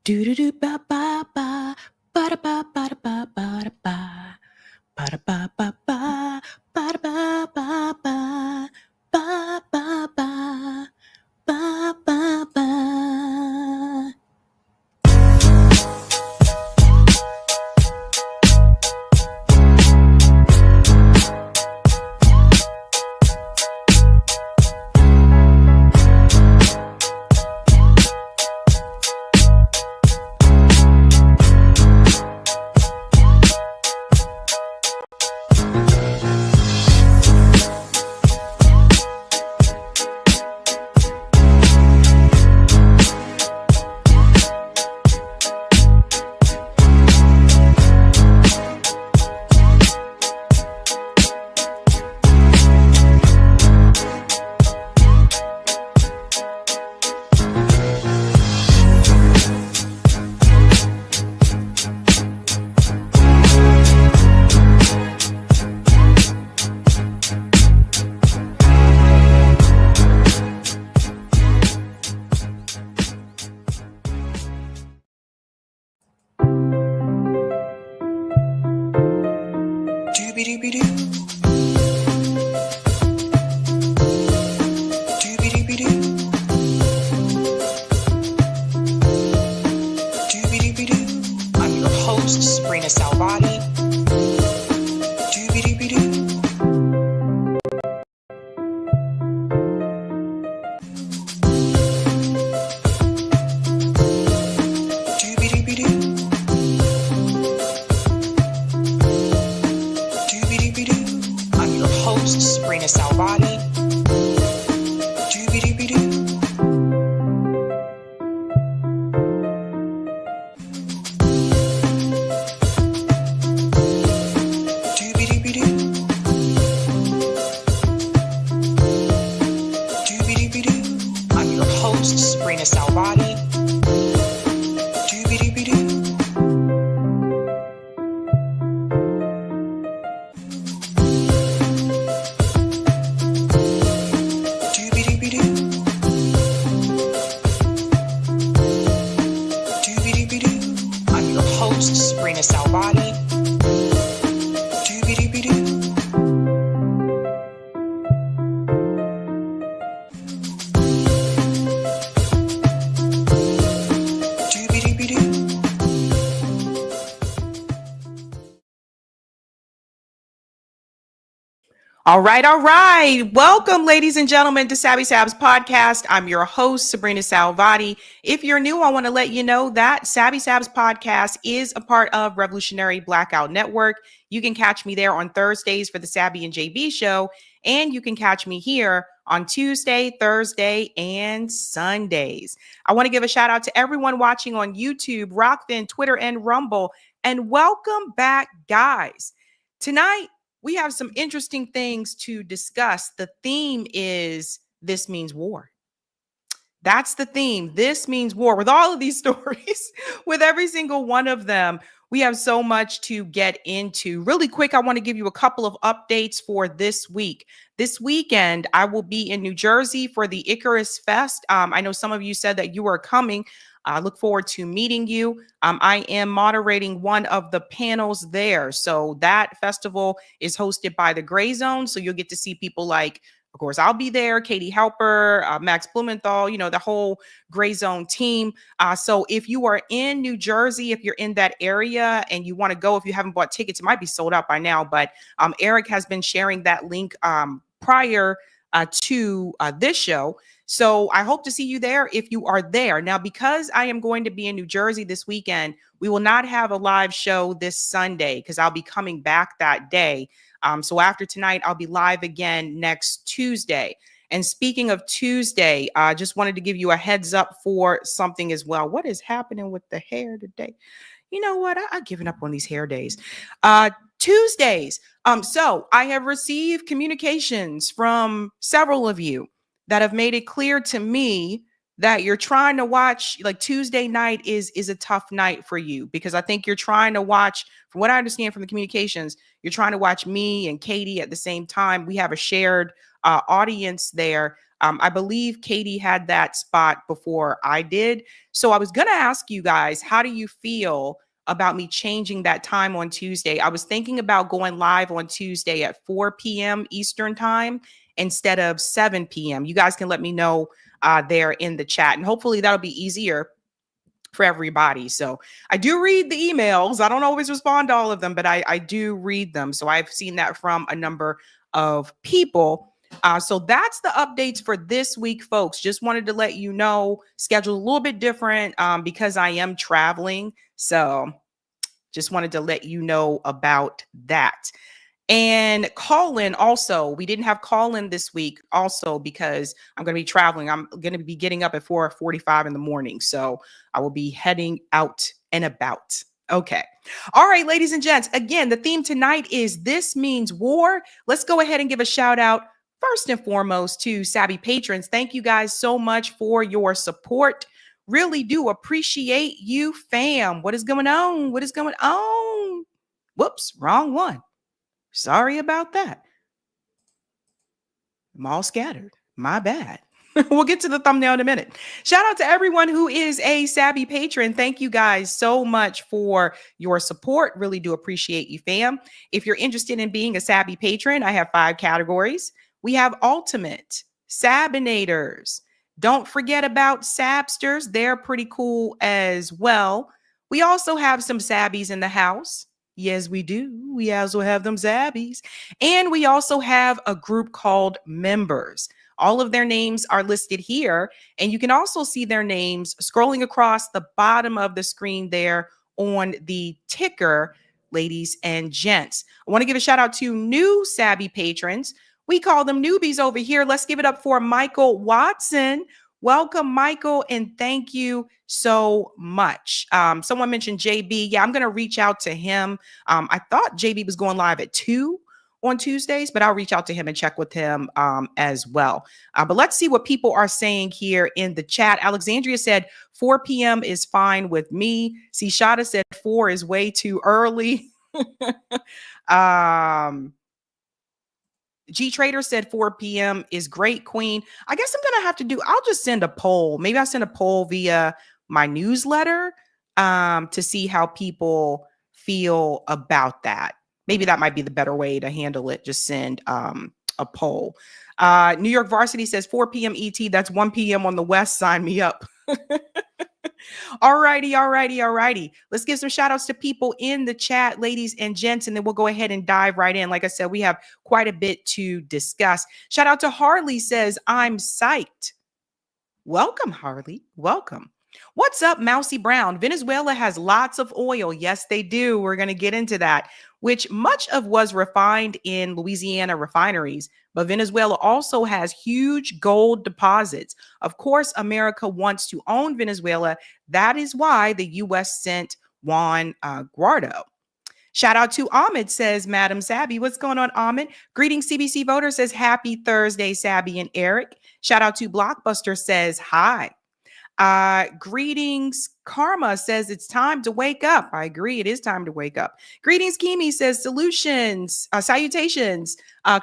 Do do do ba ba ba ba da ba ba da ba ba da ba ba da ba ba ba ba da ba ba ba ba ba ba ba ba. I'm your host, sabrinasalvati. I'm your host, sabrinasalvati. I'm your host, sabrinasalvati. I'm your host, sabrinasalvati. All right. Welcome, ladies and gentlemen, to Sabs podcast. I'm your host, Sabrina Salvati. If you're new, I want to let you know that Sabs podcast is a part of Revolutionary Blackout Network. You can catch me there on Thursdays for the Sabby and JB show, and you can catch me here on Tuesday, Thursday, and Sundays. I want to give a shout out to everyone watching on YouTube, Rockfin, Twitter, and Rumble, and welcome back, guys. Tonight, we have some interesting things to discuss. The theme is This Means War. That's the theme. This means war. With all of these stories, with every single one of them, we have so much to get into. Really quick, I want to give you a couple of updates for this week. This weekend, I will be in New Jersey for the Icarus Fest. I know some of you said that you are coming. I look forward to meeting you. I am moderating one of the panels there. So that festival is hosted by the Gray Zone. So you'll get to see people like, of course, I'll be there, Katie Halper, Max Blumenthal, the whole Gray Zone team. So if you are in New Jersey, if you're in that area and you want to go, if you haven't bought tickets, it might be sold out by now. But Eric has been sharing that link prior to this show. So I hope to see you there if you are there. Now, because I am going to be in New Jersey this weekend, we will not have a live show this Sunday because I'll be coming back that day. So after tonight, I'll be live again next Tuesday. And speaking of Tuesday, I just wanted to give you a heads up for something as well. What is happening with the hair today? You know what? I've given up on these hair days. Tuesdays. So I have received communications from several of you that have made it clear to me that you're trying to watch, like Tuesday night is a tough night for you, because I think you're trying to watch, from what I understand from the communications, you're trying to watch me and Katie at the same time. We have a shared audience there. I believe Katie had that spot before I did. So I was going to ask you guys, how do you feel about me changing that time on Tuesday? I was thinking about going live on Tuesday at 4 p.m. Eastern time instead of 7 p.m. You guys can let me know there in the chat, and hopefully that'll be easier for everybody. So I do read the emails. I don't always respond to all of them, but I do read them. So I've seen that from a number of people. So that's the updates for this week, folks. Just wanted to let you know, schedule a little bit different because I am traveling. So just wanted to let you know about that. And call in also. We didn't have call in this week also because I'm going to be traveling. I'm going to be getting up at 4:45 in the morning. So I will be heading out and about. Okay. All right, ladies and gents. Again, the theme tonight is This Means War. Let's go ahead and give a shout out first and foremost to Sabby patrons. Thank you guys so much for your support. Really do appreciate you, fam. What is going on? What is going on? Whoops, wrong one. Sorry about that. I'm all scattered. My bad. We'll get to the thumbnail in a minute. Shout out to everyone who is a Sabby patron. Thank you guys so much for your support. Really do appreciate you, fam. If you're interested in being a Sabby patron, I have 5 categories. We have Ultimate, Sabinators. Don't forget about Sabsters. They're pretty cool as well. We also have some Sabbies in the house. Yes, we do. We also have them Sabbies. And we also have a group called Members. All of their names are listed here. And you can also see their names scrolling across the bottom of the screen there on the ticker, ladies and gents. I want to give a shout out to new Sabby patrons. We call them newbies over here. Let's give it up for Michael Watson. Welcome, Michael, and thank you so much. Someone mentioned JB. Yeah, I'm going to reach out to him. I thought JB was going live at 2 on Tuesdays, but I'll reach out to him and check with him as well. But let's see what people are saying here in the chat. Alexandria said 4 p.m. is fine with me. See, Shada said 4 is way too early. G Trader said 4 p.m. is great, Queen. I guess I'm going to have to I'll just send a poll. Maybe I'll send a poll via my newsletter to see how people feel about that. Maybe that might be the better way to handle it. Just send a poll. New York Varsity says 4 p.m. ET. That's 1 p.m. on the West. Sign me up. All righty. Let's give some shout outs to people in the chat, ladies and gents, and then we'll go ahead and dive right in. Like I said, we have quite a bit to discuss. Shout out to Harley says, I'm psyched. Welcome, Harley. Welcome. What's up, Mousy Brown? Venezuela has lots of oil. Yes, they do. We're going to get into that, which much of was refined in Louisiana refineries. But Venezuela also has huge gold deposits. Of course, America wants to own Venezuela. That is why the U.S. sent Juan Guaido. Shout out to Ahmed, says Madam Sabby. What's going on, Ahmed? Greetings, CBC voter, says happy Thursday, Sabby and Eric. Shout out to Blockbuster, says hi. Greetings, Karma says it's time to wake up. I agree, it is time to wake up. Greetings, Kimi says salutations,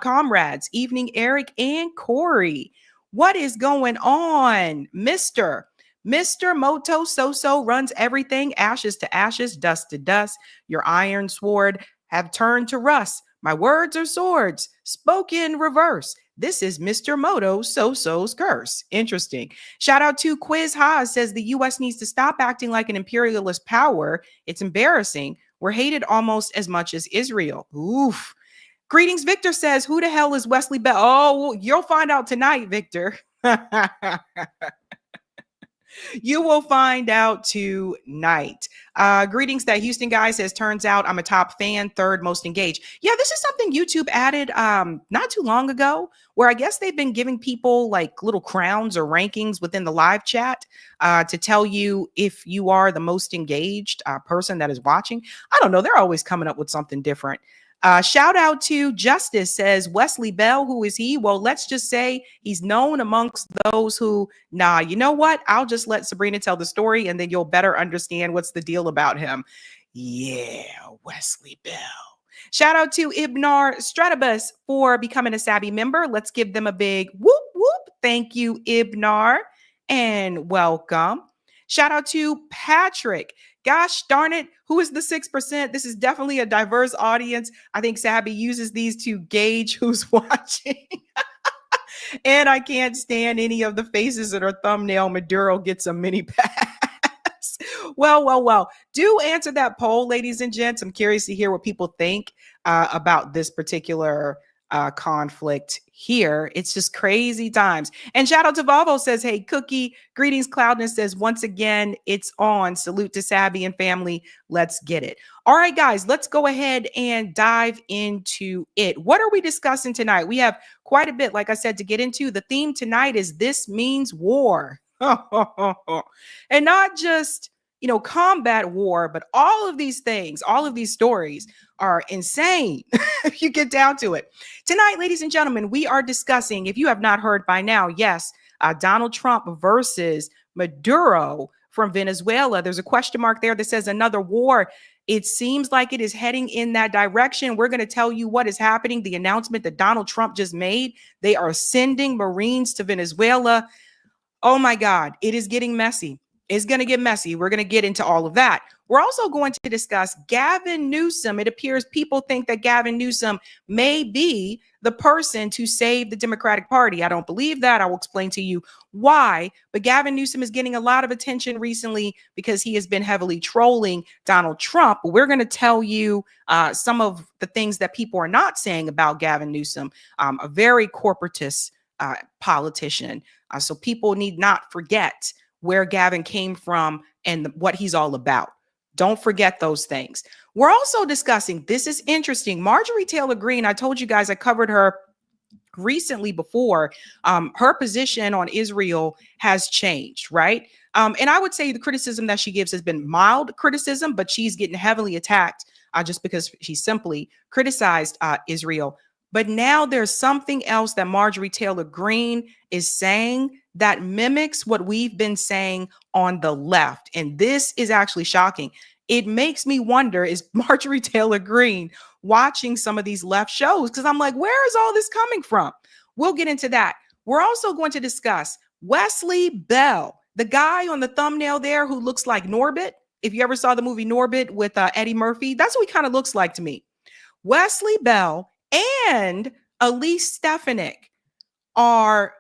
comrades. Evening, Eric and Corey. What is going on, Mr. Moto Soso runs everything, ashes to ashes, dust to dust. Your iron sword have turned to rust. My words are swords, spoken reverse. This is Mr. Moto Soso's curse. Interesting. Shout out to Quiz Haas, says the U.S. needs to stop acting like an imperialist power. It's embarrassing. We're hated almost as much as Israel. Oof. Greetings, Victor says, who the hell is Wesley Bell? Oh, you'll find out tonight, Victor. You will find out tonight. Greetings, that Houston guy says, turns out I'm a top fan, third most engaged. Yeah, this is something YouTube added not too long ago, where I guess they've been giving people like little crowns or rankings within the live chat to tell you if you are the most engaged person that is watching. I don't know. They're always coming up with something different. Shout out to Justice says Wesley Bell. Who is he? Well, let's just say he's known amongst those who, nah, you know what? I'll just let Sabrina tell the story and then you'll better understand what's the deal about him. Yeah, Wesley Bell. Shout out to Ibnar Stratabus for becoming a Sabby member. Let's give them a big whoop whoop. Thank you, Ibnar, and welcome. Shout out to Patrick. Gosh darn it, who is the 6%? This is definitely a diverse audience. I think Sabby uses these to gauge who's watching. And I can't stand any of the faces in her thumbnail. Maduro gets a mini pass. Well. Do answer that poll, ladies and gents. I'm curious to hear what people think about this particular conflict here. It's just crazy times. And shout out to Volvo says, hey, Cookie, greetings. Cloudness says, once again, it's on. Salute to Sabby and family. Let's get it. All right, guys, let's go ahead and dive into it. What are we discussing tonight? We have quite a bit, like I said, to get into. The theme tonight is This Means War. And not just, combat war, but all of these things, all of these stories are insane if you get down to it. Tonight, ladies and gentlemen, we are discussing, if you have not heard by now, yes, Donald Trump versus Maduro from Venezuela. There's a question mark there that says another war. It seems like it is heading in that direction. We're going to tell you what is happening. The announcement that Donald Trump just made, they are sending Marines to Venezuela. Oh my God, it is getting messy. It's going to get messy. We're going to get into all of that. We're also going to discuss Gavin Newsom. It appears people think that Gavin Newsom may be the person to save the Democratic Party. I don't believe that. I will explain to you why. But Gavin Newsom is getting a lot of attention recently because he has been heavily trolling Donald Trump. We're going to tell you some of the things that people are not saying about Gavin Newsom, a very corporatist politician. So people need not forget where Gavin came from and what he's all about. Don't forget those things. We're also discussing, this is interesting, Marjorie Taylor Greene. I told you guys I covered her recently before. Her position on Israel has changed, right? And I would say the criticism that she gives has been mild criticism, but she's getting heavily attacked just because she simply criticized Israel. But now there's something else that Marjorie Taylor Greene is saying that mimics what we've been saying on the left. And this is actually shocking. It makes me wonder, is Marjorie Taylor Greene watching some of these left shows? Because I'm like, where is all this coming from? We'll get into that. We're also going to discuss Wesley Bell, the guy on the thumbnail there who looks like Norbit. If you ever saw the movie Norbit with Eddie Murphy, that's what he kind of looks like to me. Wesley Bell and Elise Stefanik are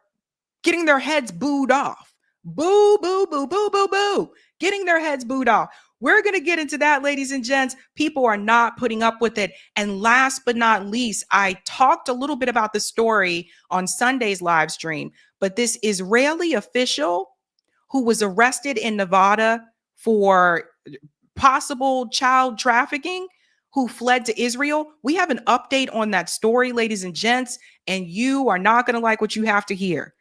getting their heads booed off. Boo, boo, boo, boo, boo, boo. Getting their heads booed off. We're going to get into that, ladies and gents. People are not putting up with it. And last but not least, I talked a little bit about the story on Sunday's live stream, but this Israeli official who was arrested in Nevada for possible child trafficking, who fled to Israel. We have an update on that story, ladies and gents, and you are not going to like what you have to hear.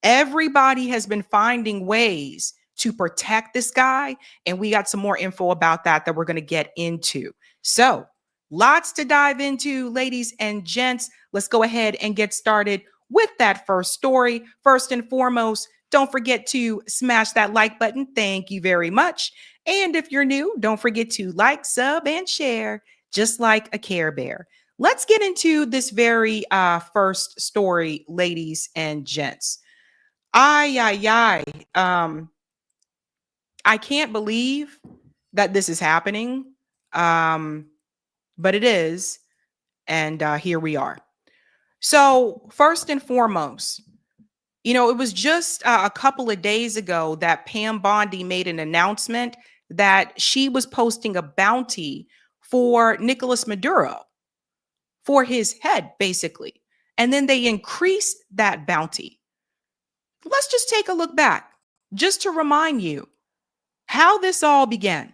Everybody has been finding ways to protect this guy, and we got some more info about that we're going to get into. So, lots to dive into, ladies and gents. Let's go ahead and get started with that first story. First and foremost, don't forget to smash that like button. Thank you very much. And if you're new, don't forget to like, sub, and share, just like a Care Bear. Let's get into this very first story, ladies and gents. I can't believe that this is happening, but it is, and here we are. So first and foremost, it was just a couple of days ago that Pam Bondi made an announcement that she was posting a bounty for Nicolas Maduro, for his head, basically. And then they increased that bounty. Let's just take a look back, just to remind you how this all began.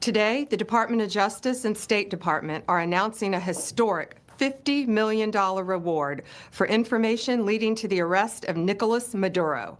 Today, the Department of Justice and State Department are announcing a historic $50 million reward for information leading to the arrest of Nicolas Maduro.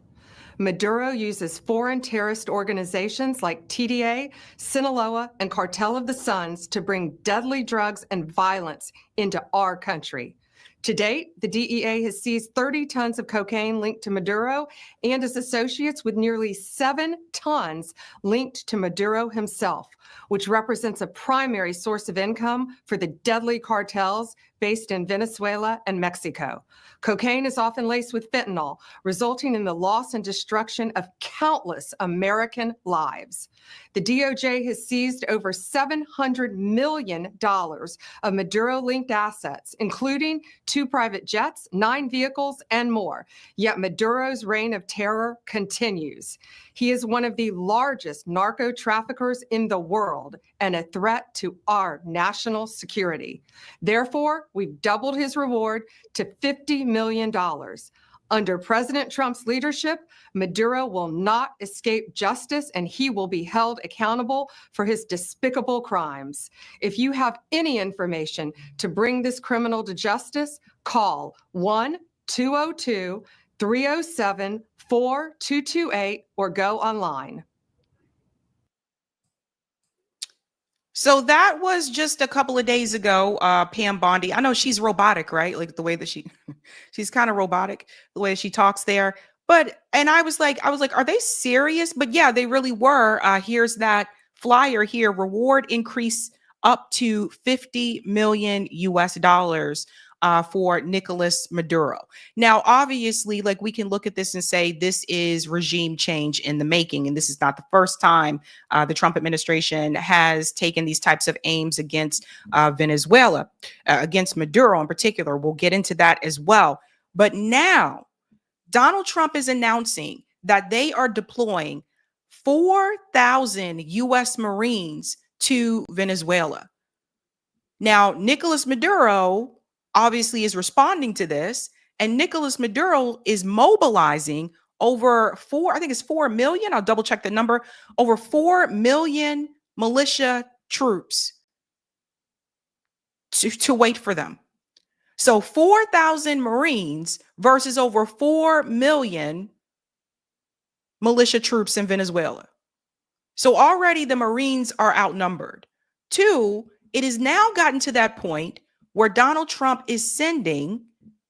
Maduro uses foreign terrorist organizations like TDA, Sinaloa, and Cartel of the Suns to bring deadly drugs and violence into our country. To date, the DEA has seized 30 tons of cocaine linked to Maduro and his associates, with nearly 7 tons linked to Maduro himself, which represents a primary source of income for the deadly cartels based in Venezuela and Mexico. Cocaine is often laced with fentanyl, resulting in the loss and destruction of countless American lives. The DOJ has seized over $700 million of Maduro-linked assets, including 2 private jets, 9 vehicles, and more. Yet Maduro's reign of terror continues. He is one of the largest narco traffickers in the world and a threat to our national security. Therefore, we've doubled his reward to $50 million. Under President Trump's leadership, Maduro will not escape justice, and he will be held accountable for his despicable crimes. If you have any information to bring this criminal to justice, call 1-202-307-4228 or go online. So that was just a couple of days ago. Pam Bondi. I know she's robotic, right? Like the way that she's kind of robotic, the way she talks there. And I was like, are they serious? But yeah, they really were. Here's that flyer here: reward increase up to $50 million US for Nicolas Maduro. Now, obviously, like, we can look at this and say this is regime change in the making. And this is not the first time the Trump administration has taken these types of aims against Venezuela, against Maduro in particular. We'll get into that as well. But now Donald Trump is announcing that they are deploying 4,000 U.S. Marines to Venezuela. Now, Nicolas Maduro obviously is responding to this, and Nicolas Maduro is mobilizing over 4 million. I'll double check the number. Over 4 million militia troops to wait for them. So 4,000 Marines versus over 4 million militia troops in Venezuela. So already the Marines are outnumbered. 2, it has now gotten to that point where Donald Trump is sending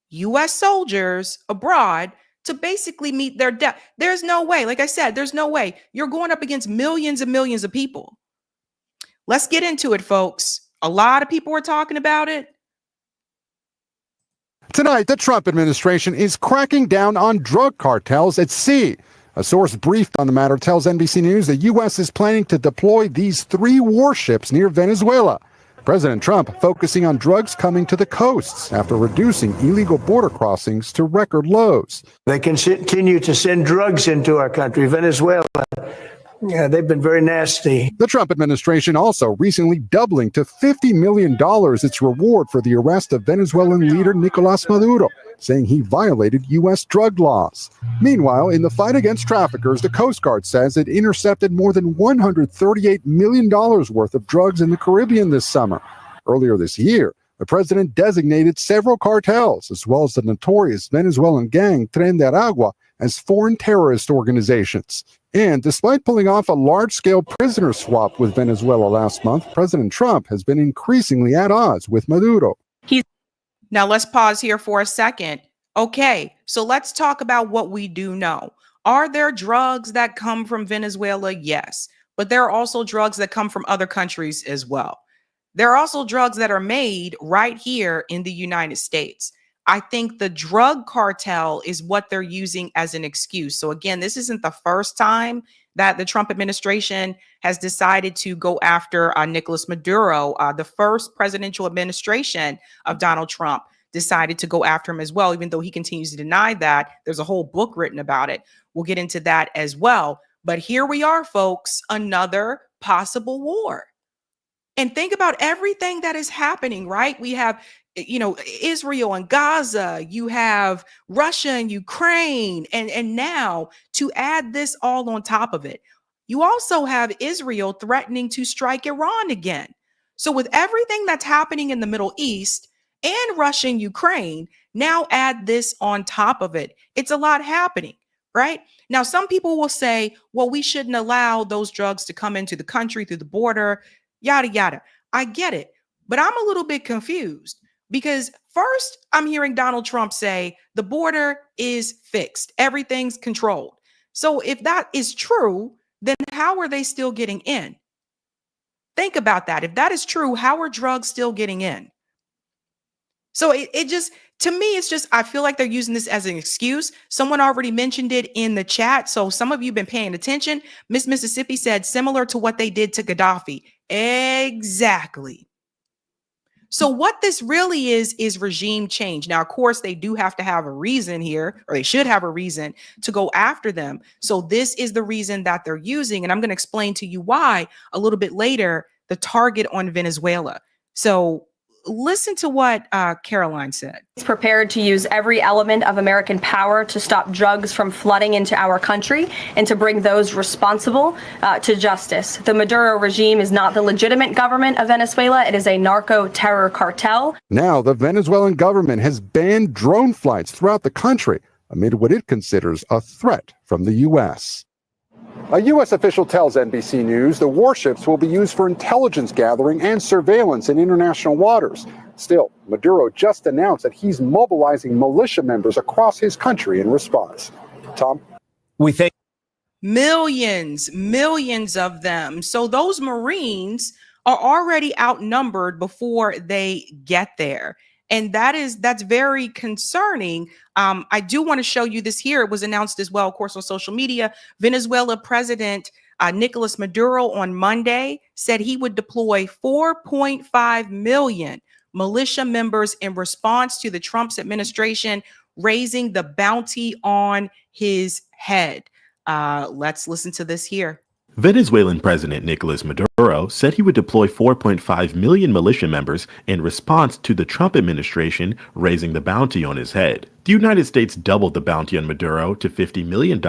U.S. soldiers abroad to basically meet their death. There's no way, like I said, there's no way. You're going up against millions and millions of people. Let's get into it, folks. A lot of people are talking about it. Tonight, the Trump administration is cracking down on drug cartels at sea. A source briefed on the matter tells NBC News the U.S. is planning to deploy these 3 warships near Venezuela. President Trump focusing on drugs coming to the coasts after reducing illegal border crossings to record lows. They can continue to send drugs into our country, Venezuela. Yeah, they've been very nasty. The Trump administration also recently doubling to $50 million its reward for the arrest of Venezuelan leader Nicolas Maduro, saying he violated U.S. drug laws. Meanwhile, in the fight against traffickers, the Coast Guard says it intercepted more than $138 million worth of drugs in the Caribbean this summer. Earlier this year, the president designated several cartels, as well as the notorious Venezuelan gang Tren de Aragua, as foreign terrorist organizations. And despite pulling off a large-scale prisoner swap with Venezuela last month, President Trump has been increasingly at odds with Maduro. Now, let's pause here for a second. Okay, so let's talk about what we do know. Are there drugs that come from Venezuela? Yes, but there are also drugs that come from other countries as well. There are also drugs that are made right here in the United States. I think the drug cartel is what they're using as an excuse. So again, this isn't the first time that the Trump administration has decided to go after Nicolas Maduro. The first presidential administration of Donald Trump decided to go after him as well, even though he continues to deny that. There's a whole book written about it. We'll get into that as well. But here we are, folks, another possible war. And think about everything that is happening, right? We have, Israel and Gaza, you have Russia and Ukraine, and now to add this all on top of it, you also have Israel threatening to strike Iran again. So with everything that's happening in the Middle East and Russia and Ukraine, now add this on top of it. It's a lot happening. right? Now, some people will say, well, we shouldn't allow those drugs to come into the country through the border, yada, yada. I get it. But I'm a little bit confused because first I'm hearing Donald Trump say the border is fixed, everything's controlled. So if that is true, then how are they still getting in? Think about that. If that is true, how are drugs still getting in? So it just, to me, it's just, I feel like they're using this as an excuse. Someone already mentioned it in the chat. So some of you have been paying attention. Miss Mississippi said similar to what they did to Gaddafi. Exactly. So what this really is regime change. Now, of course, they do have to have a reason here, or they should have a reason to go after them. So this is the reason that they're using. And I'm going to explain to you why a little bit later, the target on Venezuela. So listen to what Caroline said. It's prepared to use every element of American power to stop drugs from flooding into our country and to bring those responsible to justice. The Maduro regime is not the legitimate government of Venezuela. It is a narco-terror cartel. Now, the Venezuelan government has banned drone flights throughout the country amid what it considers a threat from the U.S. A U.S. official tells NBC News the warships will be used for intelligence gathering and surveillance in international waters. Still, Maduro just announced that he's mobilizing militia members across his country in response. Tom? We think millions of them. So those Marines are already outnumbered before they get there. And that's very concerning. I do want to show you this here. It was announced as well, of course, on social media. Venezuela President Nicolas Maduro on Monday said he would deploy 4.5 million militia members in response to the Trump's administration raising the bounty on his head. Let's listen to this here. Venezuelan President Nicolas Maduro said he would deploy 4.5 million militia members in response to the Trump administration raising the bounty on his head. The United States doubled the bounty on Maduro to $50 million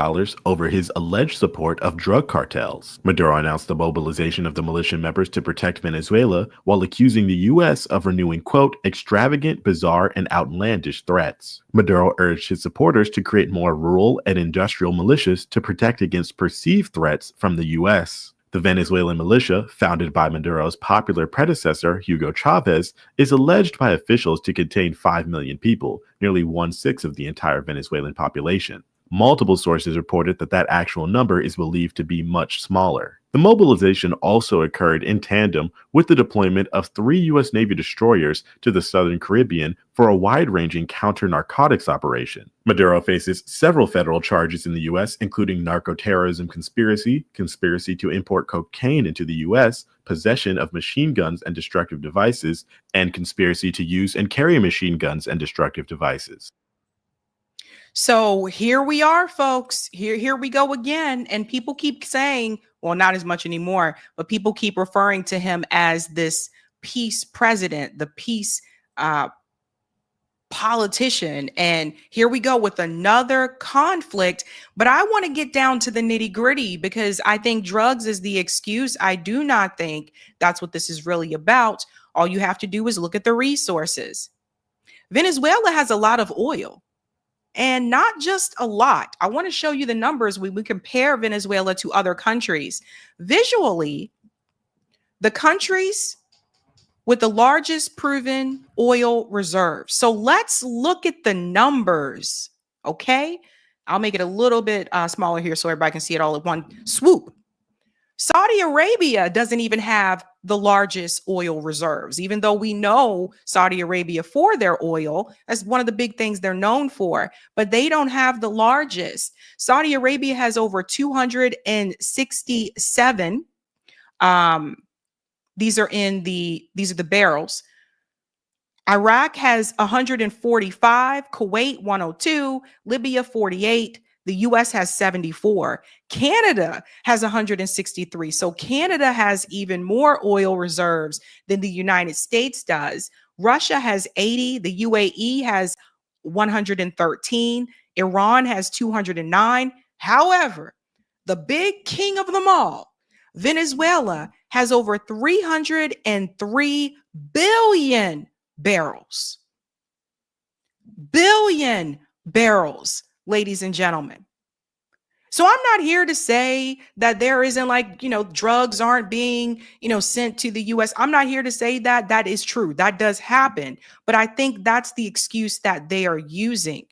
over his alleged support of drug cartels. Maduro announced the mobilization of the militia members to protect Venezuela while accusing the U.S. of renewing, quote, extravagant, bizarre, and outlandish threats. Maduro urged his supporters to create more rural and industrial militias to protect against perceived threats from the U.S. The Venezuelan militia, founded by Maduro's popular predecessor, Hugo Chavez, is alleged by officials to contain 5 million people, nearly 1/6 of the entire Venezuelan population. Multiple sources reported that that actual number is believed to be much smaller. The mobilization also occurred in tandem with the deployment of 3 U.S. Navy destroyers to the Southern Caribbean for a wide-ranging counter-narcotics operation. Maduro faces several federal charges in the U.S., including narco-terrorism conspiracy, conspiracy to import cocaine into the U.S., possession of machine guns and destructive devices, and conspiracy to use and carry machine guns and destructive devices. So here we are, folks. Here we go again. And people keep saying, well, not as much anymore, but people keep referring to him as this peace president, the peace politician. And here we go with another conflict. But I want to get down to the nitty gritty because I think drugs is the excuse. I do not think that's what this is really about. All you have to do is look at the resources. Venezuela has a lot of oil. And not just a lot. I want to show you the numbers. We compare Venezuela to other countries. Visually, the countries with the largest proven oil reserves. So let's look at the numbers, okay? I'll make it a little bit smaller here so everybody can see it all at one swoop. Saudi Arabia doesn't even have the largest oil reserves, even though we know Saudi Arabia for their oil. That's one of the big things they're known for, but they don't have the largest. Saudi Arabia has over 267. These are the barrels. Iraq has 145, Kuwait 102, Libya 48. The US has 74. Canada has 163. So Canada has even more oil reserves than the United States does. Russia has 80. The UAE has 113. Iran has 209. However, the big king of them all, Venezuela, has over 303 billion barrels. Billion barrels. Ladies and gentlemen. So I'm not here to say that there isn't drugs aren't being, sent to the US. I'm not here to say that that is true. That does happen. But I think that's the excuse that they are using.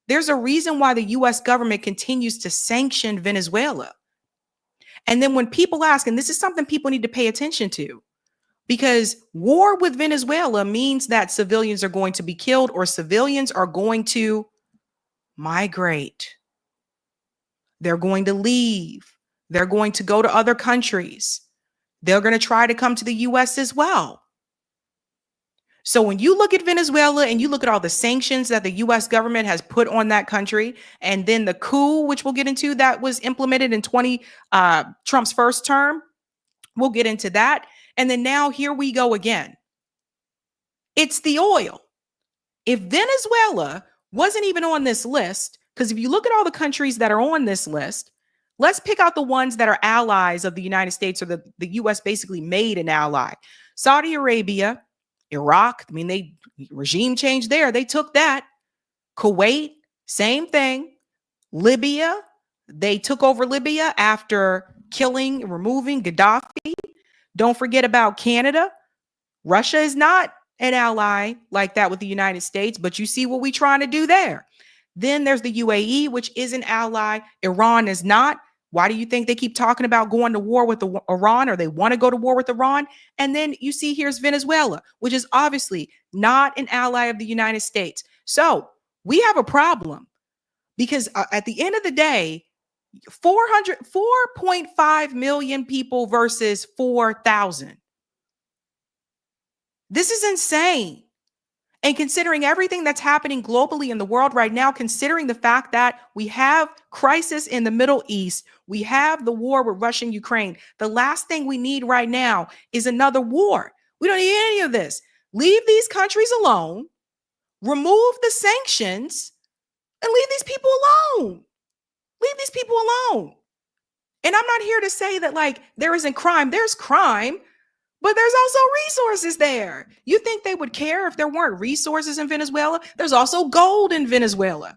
There's a reason why the US government continues to sanction Venezuela. And then when people ask, and this is something people need to pay attention to, because war with Venezuela means that civilians are going to be killed or civilians are going to migrate. They're going to leave. They're going to go to other countries. They're going to try to come to the US as well. So when you look at Venezuela and you look at all the sanctions that the US government has put on that country, and then the coup, which we'll get into, that was implemented in Trump's first term, we'll get into that. And then now here we go again. It's the oil. If Venezuela wasn't even on this list, because if you look at all the countries that are on this list, let's pick out the ones that are allies of the United States, or the US basically made an ally. Saudi Arabia, Iraq, they regime change there. They took that. Kuwait, same thing. Libya, they took over Libya after killing and removing Gaddafi. Don't forget about Canada. Russia is not an ally like that with the United States, but you see what we're trying to do there. Then there's the UAE, which is an ally. Iran is not. Why do you think they keep talking about going to war with Iran, or they want to go to war with Iran? And then you see here's Venezuela, which is obviously not an ally of the United States. So we have a problem because at the end of the day, 4.5 million people versus 4,000. This is insane. And considering everything that's happening globally in the world right now, considering the fact that we have crisis in the Middle East, we have the war with Russia and Ukraine, the last thing we need right now is another war. We don't need any of this. Leave these countries alone, remove the sanctions, and leave these people alone. Leave these people alone. And I'm not here to say that there isn't crime. There's crime. But there's also resources there. You think they would care if there weren't resources in Venezuela? There's also gold in Venezuela.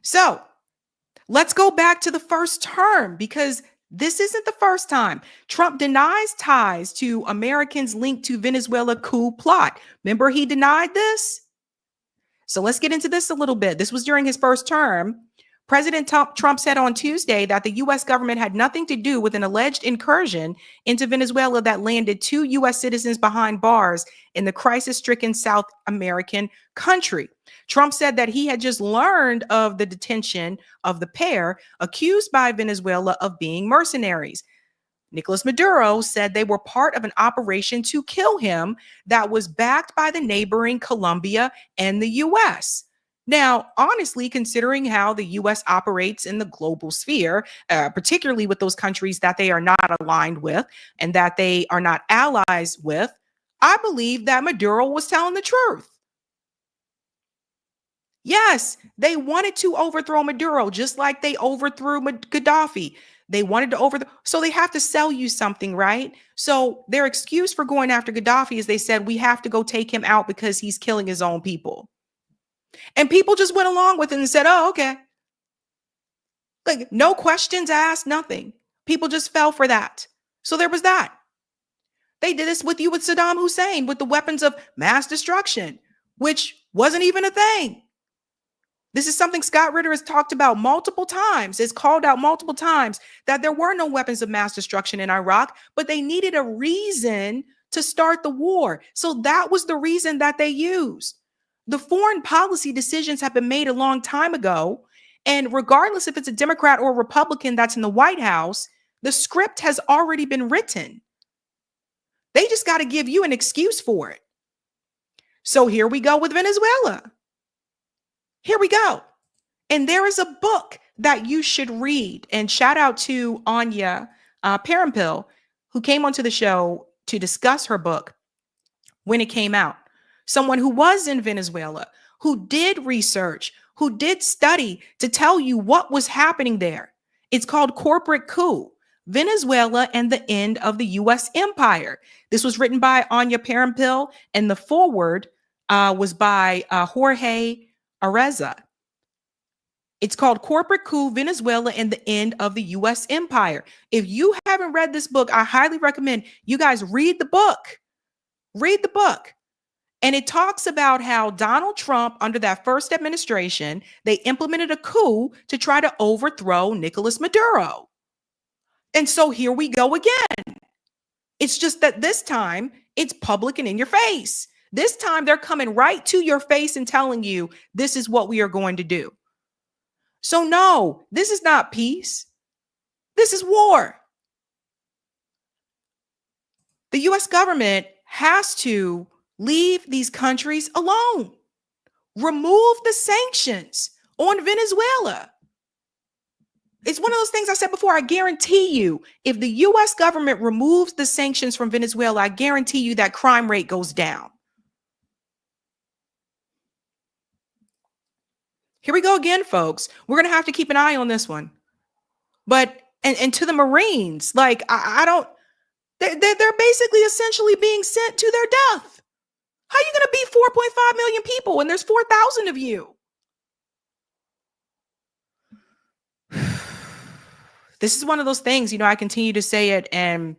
So let's go back to the first term, because this isn't the first time. Trump denies ties to Americans linked to Venezuela coup plot. Remember, he denied this? So let's get into this a little bit. This was during his first term. President Trump said on Tuesday that the U.S. government had nothing to do with an alleged incursion into Venezuela that landed 2 U.S. citizens behind bars in the crisis-stricken South American country. Trump said that he had just learned of the detention of the pair accused by Venezuela of being mercenaries. Nicolas Maduro said they were part of an operation to kill him that was backed by the neighboring Colombia and the U.S. Now, honestly, considering how the U.S. operates in the global sphere, particularly with those countries that they are not aligned with and that they are not allies with, I believe that Maduro was telling the truth. Yes, they wanted to overthrow Maduro just like they overthrew Gaddafi. They wanted to overthrow. So they have to sell you something, right? So their excuse for going after Gaddafi is they said, we have to go take him out because he's killing his own people. And people just went along with it and said, oh, okay. No questions asked, nothing. People just fell for that. So there was that. They did this with Saddam Hussein with the weapons of mass destruction, which wasn't even a thing. This is something Scott Ritter has talked about multiple times. It's called out multiple times that there were no weapons of mass destruction in Iraq, but they needed a reason to start the war. So that was the reason that they used. The foreign policy decisions have been made a long time ago. And regardless if it's a Democrat or a Republican that's in the White House, the script has already been written. They just got to give you an excuse for it. So here we go with Venezuela. Here we go. And there is a book that you should read. And shout out to Anya Parampil, who came onto the show to discuss her book when it came out. Someone who was in Venezuela, who did research, who did study to tell you what was happening there. It's called Corporate Coup, Venezuela and the End of the U.S. Empire. This was written by Anya Parampil, and the foreword was by Jorge Areza. It's called Corporate Coup, Venezuela and the End of the U.S. Empire. If you haven't read this book, I highly recommend you guys read the book. Read the book. And it talks about how Donald Trump, under that first administration, they implemented a coup to try to overthrow Nicolas Maduro. And so here we go again. It's just that this time it's public and in your face. This time they're coming right to your face and telling you this is what we are going to do. So no, this is not peace. This is war. The U.S. government has to leave these countries alone. Remove the sanctions on Venezuela. It's one of those things I said before. I guarantee you, if the U.S. government removes the sanctions from Venezuela, I guarantee you that crime rate goes down. Here we go again, folks. We're going to have to keep an eye on this one. But, and to the Marines, like, I don't, they're basically essentially being sent to their death. How are you going to beat 4.5 million people when there's 4,000 of you? This is one of those things, I continue to say it. And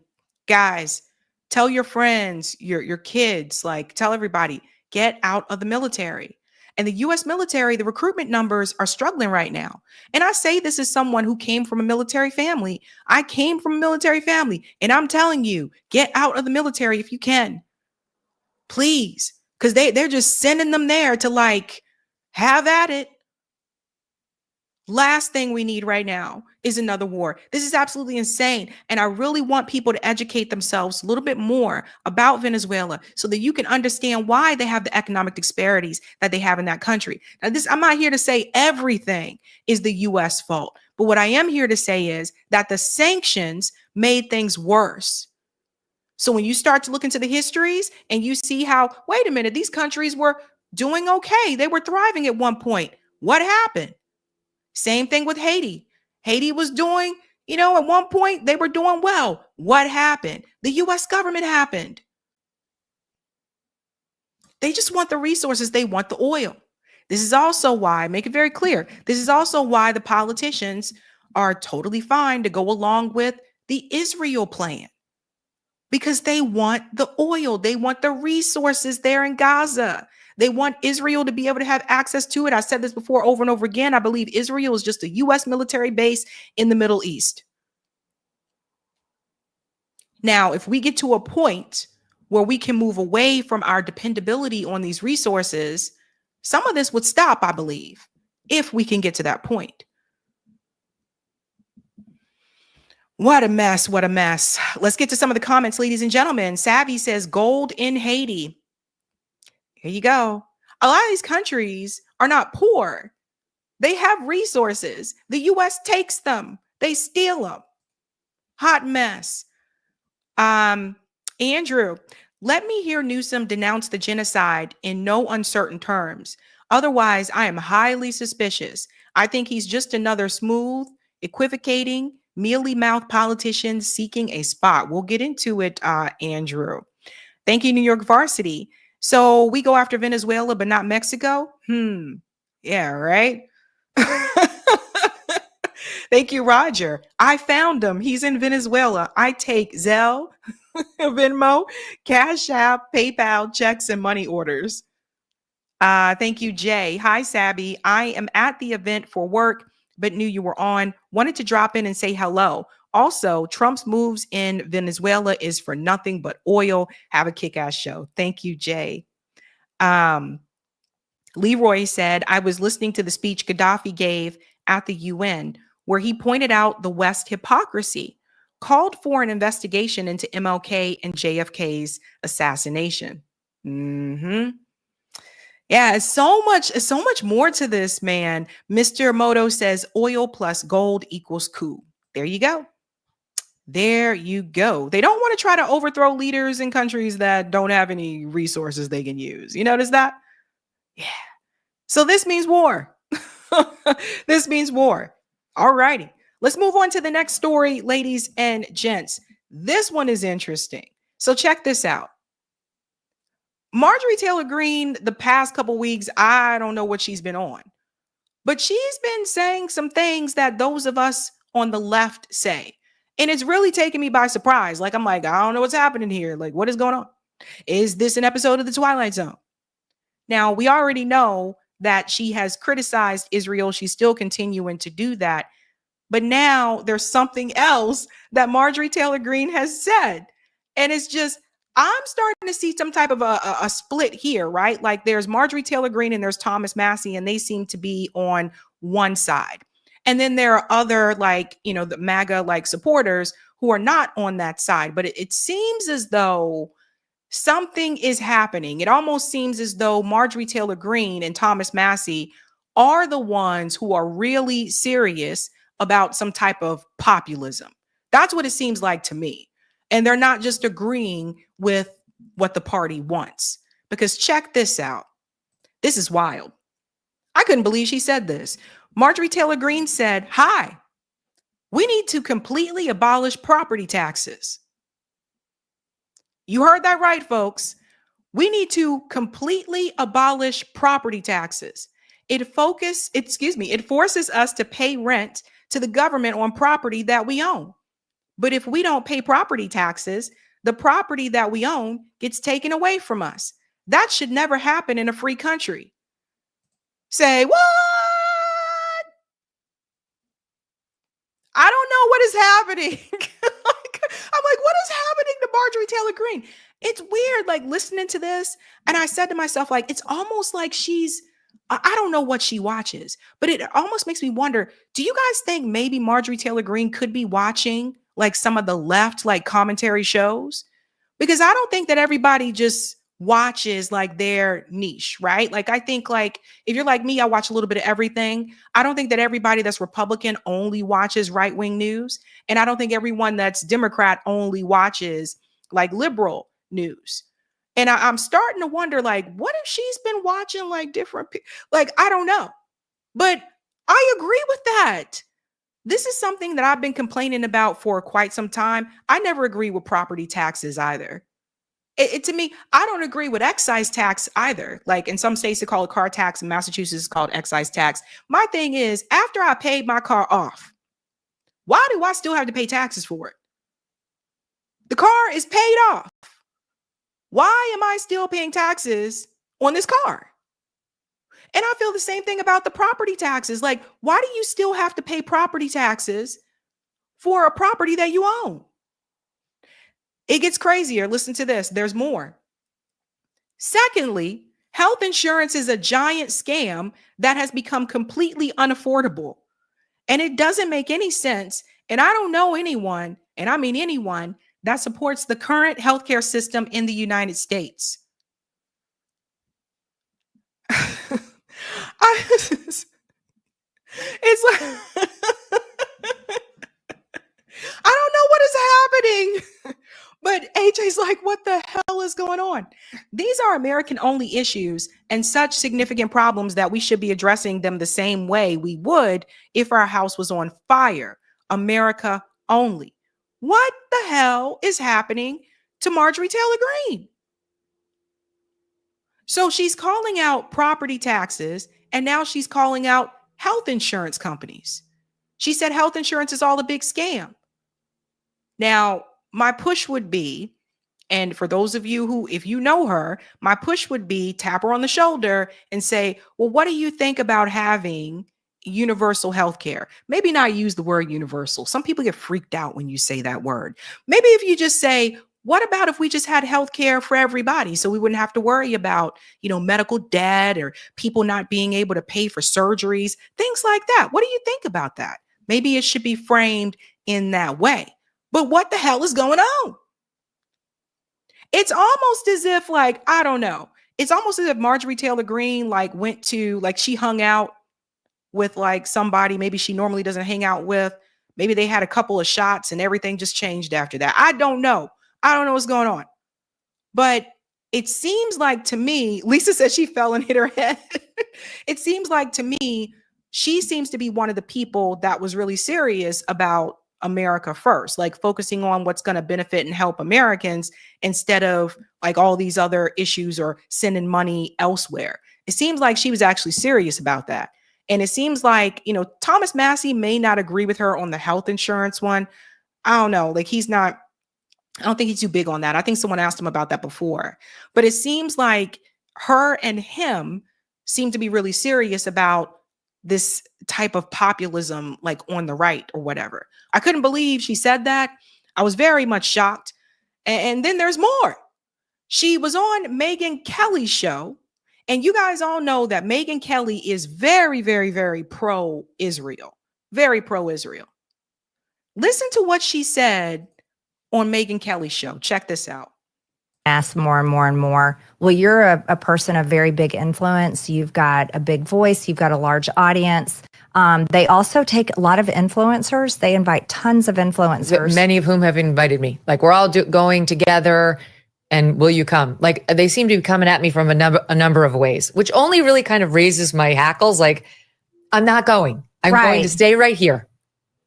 guys, tell your friends, your kids, like, tell everybody, get out of the military. And the U.S. military, the recruitment numbers are struggling right now. And I say this as someone who came from a military family. I came from a military family. And I'm telling you, get out of the military if you can. Please. Because they're just sending them there to, like, have at it. Last thing we need right now is another war. This is absolutely insane. And I really want people to educate themselves a little bit more about Venezuela so that you can understand why they have the economic disparities that they have in that country. Now, I'm not here to say everything is the U.S. fault, but what I am here to say is that the sanctions made things worse. So when you start to look into the histories and you see how, wait a minute, these countries were doing okay. They were thriving at one point. What happened? Same thing with Haiti. Haiti was doing, at one point they were doing well. What happened? The U.S. government happened. They just want the resources. They want the oil. This is also why, make it very clear, this is also why the politicians are totally fine to go along with the Israel plan. Because they want the oil. They want the resources there in Gaza. They want Israel to be able to have access to it. I said this before over and over again. I believe Israel is just a U.S. military base in the Middle East. Now, if we get to a point where we can move away from our dependability on these resources, some of this would stop, I believe, if we can get to that point. What a mess. What a mess. Let's get to some of the comments, ladies and gentlemen. Sabby says gold in Haiti. Here you go. A lot of these countries are not poor. They have resources. The U.S. takes them. They steal them. Hot mess. Andrew, let me hear Newsom denounce the genocide in no uncertain terms. Otherwise, I am highly suspicious. I think he's just another smooth, equivocating, mealy-mouthed politician seeking a spot. We'll get into it, Andrew. Thank you, New York Varsity. So we go after Venezuela, but not Mexico? Yeah, right? Thank you, Roger. I found him. He's in Venezuela. I take Zelle, Venmo, Cash App, PayPal, checks, and money orders. Thank you, Jay. Hi, Sabby. I am at the event for work, but knew you were on. Wanted to drop in and say hello. Also, Trump's moves in Venezuela is for nothing but oil. Have a kick-ass show. Thank you, Jay. Leroy said, I was listening to the speech Gaddafi gave at the UN, where he pointed out the West hypocrisy, called for an investigation into MLK and JFK's assassination. Yeah, it's so much more to this, man. Mr. Moto says oil plus gold equals coup. There you go. There you go. They don't want to try to overthrow leaders in countries that don't have any resources they can use. You notice that? Yeah. So this means war. This means war. All righty. Let's move on to the next story, ladies and gents. This one is interesting. So check this out. Marjorie Taylor Greene, the past couple weeks, I don't know what she's been on. But she's been saying some things that those of us on the left say. And it's really taken me by surprise. Like, I'm like, I don't know what's happening here. Like, what is going on? Is this an episode of The Twilight Zone? Now, we already know that she has criticized Israel. She's still continuing to do that. But now there's something else that Marjorie Taylor Greene has said. And it's just, I'm starting to see some type of a split here, right? Like there's Marjorie Taylor Greene and there's Thomas Massie, and they seem to be on one side. And then there are other, like, you know, the MAGA like supporters who are not on that side. But it seems as though something is happening. It almost seems as though Marjorie Taylor Greene and Thomas Massie are the ones who are really serious about some type of populism. That's what it seems like to me. And they're not just agreeing with what the party wants. Because check this out. This is wild. I couldn't believe she said this. Marjorie Taylor Greene said, "Hi, we need to completely abolish property taxes." You heard that right, folks. We need to completely abolish property taxes. It forces us to pay rent to the government on property that we own. But if we don't pay property taxes, the property that we own gets taken away from us. That should never happen in a free country. Say, what? I don't know what is happening. I'm like, what is happening to Marjorie Taylor Greene? It's weird, like listening to this. And I said to myself, like, it's almost like I don't know what she watches, but it almost makes me wonder, do you guys think maybe Marjorie Taylor Greene could be watching like some of the left, like commentary shows? Because I don't think that everybody just watches like their niche, right? Like, I think like, if you're like me, I watch a little bit of everything. I don't think that everybody that's Republican only watches right-wing news. And I don't think everyone that's Democrat only watches like liberal news. And I'm starting to wonder, like, what if she's been watching like different, like, I don't know. But I agree with that. This is something that I've been complaining about for quite some time. I never agree with property taxes either. To me, I don't agree with excise tax either. Like in some states, they call it car tax. In Massachusetts, it's called excise tax. My thing is, after I paid my car off, why do I still have to pay taxes for it? The car is paid off. Why am I still paying taxes on this car? And I feel the same thing about the property taxes. Like, why do you still have to pay property taxes for a property that you own? It gets crazier. Listen to this. There's more. Secondly, health insurance is a giant scam that has become completely unaffordable. And it doesn't make any sense. And I don't know anyone, and I mean anyone, that supports the current healthcare system in the United States. It's like, I don't know what is happening. But AJ's like, what the hell is going on? These are American-only issues and such significant problems that we should be addressing them the same way we would if our house was on fire. America only. What the hell is happening to Marjorie Taylor Greene? So she's calling out property taxes, and now she's calling out health insurance companies. She said health insurance is all a big scam. Now, my push would be, and for those of you who, if you know her, my push would be tap her on the shoulder and say, well, what do you think about having universal health care? Maybe not use the word universal. Some people get freaked out when you say that word. Maybe if you just say, what about if we just had health care for everybody so we wouldn't have to worry about, medical debt or people not being able to pay for surgeries, things like that. What do you think about that? Maybe it should be framed in that way. But what the hell is going on? It's almost as if, like, I don't know. It's almost as if Marjorie Taylor Greene, like, went to, like, she hung out with, like, somebody maybe she normally doesn't hang out with. Maybe they had a couple of shots and everything just changed after that. I don't know. I don't know what's going on. But it seems like to me, Lisa says she fell and hit her head. It seems like to me, she seems to be one of the people that was really serious about America first, like focusing on what's going to benefit and help Americans instead of like all these other issues or sending money elsewhere. It seems like she was actually serious about that. And it seems like, Thomas Massey may not agree with her on the health insurance one. I don't know. Like I don't think he's too big on that. I think someone asked him about that before. But it seems like her and him seem to be really serious about this type of populism, like on the right or whatever. I couldn't believe she said that. I was very much shocked. And then there's more. She was on Megyn Kelly's show. And you guys all know that Megyn Kelly is very, very, very pro-Israel. Very pro-Israel. Listen to what she said on Megyn Kelly's show. Check this out. Ask more and more and more. Well, you're a person of very big influence. You've got a big voice. You've got a large audience. They also take a lot of influencers. They invite tons of influencers. Many of whom have invited me. Like, we're all going together, and will you come? Like, they seem to be coming at me from a number of ways, which only really kind of raises my hackles. Like, I'm not going. I'm going to stay right here.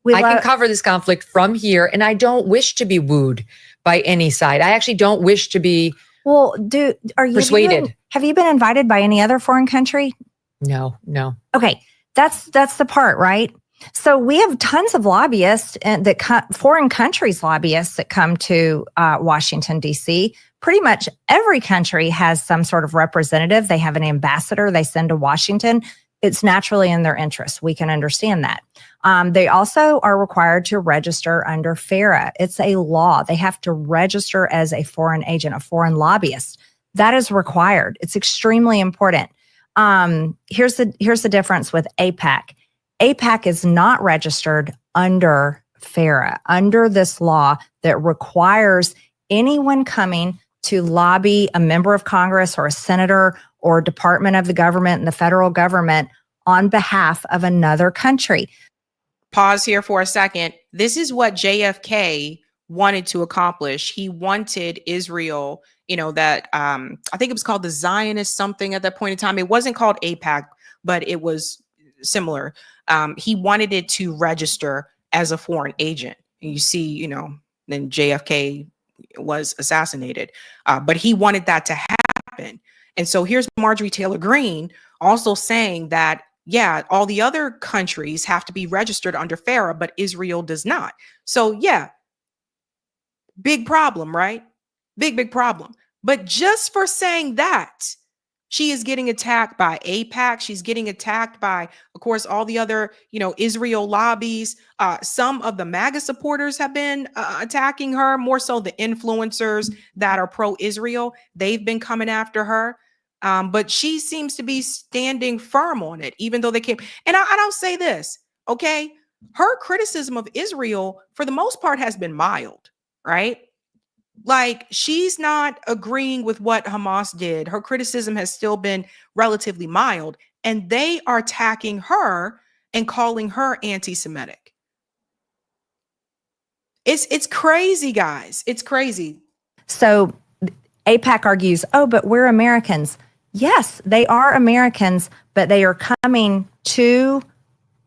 I can cover this conflict from here, and I don't wish to be wooed by any side. I actually don't wish to be persuaded. Have you been invited by any other foreign country? No. Okay, that's the part, right? So we have tons of lobbyists and foreign countries lobbyists that come to Washington, D.C. Pretty much every country has some sort of representative. They have an ambassador they send to Washington. It's naturally in their interest. We can understand that. They also are required to register under FARA. It's a law. They have to register as a foreign agent, a foreign lobbyist. That is required. It's extremely important. Here's the difference with AIPAC. AIPAC is not registered under FARA, under this law that requires anyone coming to lobby a member of Congress or a senator or department of the government and the federal government on behalf of another country. Pause here for a second. This is what JFK wanted to accomplish. He wanted Israel, that I think it was called the Zionist something at that point in time. It wasn't called AIPAC, but it was similar. He wanted it to register as a foreign agent. And you see, then JFK was assassinated, but he wanted that to happen. And so here's Marjorie Taylor Greene also saying that, yeah, all the other countries have to be registered under FARA, but Israel does not. So yeah, big problem, right? Big problem. But just for saying that, she is getting attacked by AIPAC. She's getting attacked by, of course, all the other, Israel lobbies. Some of the MAGA supporters have been attacking her, more so the influencers that are pro-Israel. They've been coming after her. But she seems to be standing firm on it, even though they came. And I'll say this, okay? Her criticism of Israel, for the most part, has been mild, right? Like, she's not agreeing with what Hamas did. Her criticism has still been relatively mild, and they are attacking her and calling her anti-Semitic. It's crazy, guys. It's crazy. So AIPAC argues, but we're Americans. Yes, they are Americans, but they are coming to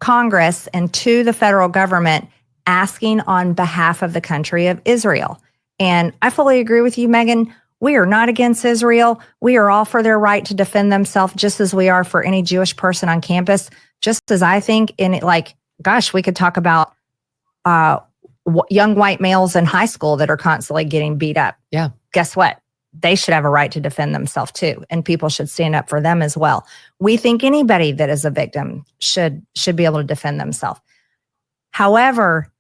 Congress and to the federal government asking on behalf of the country of Israel. And I fully agree with you, Megan. We are not against Israel. We are all for their right to defend themselves, just as we are for any Jewish person on campus. Just as I think we could talk about young white males in high school that are constantly getting beat up. Yeah. Guess what? They should have a right to defend themselves too, and people should stand up for them as well. We think anybody that is a victim should be able to defend themselves. However,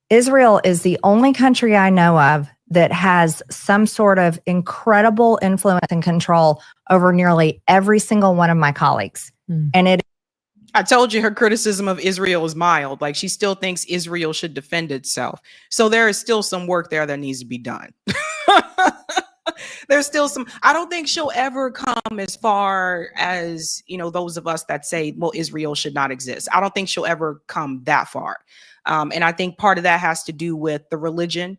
Israel is the only country I know of that has some sort of incredible influence and control over nearly every single one of my colleagues. And I told you her criticism of Israel is mild. Like, she still thinks Israel should defend itself. So there is still some work there that needs to be done. There's still some. I don't think she'll ever come as far as, those of us that say, well, Israel should not exist. I don't think she'll ever come that far. And I think part of that has to do with the religion,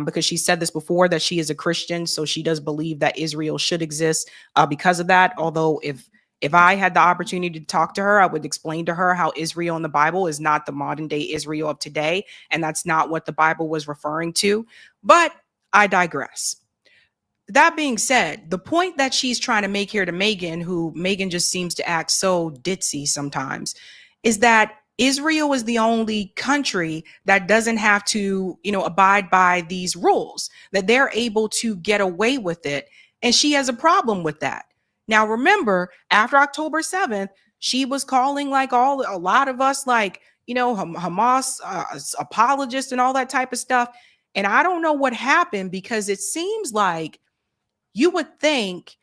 because she said this before, that she is a Christian. So she does believe that Israel should exist because of that. Although if I had the opportunity to talk to her, I would explain to her how Israel in the Bible is not the modern day Israel of today. And that's not what the Bible was referring to. But I digress. that being said, the point that she's trying to make here to Megan, who Megan just seems to act so ditzy sometimes, is that Israel is the only country that doesn't have to, abide by these rules, that they're able to get away with it. And she has a problem with that. Now, remember, after October 7th, she was calling a lot of us Hamas apologists and all that type of stuff. And I don't know what happened, because it seems like you would think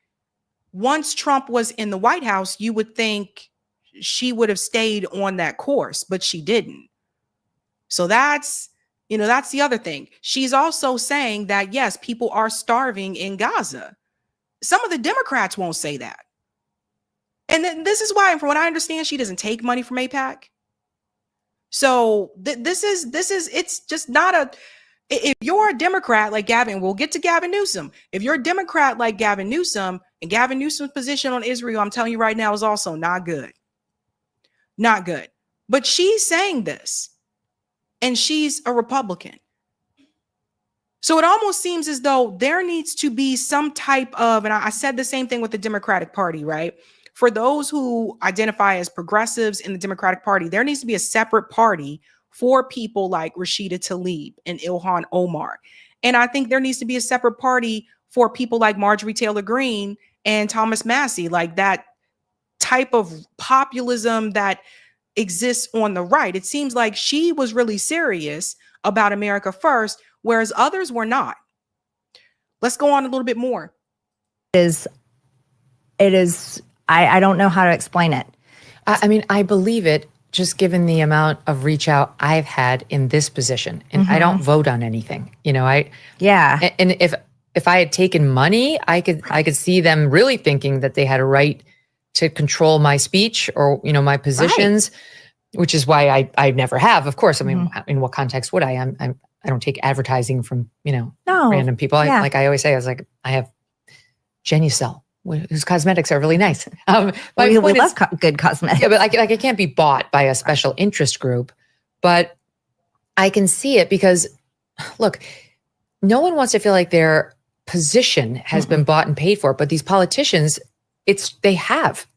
once Trump was in the White House, you would think she would have stayed on that course, but she didn't. So that's the other thing. She's also saying that, yes, people are starving in Gaza. Some of the Democrats won't say that. And then this is why, from what I understand, she doesn't take money from AIPAC. So it's just not a, if you're a Democrat like Gavin, we'll get to Gavin Newsom. If you're a Democrat like Gavin Newsom, and Gavin Newsom's position on Israel, I'm telling you right now, is also not good. Not good. But she's saying this, and she's a Republican. So it almost seems as though there needs to be some type of, and I said the same thing with the Democratic Party, right? For those who identify as progressives in the Democratic Party, there needs to be a separate party for people like Rashida Tlaib and Ilhan Omar. And I think there needs to be a separate party for people like Marjorie Taylor Greene and Thomas Massie, like that type of populism that exists on the right. It seems like she was really serious about America first, whereas others were not. Let's go on a little bit more. It is, I don't know how to explain it. I mean, I believe it, just given the amount of reach out I've had in this position. And I don't vote on anything, Yeah. And if I had taken money, I could see them really thinking that they had a right to control my speech or, my positions, which is why I never have. Of course, I mean, in what context would I? I don't take advertising from, random people. Like I always say, I have Genucel, whose cosmetics are really nice. We love good cosmetics. Yeah, but I can't be bought by a special interest group. But I can see it because, look, no one wants to feel like their position has been bought and paid for. But these politicians, they have.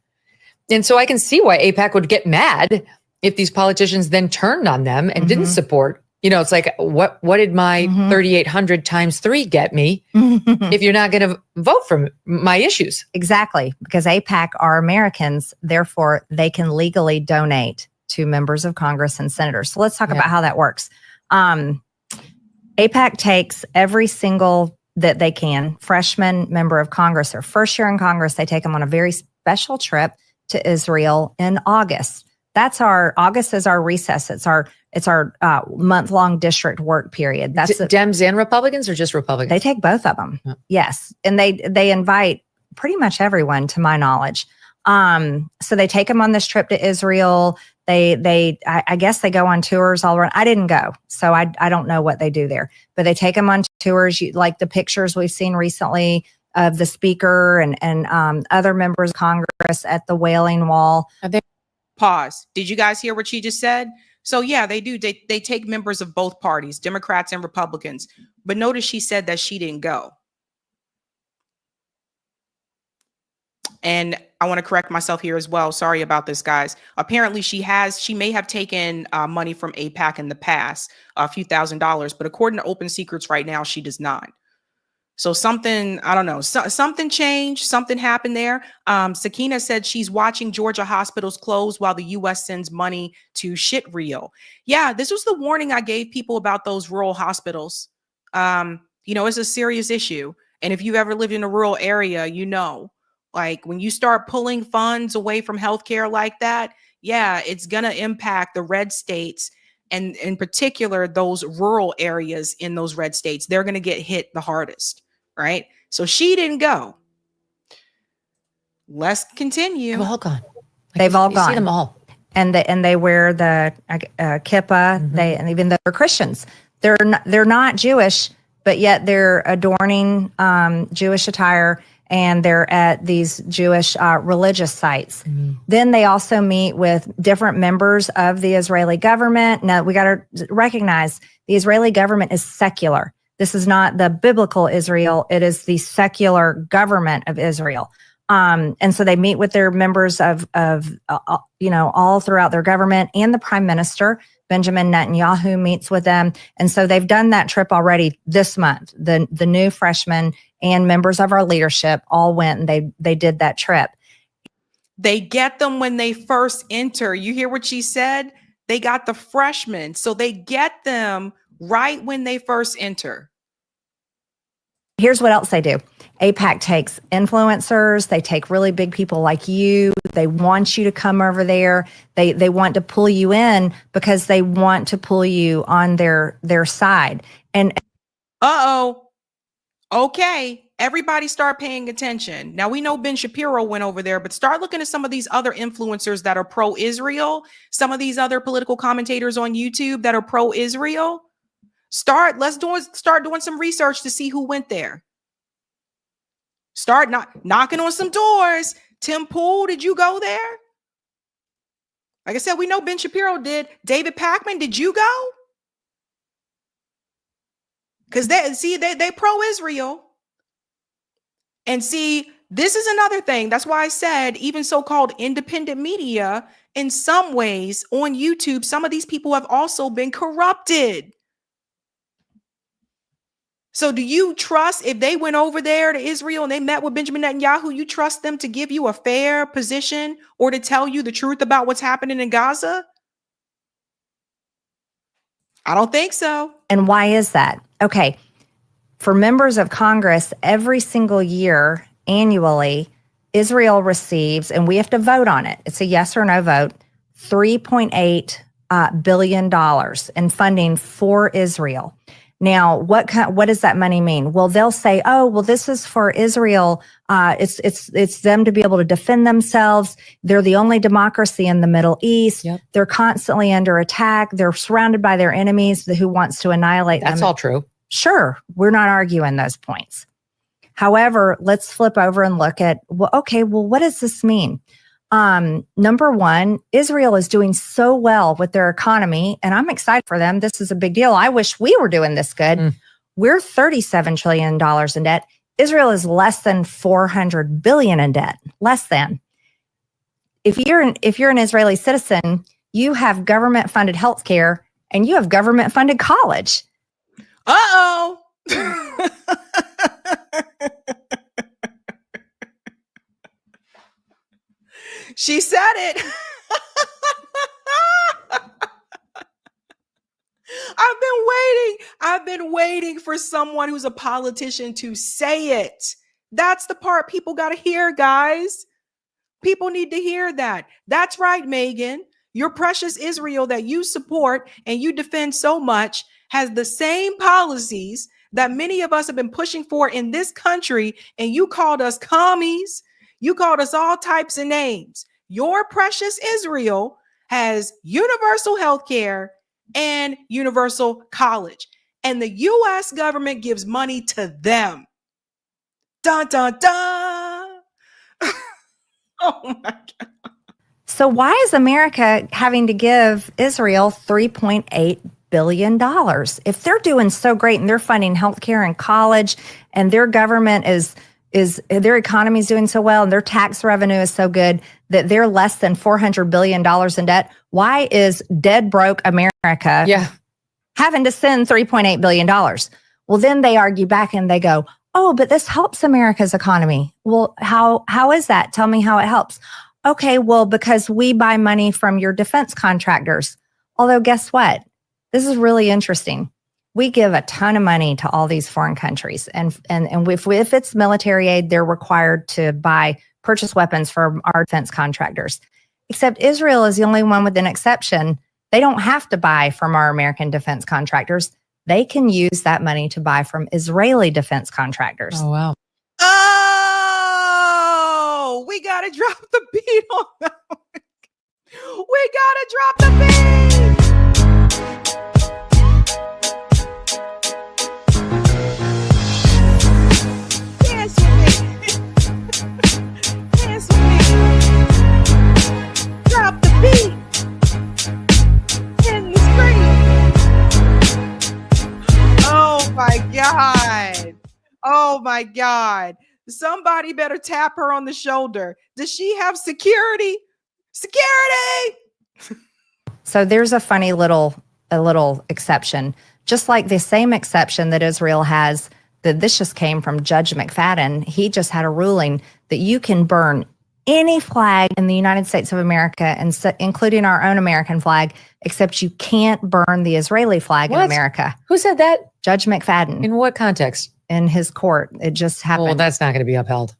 And so I can see why AIPAC would get mad if these politicians then turned on them and didn't support. It's like, what did my 3,800 times 3 get me if you're not going to vote for my issues? Exactly. Because AIPAC are Americans. Therefore, they can legally donate to members of Congress and senators. So let's talk about how that works. AIPAC takes every single that they can, freshman member of Congress, their first year in Congress, they take them on a very special trip to Israel in August. August is our recess. It's our month-long district work period. That's Dems and Republicans, or just Republicans? They take both of them. Yeah. Yes. And they invite pretty much everyone, to my knowledge. So they take them on this trip to Israel. I guess they go on tours all around. I didn't go, so I don't know what they do there, but they take them on tours. Like the pictures we've seen recently of the speaker and other members of Congress at the Wailing Wall. Pause. Did you guys hear what she just said? So yeah, they do. They take members of both parties, Democrats and Republicans. But notice she said that she didn't go. And I want to correct myself here as well. Sorry about this, guys. Apparently she may have taken money from AIPAC in the past, a few $1,000s, but according to Open Secrets right now, she does not. So something, I don't know, something changed, something happened there. Sakina said she's watching Georgia hospitals close while the U.S. sends money to shit Rio. Yeah, this was the warning I gave people about those rural hospitals. It's a serious issue. And if you've ever lived in a rural area, like when you start pulling funds away from healthcare like that, yeah, it's going to impact the red states. And in particular, those rural areas in those red states, they're going to get hit the hardest, right? So she didn't go. Let's continue. They've all gone. They've all gone. See them all. And they wear the kippah. And even though they're Christians, they're not Jewish, but yet they're adorning Jewish attire. And they're at these Jewish religious sites. Then they also meet with different members of the Israeli government. Now, we got to recognize the Israeli government is secular. This is not the biblical Israel. It is the secular government of Israel. And so they meet with their members of all throughout their government, and the prime minister, Benjamin Netanyahu, meets with them. And so they've done that trip already this month. The new freshmen and members of our leadership all went and they did that trip. They get them when they first enter. You hear what she said? They got the freshmen. So they get them right when they first enter. Here's what else they do. AIPAC takes influencers. They take really big people like you. They want you to come over there. They want to pull you in because they want to pull you on their side. And okay. Everybody start paying attention. Now we know Ben Shapiro went over there, but start looking at some of these other influencers that are pro-Israel. Some of these other political commentators on YouTube that are pro-Israel. Start doing some research to see who went there. Start knocking on some doors. Tim Pool, did you go there? Like I said, we know Ben Shapiro did. David Pakman, did you go? Because they pro-Israel. And see, this is another thing. That's why I said even so-called independent media, in some ways on YouTube, some of these people have also been corrupted. So do you trust, if they went over there to Israel and they met with Benjamin Netanyahu, you trust them to give you a fair position or to tell you the truth about what's happening in Gaza? I don't think so. And why is that? Okay. For members of Congress, every single year, annually, Israel receives, and we have to vote on it. It's a yes or no vote, $3.8 billion in funding for Israel. Now, what does that money mean? Well, they'll say, "Oh, well, this is for Israel. It's them to be able to defend themselves. They're the only democracy in the Middle East. Yep. They're constantly under attack. They're surrounded by their enemies who wants to annihilate them." That's all true. Sure, we're not arguing those points. However, let's flip over and look at, what does this mean? Number one, Israel is doing so well with their economy, and I'm excited for them. This is a big deal. I wish we were doing this good. We're $37 trillion in debt. Israel is less than $400 billion in debt. Less than. If you're an Israeli citizen, you have government-funded healthcare and you have government-funded college. Uh-oh. She said it. I've been waiting for someone who's a politician to say it. That's the part people got to hear, guys. People need to hear that. That's right, Megan. Your precious Israel that you support and you defend so much has the same policies that many of us have been pushing for in this country, and you called us commies. You called us all types of names. Your precious Israel has universal health care and universal college, and the U.S. government gives money to them. Dun, dun, dun. Oh, my God. So why is America having to give Israel $3.8 billion? If they're doing so great and they're funding healthcare and college, and their government is their economy is doing so well and their tax revenue is so good that they're less than $400 billion in debt, why is dead broke America having to send $3.8 billion? Well, then they argue back and they go, "Oh, but this helps America's economy." Well, how is that? Tell me how it helps. Okay, well, because we buy money from your defense contractors. Although guess what? This is really interesting. We give a ton of money to all these foreign countries. And if it's military aid, they're required to purchase weapons from our defense contractors. Except Israel is the only one with an exception. They don't have to buy from our American defense contractors. They can use that money to buy from Israeli defense contractors. Oh, wow. Oh, we got to drop the beat on that one. We got to drop the beat. Dance with me. Dance with me. Drop the beat. In the screen. Oh my God. my God. Somebody better tap her on the shoulder. Does she have security? Security! So there's a funny little exception, just like the same exception that Israel has. That this just came from Judge McFadden. He just had a ruling that you can burn any flag in the United States of America, and including our own American flag, except you can't burn the Israeli flag in America. Who said that? Judge McFadden. In what context? In his court. It just happened. Well, that's not going to be upheld.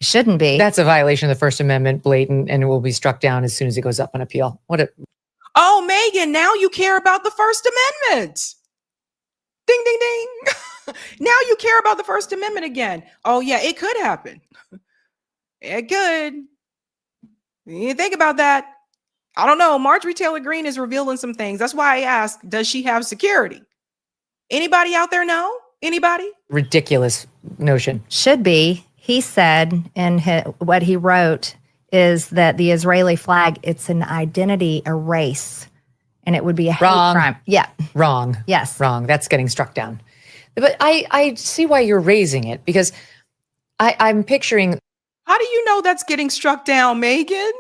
Shouldn't be. That's a violation of the First Amendment, blatant, and it will be struck down as soon as it goes up on appeal. Oh, Megan, now you care about the First Amendment. Ding, ding, ding. Now you care about the First Amendment again. Oh, yeah, it could happen. It could. You think about that. I don't know. Marjorie Taylor Greene is revealing some things. That's why I asked, does she have security? Anybody out there know? Anybody? Ridiculous notion. Should be. He said in what he wrote is that the Israeli flag, it's an identity, a race, and it would be a hate crime. Yeah. Wrong. Yes. Wrong. That's getting struck down. But I see why you're raising it, because I'm picturing. How do you know that's getting struck down, Megan?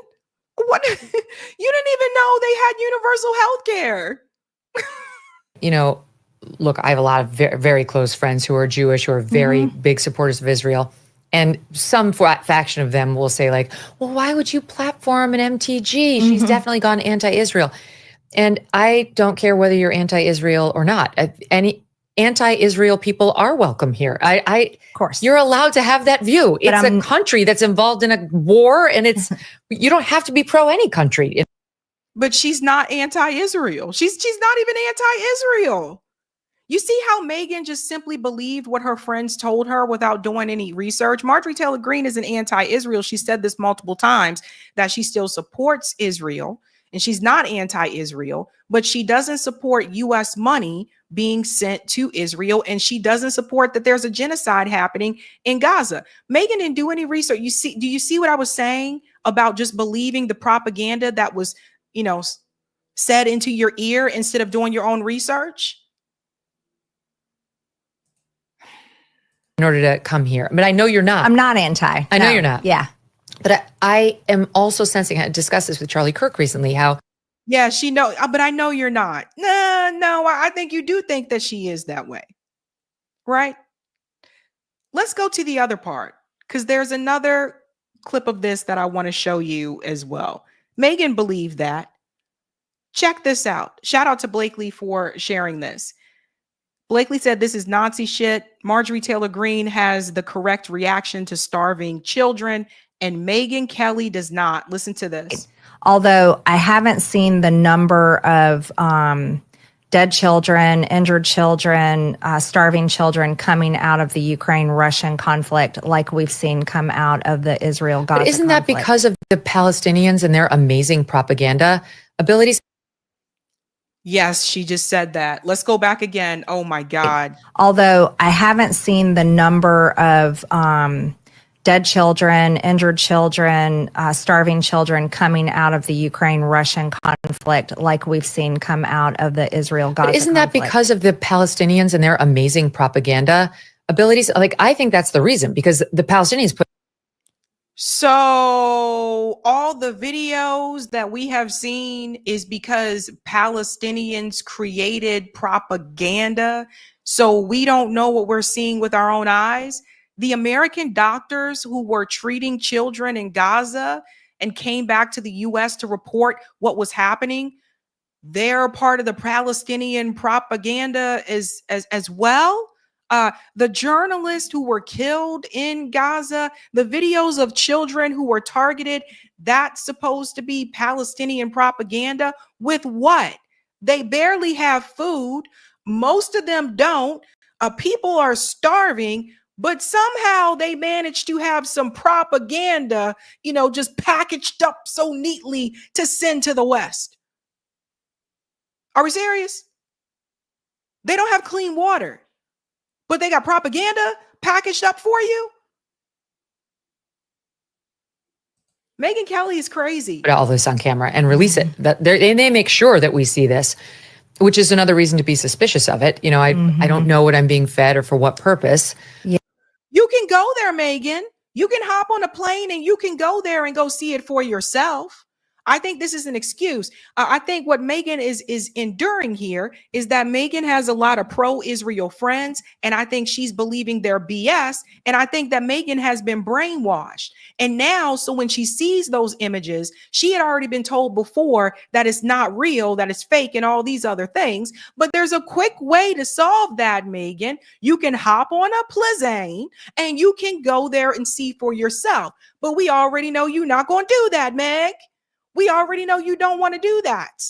What? You didn't even know they had universal health care. Look, I have a lot of very, very close friends who are Jewish, who are very big supporters of Israel. And some faction of them will say, like, well, why would you platform an MTG? She's definitely gone anti-Israel. And I don't care whether you're anti-Israel or not. Any anti-Israel people are welcome here. Of course. You're allowed to have that view. It's a country that's involved in a war, and you don't have to be pro any country. But she's not anti-Israel. She's not even anti-Israel. You see how Megan just simply believed what her friends told her without doing any research? Marjorie Taylor Greene isn't anti-Israel. She said this multiple times, that she still supports Israel, and she's not anti-Israel, but she doesn't support U.S. money being sent to Israel, and she doesn't support that there's a genocide happening in Gaza. Megan didn't do any research. Do you see what I was saying about just believing the propaganda that was, said into your ear instead of doing your own research? In order to come here. But I know you're not. I'm not anti. I know you're not. Yeah. But I am also sensing, I discussed this with Charlie Kirk recently, how. Yeah, she knows, but I know you're not. No, I think you do think that she is that way. Right? Let's go to the other part, because there's another clip of this that I want to show you as well. Megan believed that. Check this out. Shout out to Blakely for sharing this. Blakely said this is Nazi shit. Marjorie Taylor Greene has the correct reaction to starving children, and Megyn Kelly does not. Listen to this. Although I haven't seen the number of dead children, injured children, starving children coming out of the Ukraine-Russian conflict like we've seen come out of the Israel-Gaza conflict. Isn't that conflict. because of the Palestinians and their amazing propaganda abilities? Yes, she just said that. Let's go back again. Oh my God. Although I haven't seen the number of dead children, injured children, starving children coming out of the Ukraine-Russian conflict like we've seen come out of the Israel-Gaza conflict. Isn't that because of the Palestinians and their amazing propaganda abilities? Like, I think that's the reason, because the Palestinians put. So all the videos that we have seen is because Palestinians created propaganda. So we don't know what we're seeing with our own eyes. The American doctors who were treating children in Gaza and came back to the U.S. to report what was happening, they're part of the Palestinian propaganda as well. The journalists who were killed in Gaza, the videos of children who were targeted, that's supposed to be Palestinian propaganda. With what? They barely have food. Most of them don't. People are starving, but somehow they managed to have some propaganda, just packaged up so neatly to send to the West. Are we serious? They don't have clean water, but they got propaganda packaged up for you? Megyn Kelly is crazy. Put all this on camera and release it. And they make sure that we see this, which is another reason to be suspicious of it. I don't know what I'm being fed or for what purpose. Yeah. You can go there, Megan. You can hop on a plane and you can go there and go see it for yourself. I think this is an excuse. I think what Megan is enduring here is that Megan has a lot of pro-Israel friends, and I think she's believing their BS. And I think that Megan has been brainwashed. And now, so when she sees those images, she had already been told before that it's not real, that it's fake, and all these other things. But there's a quick way to solve that, Megan. You can hop on a plane and you can go there and see for yourself. But we already know you're not going to do that, Meg. We already know you don't want to do that.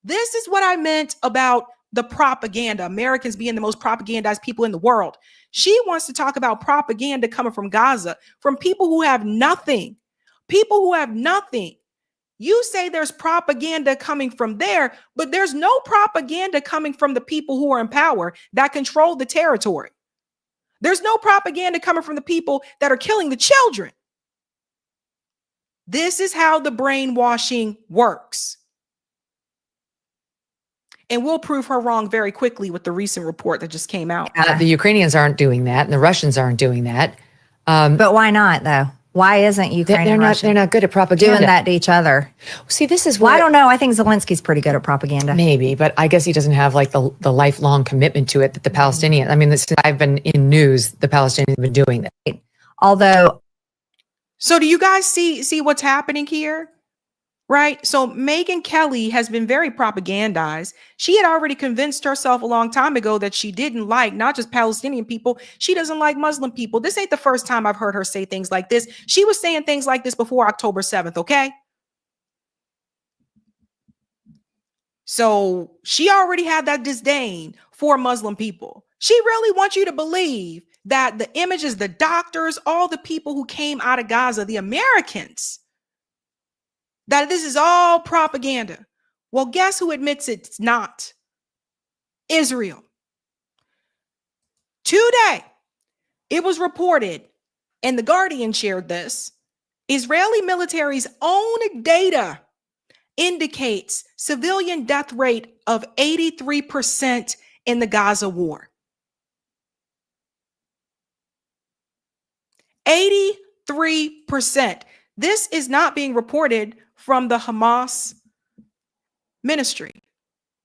This is what I meant about the propaganda, Americans being the most propagandized people in the world. She wants to talk about propaganda coming from Gaza, from people who have nothing, people who have nothing. You say there's propaganda coming from there, but there's no propaganda coming from the people who are in power that control the territory. There's no propaganda coming from the people that are killing the children. This is how the brainwashing works. And we'll prove her wrong very quickly with the recent report that just came out. The Ukrainians aren't doing that, and the Russians aren't doing that. But why not, though? Why isn't Ukraine and Russia they're not good at propaganda. doing that to each other? See, this is Well, why I don't know. I think Zelensky's pretty good at propaganda. maybe, but I guess he doesn't have like the lifelong commitment to it that the Palestinians. I mean, since I've been in news, the Palestinians have been doing that. Although, So do you guys see what's happening here? Right? So Megyn Kelly has been very propagandized. She had already convinced herself a long time ago that she didn't like not just Palestinian people, she doesn't like Muslim people. This ain't the first time I've heard her say things like this. She was saying things like this before October 7th, okay? So she already had that disdain for Muslim people. She really wants you to believe that the images, the doctors, all the people who came out of Gaza, the Americans, that this is all propaganda. Well, guess who admits it's not? Israel. Today, it was reported, and The Guardian shared this, Israeli military's own data indicates civilian death rate of 83% in the Gaza war. 83%. This is not being reported from the Hamas ministry.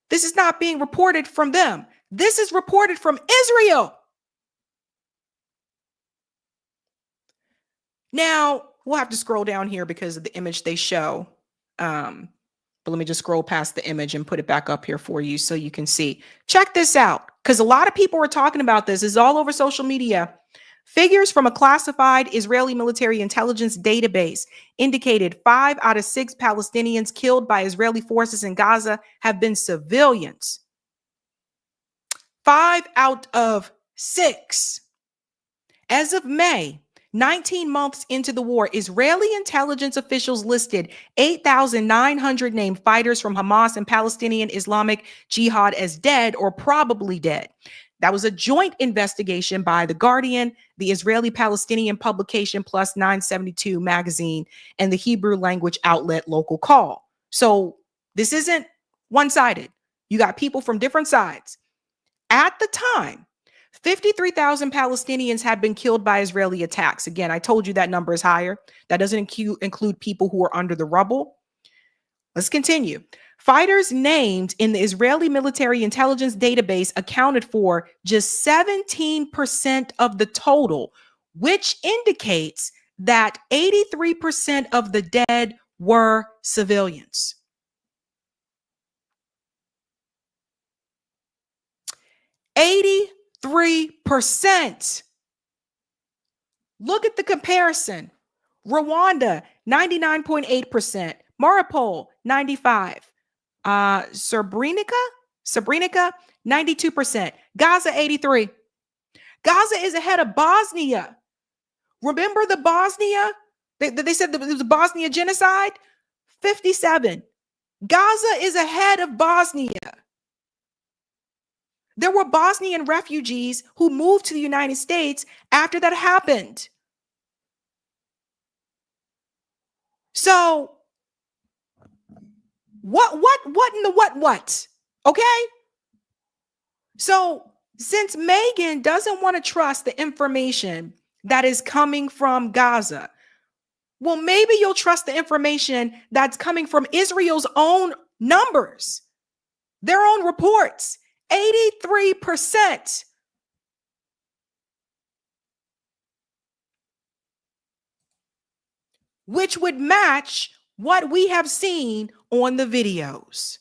This is not being reported from them. This is reported from Israel. Now, we'll have to scroll down here because of the image they show. But let me just scroll past the image and put it back up here for you so you can see. Check this out, because a lot of people were talking about this. It's all over social media. Figures from a classified Israeli military intelligence database indicated 5 out of 6 Palestinians killed by Israeli forces in Gaza have been civilians. 5 out of 6. As of May, 19 months into the war, Israeli intelligence officials listed 8,900 named fighters from Hamas and Palestinian Islamic Jihad as dead or probably dead. That was a joint investigation by The Guardian, the Israeli-Palestinian publication Plus 972 magazine, and the Hebrew language outlet Local Call. So this isn't one-sided. You got people from different sides. At the time, 53,000 Palestinians had been killed by Israeli attacks. Again, I told you that number is higher. That doesn't include people who are under the rubble. Let's continue. Fighters named in the Israeli military intelligence database accounted for just 17% of the total, which indicates that 83% of the dead were civilians. 83%. Look at the comparison. Rwanda, 99.8%. Mariupol, 95%. Srebrenica, 92%. Gaza, 83%. Gaza is ahead of Bosnia. Remember the Bosnia? They said there was a Bosnia genocide? 57%. Gaza is ahead of Bosnia. There were Bosnian refugees who moved to the United States after that happened. So what in the what? Okay? So Since Megan doesn't want to trust the information that is coming from Gaza, well, maybe you'll trust the information that's coming from Israel's own numbers, their own reports. 83%. Which would match what we have seen on the videos.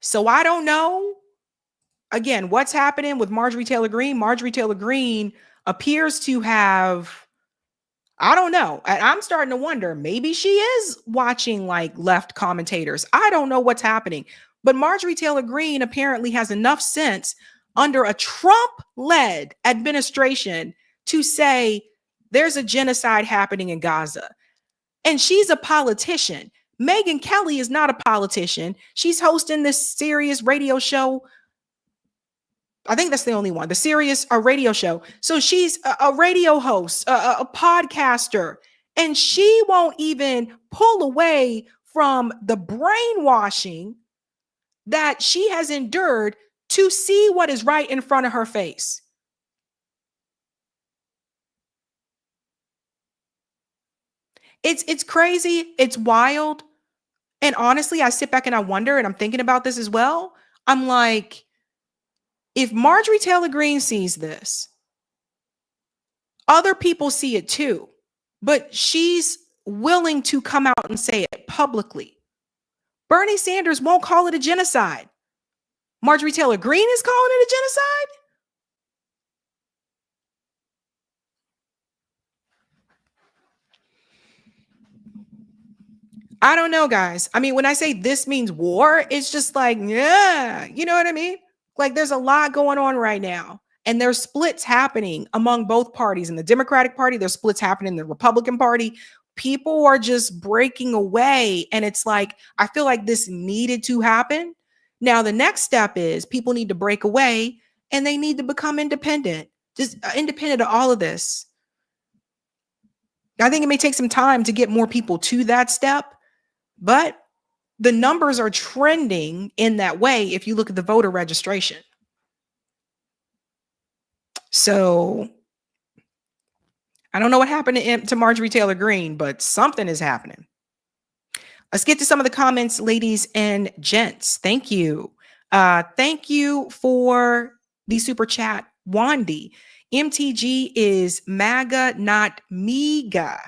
So I don't know, again, what's happening with Marjorie Taylor Greene. Marjorie Taylor Greene appears to have, I don't know. I'm starting to wonder, maybe she is watching like left commentators. I don't know what's happening. But Marjorie Taylor Greene apparently has enough sense under a Trump-led administration to say there's a genocide happening in Gaza. And she's a politician. Megyn Kelly is not a politician. She's hosting this Sirius radio show. I think that's the only one, the Sirius radio show. So she's a radio host, a podcaster, and she won't even pull away from the brainwashing that she has endured to see what is right in front of her face. It's crazy. It's wild. And honestly, I sit back and I wonder, and I'm thinking about this as well. I'm like, if Marjorie Taylor Greene sees this, other people see it too, but she's willing to come out and say it publicly. Bernie Sanders won't call it a genocide. Marjorie Taylor Greene is calling it a genocide? I don't know, guys. I mean, when I say this means war, it's just like, yeah, you know what I mean? Like there's a lot going on right now. And there's splits happening among both parties. In the Democratic Party, there's splits happening in the Republican Party. People are just breaking away. And it's like, I feel like this needed to happen. Now, the next step is people need to break away and they need to become independent, just independent of all of this. I think it may take some time to get more people to that step, but the numbers are trending in that way if you look at the voter registration. So I don't know what happened to Marjorie Taylor Greene, but something is happening. Let's get to some of the comments, ladies and gents. Thank you. Thank you for the super chat, Wandy. MTG is MAGA, not MEGA.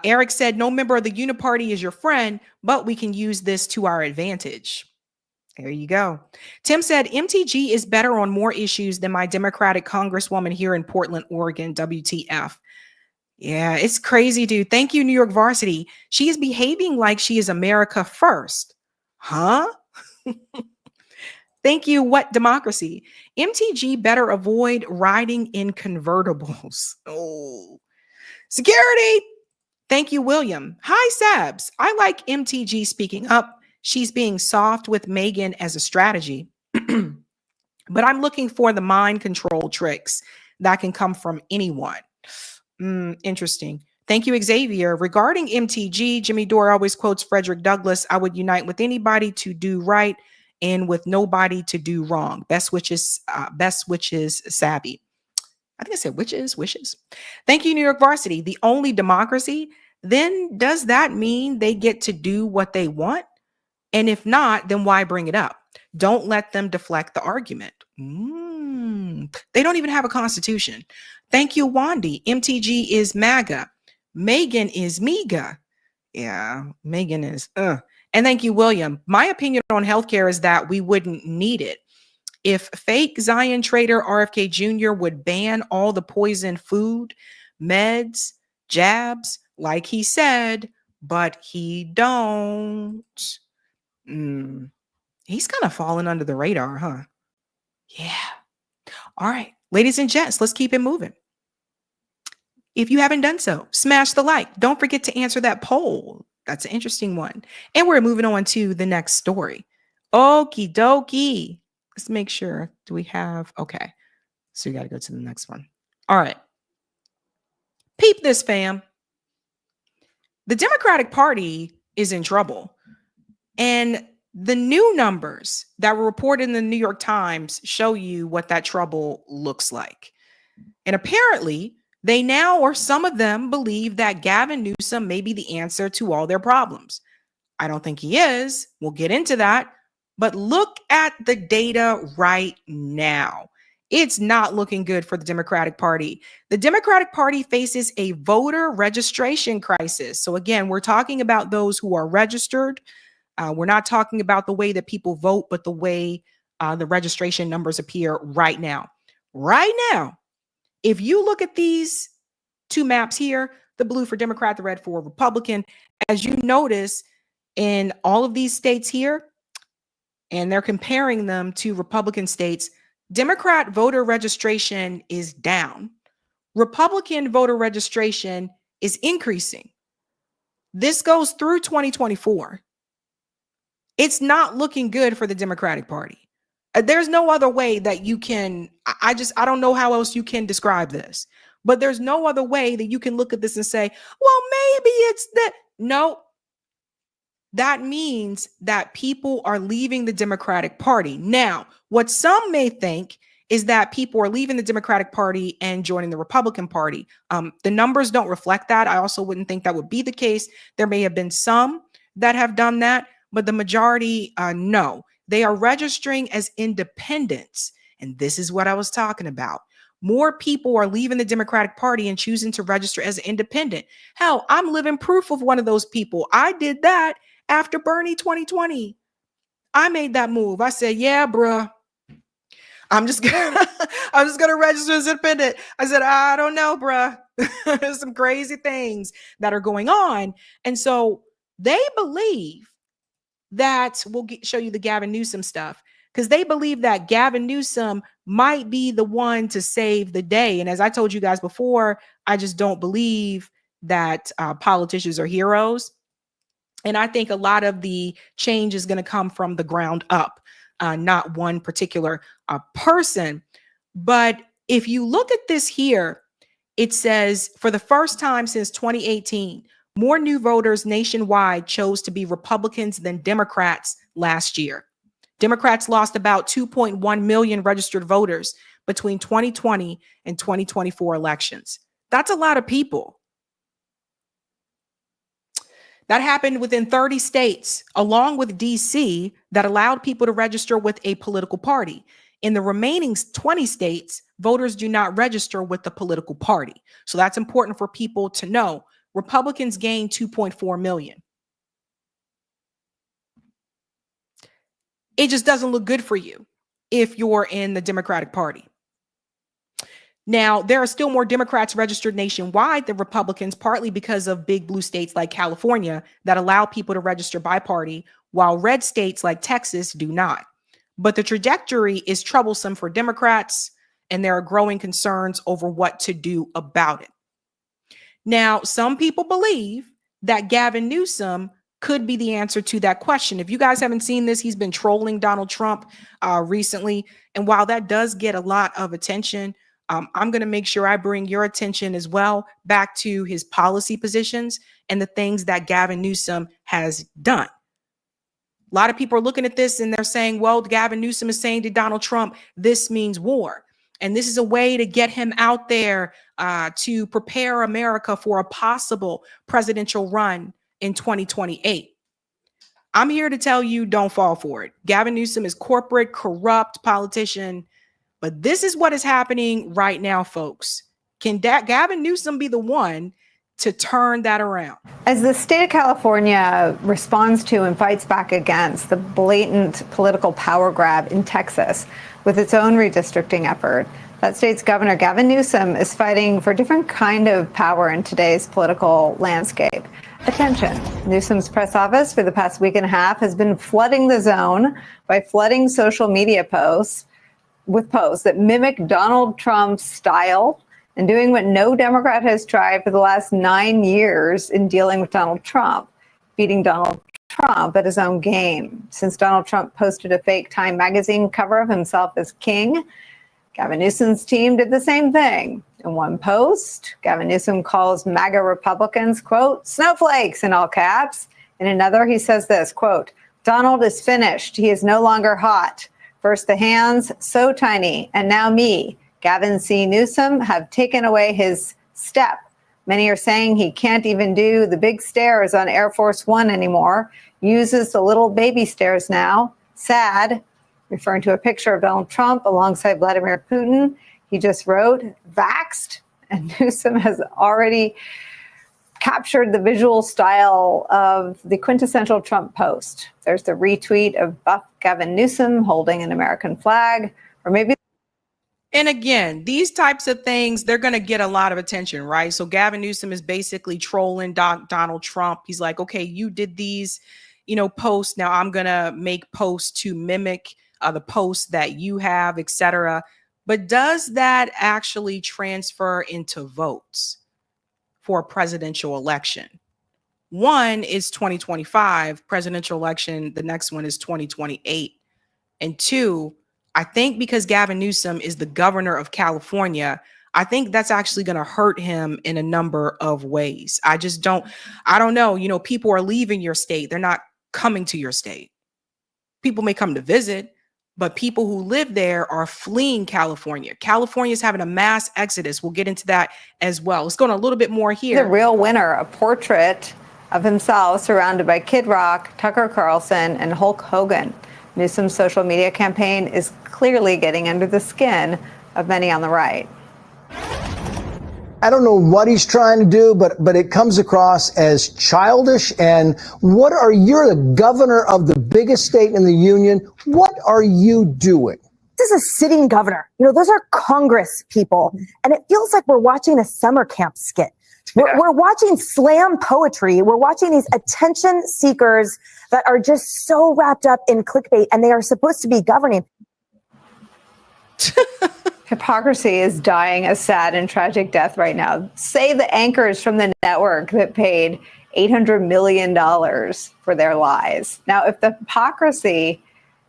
Eric said, no member of the Uniparty is your friend, but we can use this to our advantage. There you go. Tim said, MTG is better on more issues than my Democratic Congresswoman here in Portland, Oregon, WTF. Yeah, it's crazy, dude. Thank you, New York Varsity. She is behaving like she is America first. Huh? Thank you, What Democracy? MTG better avoid riding in convertibles. Oh, security. Thank you, William. Hi, Sabs. I like MTG speaking up. She's being soft with Megan as a strategy. But I'm looking for the mind control tricks that can come from anyone. Interesting. Thank you, Xavier. Regarding MTG, Jimmy Dore always quotes Frederick Douglass. I would unite with anybody to do right and with nobody to do wrong. Best wishes, Sabby. I think I said wishes. Thank you, New York Varsity. The only democracy. Then does that mean they get to do what they want? And if not, then why bring it up? Don't let them deflect the argument. They don't even have a constitution. Thank you, Wandy. MTG is MAGA. Megan is MEGA. Yeah, Megan is. And thank you, William. My opinion on healthcare is that we wouldn't need it. If fake Zion trader RFK Jr. would ban all the poison food, meds, jabs, like he said, but he don't. He's kind of falling under the radar, huh? Yeah. All right, ladies and gents, let's keep it moving. If you haven't done so, smash the like. Don't forget to answer that poll. That's an interesting one. And we're moving on to the next story. Okie dokie. Let's make sure. Do we have? Okay. So we got to go to the next one. All right. Peep this, fam. The Democratic Party is in trouble. And the new numbers that were reported in the New York Times show you what that trouble looks like. And apparently, they now, or some of them, believe that Gavin Newsom may be the answer to all their problems. I don't think he is. We'll get into that. But look at the data right now. It's not looking good for the Democratic Party. The Democratic Party faces a voter registration crisis. So again, we're talking about those who are registered. We're not talking about the way that people vote, but the way the registration numbers appear right now. Right now, if you look at these two maps here, the blue for Democrat, the red for Republican, as you notice in all of these states here, and they're comparing them to Republican states, Democrat voter registration is down. Republican voter registration is increasing. This goes through 2024. It's not looking good for the Democratic Party. There's no other way that you can, I don't know how else you can describe this, but there's no other way that you can look at this and say, well, maybe it's that. No, that means that people are leaving the Democratic Party. Now, what some may think is that people are leaving the Democratic Party and joining the Republican Party. The numbers don't reflect that. I also wouldn't think that would be the case. There may have been some that have done that, but the majority, no. They are registering as independents. And this is what I was talking about. More people are leaving the Democratic Party and choosing to register as an independent. Hell, I'm living proof of one of those people. I did that after Bernie 2020. I made that move. I said, yeah, bruh, I'm just gonna register as independent. I said, I don't know, bruh. There's some crazy things that are going on. And so they believe that show you the Gavin Newsom stuff, because they believe that Gavin Newsom might be the one to save the day. And as I told you guys before, I just don't believe that politicians are heroes. And I think a lot of the change is going to come from the ground up, not one particular person. But if you look at this here, it says for the first time since 2018, more new voters nationwide chose to be Republicans than Democrats last year. Democrats lost about 2.1 million registered voters between 2020 and 2024 elections. That's a lot of people. That happened within 30 states, along with DC, that allowed people to register with a political party. In the remaining 20 states, voters do not register with the political party. So that's important for people to know. Republicans gained 2.4 million. It just doesn't look good for you if you're in the Democratic Party. Now, there are still more Democrats registered nationwide than Republicans, partly because of big blue states like California that allow people to register by party, while red states like Texas do not. But the trajectory is troublesome for Democrats, and there are growing concerns over what to do about it. Now, some people believe that Gavin Newsom could be the answer to that question. If you guys haven't seen this, he's been trolling Donald Trump recently. And while that does get a lot of attention, I'm going to make sure I bring your attention as well back to his policy positions and the things that Gavin Newsom has done. A lot of people are looking at this and they're saying, well, Gavin Newsom is saying to Donald Trump, this means war. And this is a way to get him out there to prepare America for a possible presidential run in 2028. I'm here to tell you, don't fall for it. Gavin Newsom is corporate, corrupt politician. But this is what is happening right now, folks. Can Gavin Newsom be the one to turn that around? As the state of California responds to and fights back against the blatant political power grab in Texas with its own redistricting effort, that state's governor, Gavin Newsom, is fighting for a different kind of power in today's political landscape. Attention. Newsom's press office for the past week and a half has been flooding the zone by flooding social media posts with posts that mimic Donald Trump's style and doing what no Democrat has tried for the last 9 years in dealing with Donald Trump, beating Donald Trump at his own game. Since Donald Trump posted a fake Time magazine cover of himself as king, Gavin Newsom's team did the same thing. In one post, Gavin Newsom calls MAGA Republicans, quote, snowflakes in all caps, In another, he says this, quote, Donald is finished. He is no longer hot. First the hands, so tiny, and now me, Gavin C. Newsom, have taken away his step. Many are saying he can't even do the big stairs on Air Force One anymore, uses the little baby stairs now. Sad, referring to a picture of Donald Trump alongside Vladimir Putin. He just wrote, vaxxed, and Newsom has already captured the visual style of the quintessential Trump post. There's the retweet of buff Gavin Newsom holding an American flag, or maybe. And again, these types of things, they're going to get a lot of attention, right? So Gavin Newsom is basically trolling Donald Trump. He's like, okay, you did these, posts. Now I'm going to make posts to mimic the posts that you have, etc. But does that actually transfer into votes for a presidential election? One is 2025 presidential election. The next one is 2028. And two, I think because Gavin Newsom is the governor of California, I think that's actually going to hurt him in a number of ways. I don't know. People are leaving your state. They're not coming to your state. People may come to visit, but people who live there are fleeing California. California is having a mass exodus. We'll get into that as well. Let's go on a little bit more here. The real winner, a portrait of himself surrounded by Kid Rock, Tucker Carlson, and Hulk Hogan. Newsom's social media campaign is clearly getting under the skin of many on the right. I don't know what he's trying to do, but it comes across as childish. And you're the governor of the biggest state in the union. What are you doing? This is a sitting governor. Those are Congress people. And it feels like we're watching a summer camp skit. We're watching slam poetry. We're watching these attention seekers that are just so wrapped up in clickbait, and they are supposed to be governing. Hypocrisy is dying a sad and tragic death right now. Say the anchors from the network that paid $800 million for their lies. Now, if the hypocrisy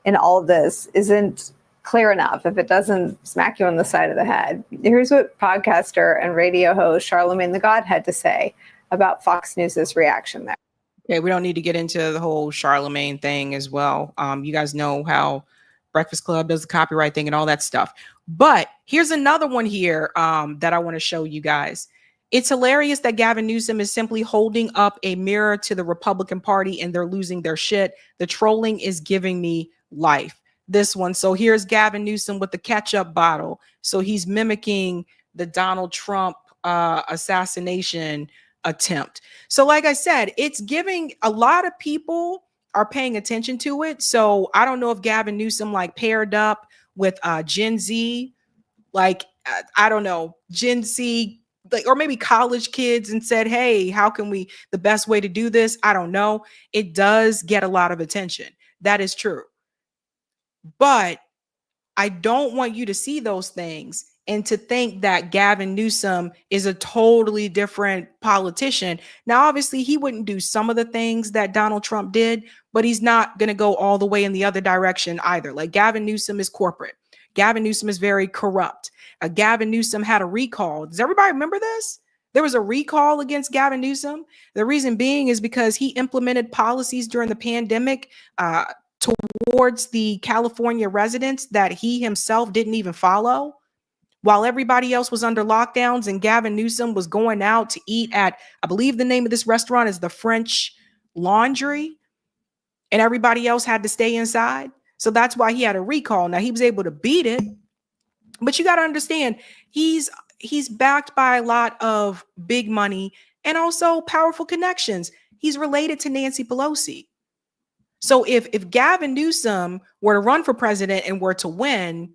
in all of this isn't clear enough, if it doesn't smack you on the side of the head, here's what podcaster and radio host Charlemagne the God had to say about Fox News' reaction there. Okay, we don't need to get into the whole Charlemagne thing as well. You guys know how Breakfast Club does the copyright thing and all that stuff. But here's another one here that I want to show you guys. It's hilarious that Gavin Newsom is simply holding up a mirror to the Republican Party and they're losing their shit. The trolling is giving me life. This one. So here's Gavin Newsom with the ketchup bottle. So he's mimicking the Donald Trump assassination attempt. So like I said, it's giving a lot of people are paying attention to it. So I don't know if Gavin Newsom paired up with Gen Z, I don't know, Gen Z, or maybe college kids and said, hey, how can the best way to do this? I don't know. It does get a lot of attention. That is true. But I don't want you to see those things and to think that Gavin Newsom is a totally different politician. Now, obviously, he wouldn't do some of the things that Donald Trump did, but he's not going to go all the way in the other direction either. Gavin Newsom is corporate. Gavin Newsom is very corrupt. Gavin Newsom had a recall. Does everybody remember this? There was a recall against Gavin Newsom. The reason being is because he implemented policies during the pandemic towards the California residents that he himself didn't even follow, while everybody else was under lockdowns, and Gavin Newsom was going out to eat at, I believe the name of this restaurant is the French Laundry, and everybody else had to stay inside. So that's why he had a recall. Now he was able to beat it, but you got to understand, he's backed by a lot of big money and also powerful connections. He's related to Nancy Pelosi. So if Gavin Newsom were to run for president and were to win,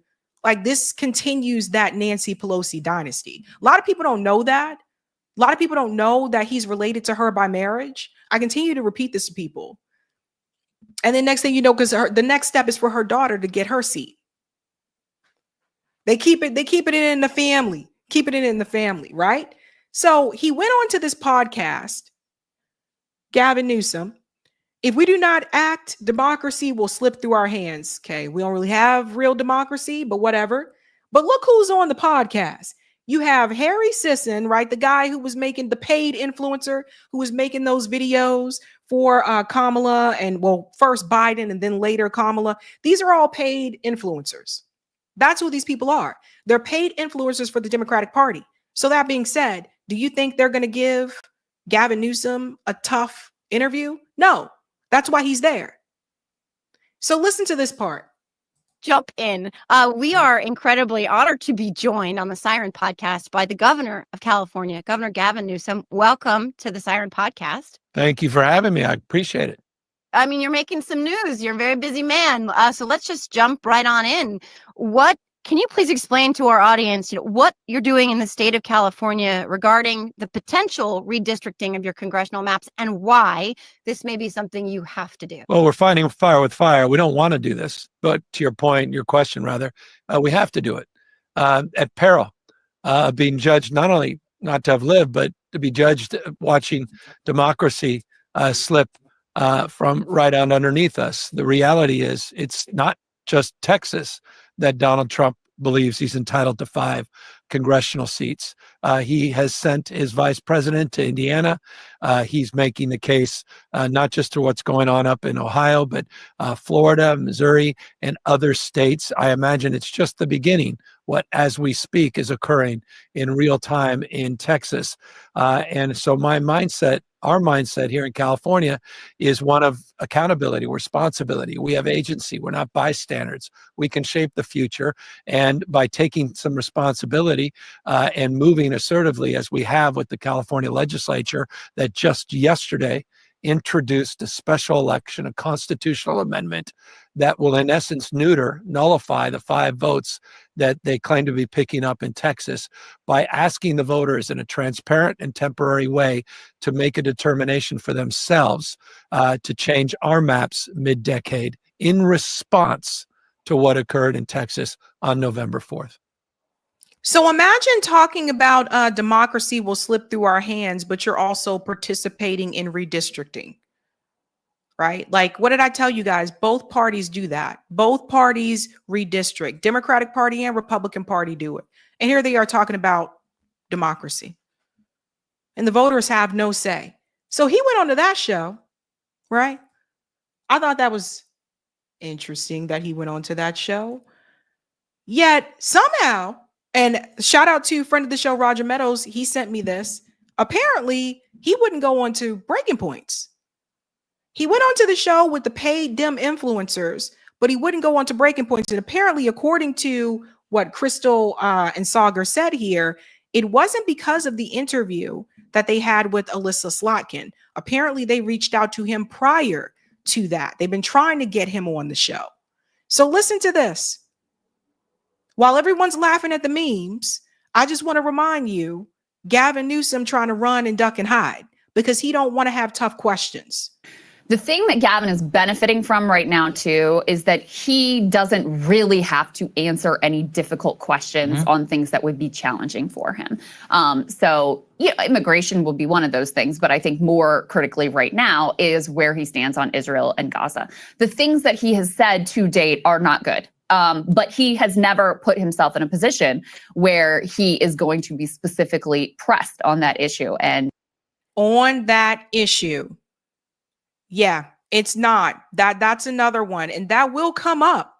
this continues that Nancy Pelosi dynasty. A lot of people don't know that. A lot of people don't know that he's related to her by marriage. I continue to repeat this to people. And then next thing you know, because the next step is for her daughter to get her seat. They keep it in the family. Keep it in the family, right? So he went on to this podcast, Gavin Newsom. If we do not act, democracy will slip through our hands. Okay, we don't really have real democracy, but whatever. But look who's on the podcast. You have Harry Sisson, right? The guy who was making the paid influencer, who was making those videos for Kamala and, well, first Biden and then later Kamala. These are all paid influencers. That's who these people are. They're paid influencers for the Democratic Party. So that being said, do you think they're going to give Gavin Newsom a tough interview? No, that's why he's there. So listen to this part. Jump in. We are incredibly honored to be joined on the Siren Podcast by the governor of California, Governor Gavin Newsom. Welcome to the Siren Podcast. Thank you for having me. I appreciate it. I mean, you're making some news. You're a very busy man. So let's just jump right on in. Can you please explain to our audience, what you're doing in the state of California regarding the potential redistricting of your congressional maps and why this may be something you have to do? Well, we're fighting fire with fire. We don't want to do this, but to your point, your question rather, we have to do it at peril of being judged, not only not to have lived, but to be judged watching democracy slip from right out underneath us. The reality is it's not just Texas that Donald Trump believes he's entitled to 5 congressional seats. He has sent his vice president to Indiana. He's making the case not just to what's going on up in Ohio, but Florida, Missouri, and other states. I imagine it's just the beginning. What, as we speak, is occurring in real time in Texas. And so my mindset, our mindset here in California, is one of accountability, responsibility. We have agency. We're not bystanders. We can shape the future. And by taking some responsibility and moving assertively, as we have with the California legislature that just yesterday introduced a special election, a constitutional amendment that will in essence nullify the 5 votes that they claim to be picking up in Texas by asking the voters in a transparent and temporary way to make a determination for themselves to change our maps mid-decade in response to what occurred in Texas on November 4th. So imagine talking about democracy will slip through our hands, but you're also participating in redistricting, right? Like, what did I tell you guys? Both parties do that. Both parties redistrict. Democratic Party and Republican Party do it. And here they are talking about democracy. And the voters have no say. So he went on to that show, right? I thought that was interesting that he went on to that show. Yet somehow, and shout out to friend of the show, Roger Meadows, he sent me this. Apparently, he wouldn't go on to Breaking Points. He went on to the show with the paid Dem influencers, but he wouldn't go on to Breaking Points. And apparently, according to what Crystal and Sagar said here, it wasn't because of the interview that they had with Alyssa Slotkin. Apparently, they reached out to him prior to that. They've been trying to get him on the show. So listen to this. While everyone's laughing at the memes, I just want to remind you, Gavin Newsom trying to run and duck and hide because he don't want to have tough questions. The thing that Gavin is benefiting from right now, too, is that he doesn't really have to answer any difficult questions on things that would be challenging for him. So, immigration will be one of those things. But I think more critically right now is where he stands on Israel and Gaza. The things that he has said to date are not good. But he has never put himself in a position where he is going to be specifically pressed on that issue. And on that issue, yeah, it's not. That's another one. And that will come up.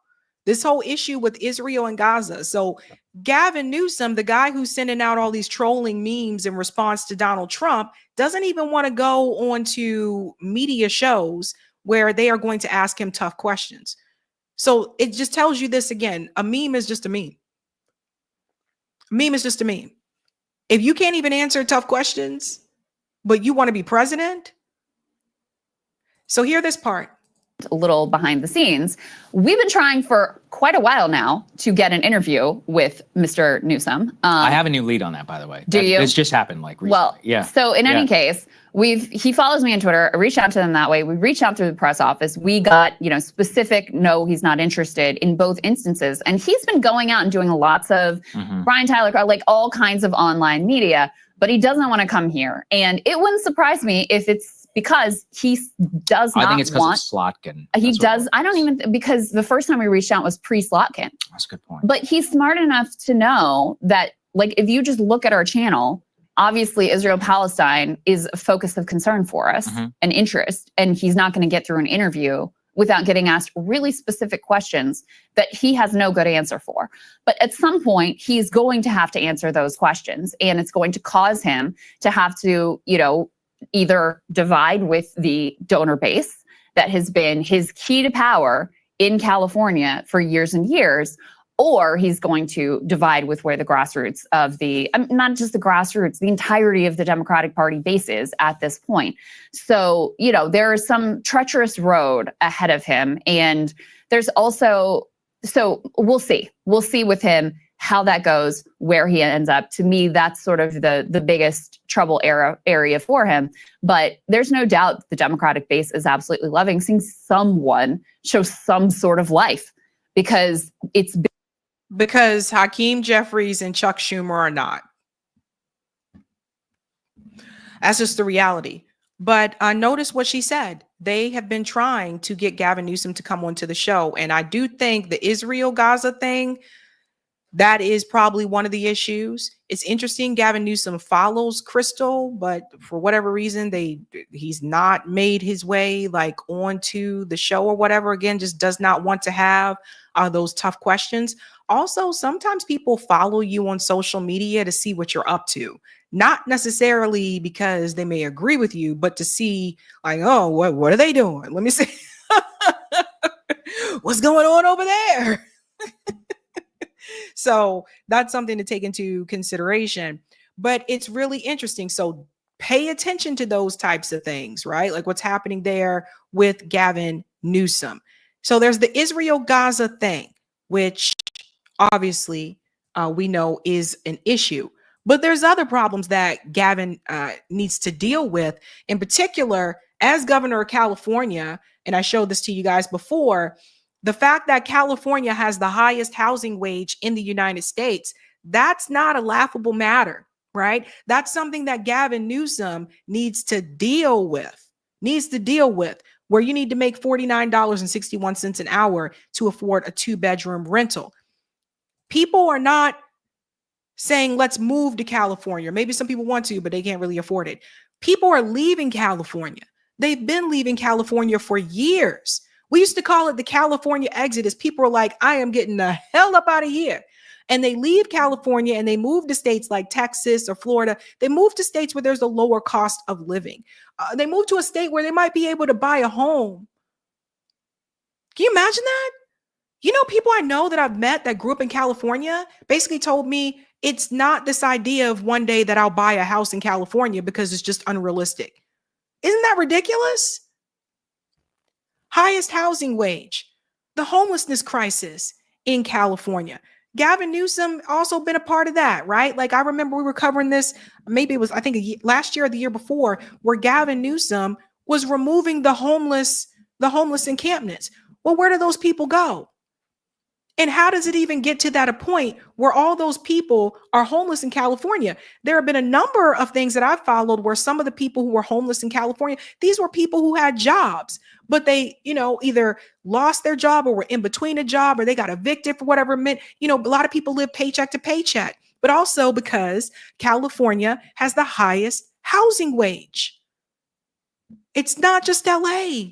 This whole issue with Israel and Gaza. So Gavin Newsom, the guy who's sending out all these trolling memes in response to Donald Trump, doesn't even want to go on to media shows where they are going to ask him tough questions. So it just tells you this again. A meme is just a meme. A meme is just a meme. If you can't even answer tough questions, but you want to be president. So hear this part. A little behind the scenes. We've been trying for quite a while now to get an interview with Mr. Newsom. I have a new lead on that, by the way. Do you? It's just happened like recently. Well, yeah. So in any case, he follows me on Twitter. I reached out to them that way. We reached out through the press office. We got, specific, no, he's not interested in both instances. And he's been going out and doing lots of Brian Tyler, like all kinds of online media, but he doesn't want to come here. And it wouldn't surprise me if it's because he does not want. I think it's because of Slotkin. He does. I don't even, because the first time we reached out was pre-Slotkin. That's a good point. But he's smart enough to know that, like, if you just look at our channel, obviously Israel-Palestine is a focus of concern for us and interest, and he's not going to get through an interview without getting asked really specific questions that he has no good answer for. But at some point, he's going to have to answer those questions, and it's going to cause him to have to, either divide with the donor base that has been his key to power in California for years and years, or he's going to divide with where the grassroots of not just the grassroots, the entirety of the Democratic Party base is at this point. So, there is some treacherous road ahead of him. And there's also, so we'll see. We'll see with him how that goes, where he ends up. To me, that's sort of the biggest trouble area for him. But there's no doubt the Democratic base is absolutely loving seeing someone show some sort of life, because Hakeem Jeffries and Chuck Schumer are not. That's just the reality. But notice what she said. They have been trying to get Gavin Newsom to come onto the show. And I do think the Israel-Gaza thing, that is probably one of the issues. It's interesting. Gavin Newsom follows Crystal, but for whatever reason, he's not made his way onto the show or whatever. Again, just does not want to have those tough questions. Also, sometimes people follow you on social media to see what you're up to, not necessarily because they may agree with you, but to see oh, what are they doing? Let me see what's going on over there. So that's something to take into consideration, but it's really interesting. So pay attention to those types of things, right? Like what's happening there with Gavin Newsom. So there's the Israel-Gaza thing, which obviously we know is an issue, but there's other problems that Gavin needs to deal with. In particular, as governor of California, and I showed this to you guys before, the fact that California has the highest housing wage in the United States, that's not a laughable matter, right? That's something that Gavin Newsom needs to deal with, where you need to make $49.61 an hour to afford a 2-bedroom rental. People are not saying, let's move to California. Maybe some people want to, but they can't really afford it. People are leaving California. They've been leaving California for years. We used to call it the California exodus. People are like, I am getting the hell up out of here. And they leave California and they move to states like Texas or Florida. They move to states where there's a lower cost of living. They move to a state where they might be able to buy a home. Can you imagine that? People I know that I've met that grew up in California basically told me it's not this idea of one day that I'll buy a house in California because it's just unrealistic. Isn't that ridiculous? Highest housing wage, the homelessness crisis in California. Gavin Newsom also been a part of that, right? Like I remember we were covering this, maybe it was, I think last year or the year before, where Gavin Newsom was removing the homeless encampments. Well, where do those people go? And how does it even get to that point where all those people are homeless in California? There have been a number of things that I've followed where some of the people who were homeless in California, these were people who had jobs, but they, either lost their job or were in between a job or they got evicted for whatever it meant. A lot of people live paycheck to paycheck, but also because California has the highest housing wage. It's not just LA.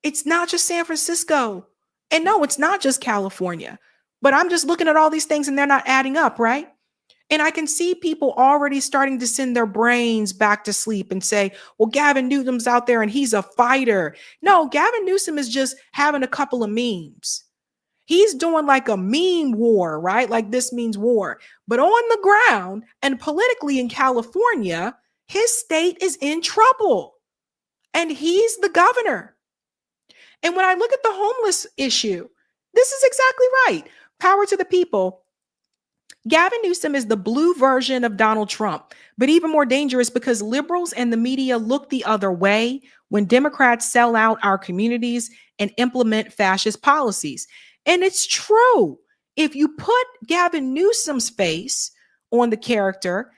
It's not just San Francisco. And no, it's not just California, but I'm just looking at all these things and they're not adding up, right? And I can see people already starting to send their brains back to sleep and say, well, Gavin Newsom's out there and he's a fighter. No, Gavin Newsom is just having a couple of memes. He's doing like a meme war, right? Like this means war. But on the ground and politically in California, his state is in trouble. And he's the governor. And when I look at the homeless issue, this is exactly right. Power to the people. Gavin Newsom is the blue version of Donald Trump, but even more dangerous because liberals and the media look the other way when Democrats sell out our communities and implement fascist policies. And it's true. If you put Gavin Newsom's face on the character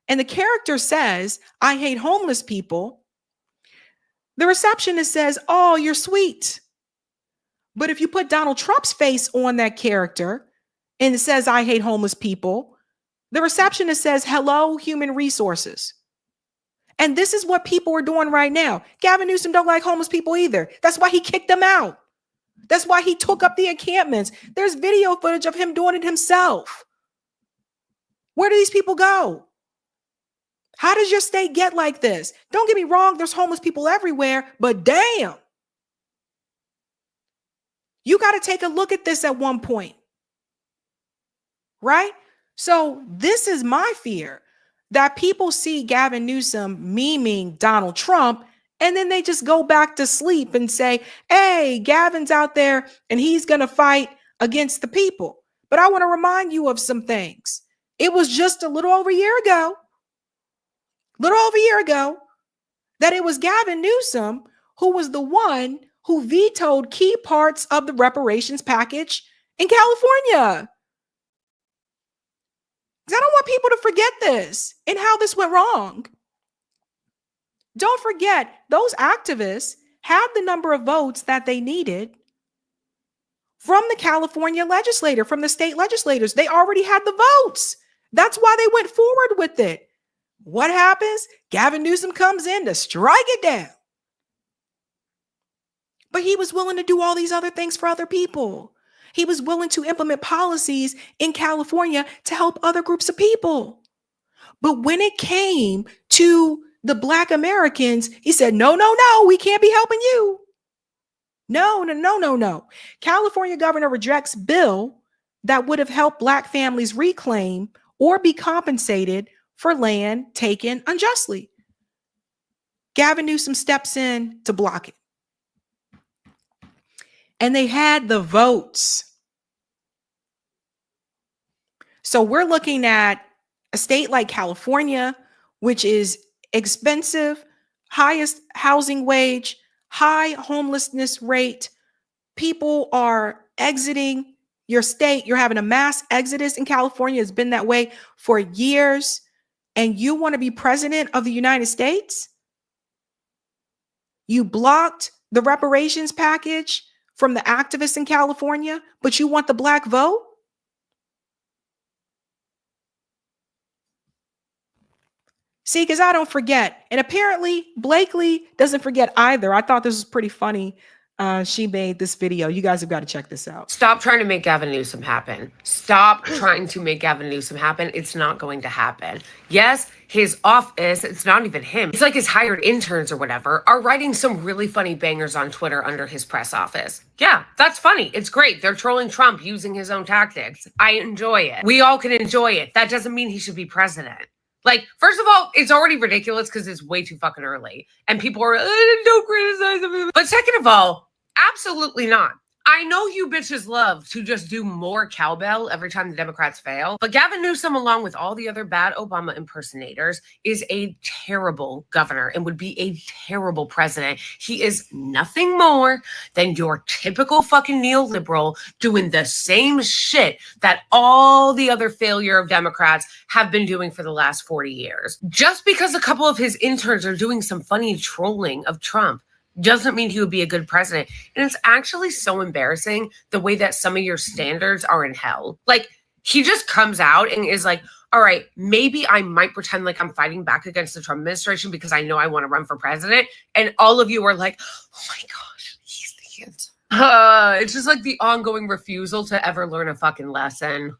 and the character says, I hate homeless people, the receptionist says, oh, you're sweet. But if you put Donald Trump's face on that character and it says, I hate homeless people, The receptionist says, hello, human resources. And this is what people are doing right now. Gavin Newsom don't like homeless people either. That's why he kicked them out. That's why he took up the encampments. There's video footage of him doing it himself. Where do these people go? How does your state get like this? Don't get me wrong, there's homeless people everywhere, but damn. You got to take a look at this at one point. Right? So this is my fear, that people see Gavin Newsom memeing Donald Trump, and then they just go back to sleep and say, hey, Gavin's out there and he's going to fight against the people. But I want to remind you of some things. It was just a little over a year ago, that it was Gavin Newsom who was the one who vetoed key parts of the reparations package in California. I don't want people to forget this and how this went wrong. Don't forget, those activists had the number of votes that they needed from the California legislature, from the state legislators. They already had the votes. That's why they went forward with it. What happens? Gavin Newsom comes in to strike it down. But he was willing to do all these other things for other people. He was willing to implement policies in California to help other groups of people. But when it came to the Black Americans, he said, no, we can't be helping you. No. California governor rejects bill that would have helped Black families reclaim or be compensated for land taken unjustly. Gavin Newsom steps in to block it. And they had the votes. So we're looking at a state like California, which is expensive, highest housing wage, high homelessness rate. People are exiting your state. You're having a mass exodus in California. It's been that way for years. And you want to be president of the United States? You blocked the reparations package from the activists in California, but you want the Black vote? See, because I don't forget. And apparently Blakely doesn't forget either. I thought this was pretty funny. She made this video. You guys have got to check this out. Stop trying to make Gavin Newsom happen. Stop trying to make Gavin Newsom happen. It's not going to happen. Yes, his office, it's not even him. It's like his hired interns or whatever are writing some really funny bangers on Twitter under his press office. Yeah, that's funny. It's great. They're trolling Trump using his own tactics. I enjoy it. We all can enjoy it. That doesn't mean he should be president. Like, first of all, it's already ridiculous because it's way too fucking early. And people are, don't criticize him. But second of all, absolutely not. I know you bitches love to just do more cowbell every time the Democrats fail. But Gavin Newsom, along with all the other bad Obama impersonators, is a terrible governor and would be a terrible president. He is nothing more than your typical fucking neoliberal doing the same shit that all the other failure of Democrats have been doing for the last 40 years. Just because a couple of his interns are doing some funny trolling of Trump doesn't mean he would be a good president. And it's actually so embarrassing the way that some of your standards are in hell. Like, he just comes out and is like, all right, maybe I might pretend like I'm fighting back against the Trump administration because I know I want to run for president. And all of you are like, oh my gosh, he's the answer. It's just like the ongoing refusal to ever learn a fucking lesson.